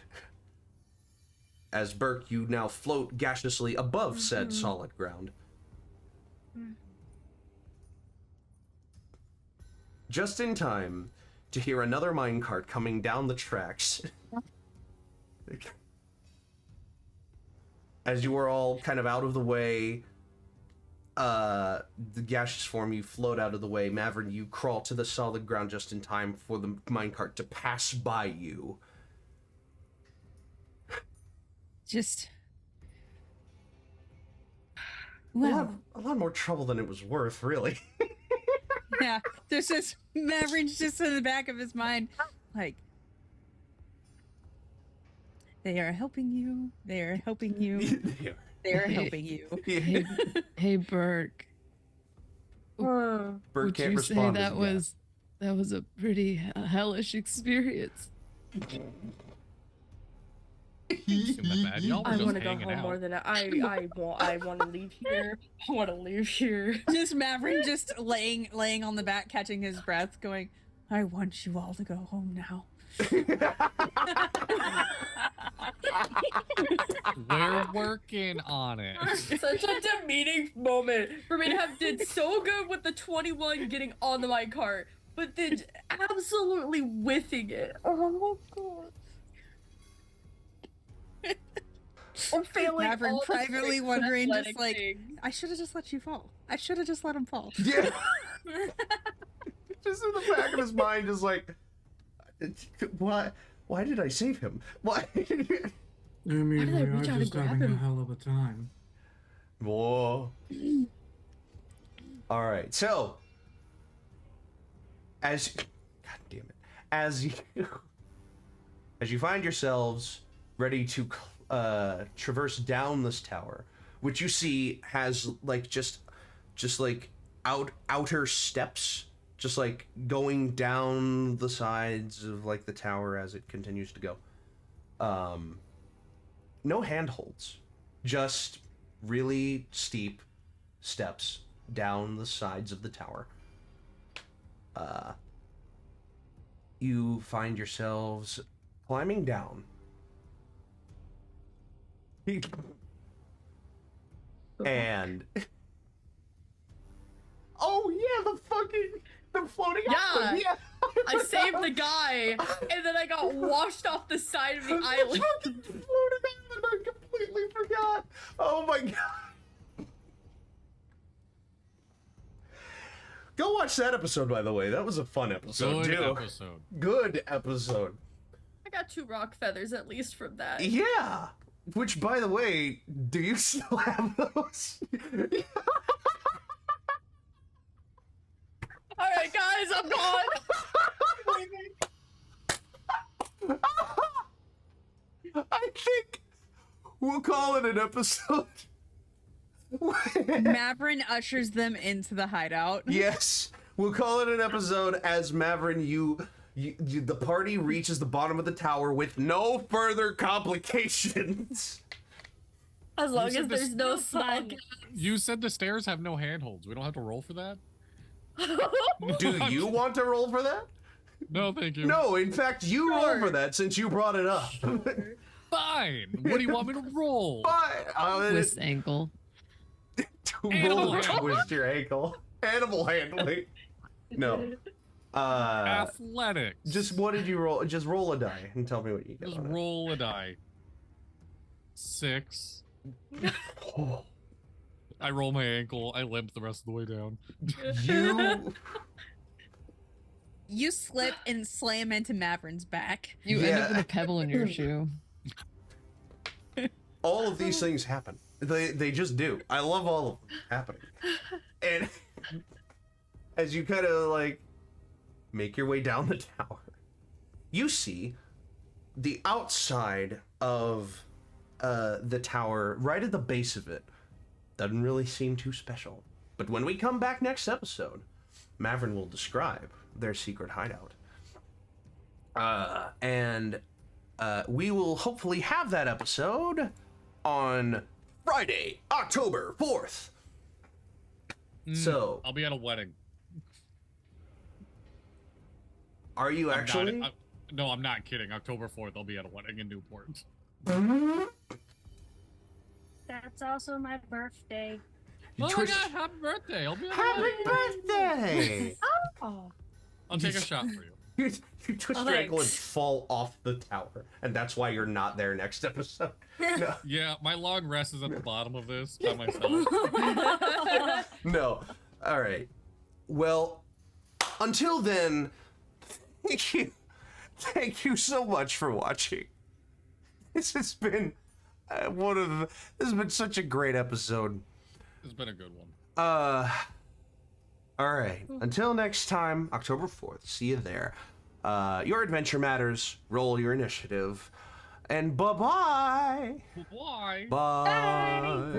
As Burk, you now float gaseously above said solid ground. Just in time to hear another minecart coming down the tracks. As you are all kind of out of the way, the gaseous form, you float out of the way. Mavron, you crawl to the solid ground just in time for the minecart to pass by you. Just... Well, A lot more trouble than it was worth, really. yeah, there's just Mavron's just in the back of his mind, like, they are helping you. They are helping you. They are helping you. Hey, Burk. Burk Would can't you respond. say that was a pretty hellish experience? Isn't that bad? Y'all were I just want to go hanging home out. more than I want to leave here. I want to leave here. Just Mavron just laying on the back, catching his breath, going, I want you all to go home now. We're working on it. Such a demeaning moment for me to have did so good with the 21 getting on the minecart, but then absolutely whiffing it. Oh my god. I'm failing Mavron all privately the wondering, just athletic like, things. I should have just let you fall. I should have just let him fall. Yeah. Just in the back of his mind, just like, why did I save him? Why? I mean, did I we reach are out and just grab having a him? hell of a time. Whoa. All right, so God damn it, as you find yourselves ready to traverse down this tower, which you see has like just like outer steps, just like going down the sides of like the tower as it continues to go. No handholds, just really steep steps down the sides of the tower. You find yourselves climbing down. And oh yeah, the floating island. Yeah. I saved the guy, and then I got washed off the side of the island. Floating island, I completely forgot. Oh my god. Go watch that episode, by the way. That was a fun episode, Good too. episode. Good episode. I got 2 rock feathers at least from that. Yeah. Which, by the way, do you still have those? Alright, guys, I'm gone. I think we'll call it an episode. Mavron ushers them into the hideout. Yes, we'll call it an episode as Mavron, the party reaches the bottom of the tower with no further complications. As long said as this- there's no small You said the stairs have no handholds. We don't have to roll for that? Do you want to roll for that? No, thank you. No, in fact, you roll Sure. for that since you brought it up. Fine. What do you want me to roll? Fine. Twist ankle. Roll Animal to handling. twist your ankle. Animal handling. No. Athletics. Just what did you roll? Just roll a die and tell me what you get. Just on it. roll a die. 6. Oh, I roll my ankle. I limp the rest of the way down. you. You slip and slam into Mavron's back. You end Yeah. up with a pebble in your shoe. All of these things happen. They just do. I love all of them happening. And as you kind of like make your way down the tower, you see the outside of the tower, right at the base of it, Doesn't really seem too special. But when we come back next episode, Mavron will describe their secret hideout. And we will hopefully have that episode on Friday, October 4th. So I'll be at a wedding. Are you actually? No, I'm not kidding. October 4th, I'll be at a wedding in Newport. That's also my birthday. Oh my god, happy birthday! I'll be at a Happy wedding. birthday! Oh. I'll take a shot for you. You twist your ankle and fall off the tower, and that's why you're not there next episode. No. Yeah, my long rest is at the bottom of this by myself. No. All right. Well, until then, thank you. Thank you so much for watching. This has been this has been such a great episode. It's been a good one. All right. Until next time, October 4th. See you there. Your adventure matters. Roll your initiative. And bye-bye. Why? Bye.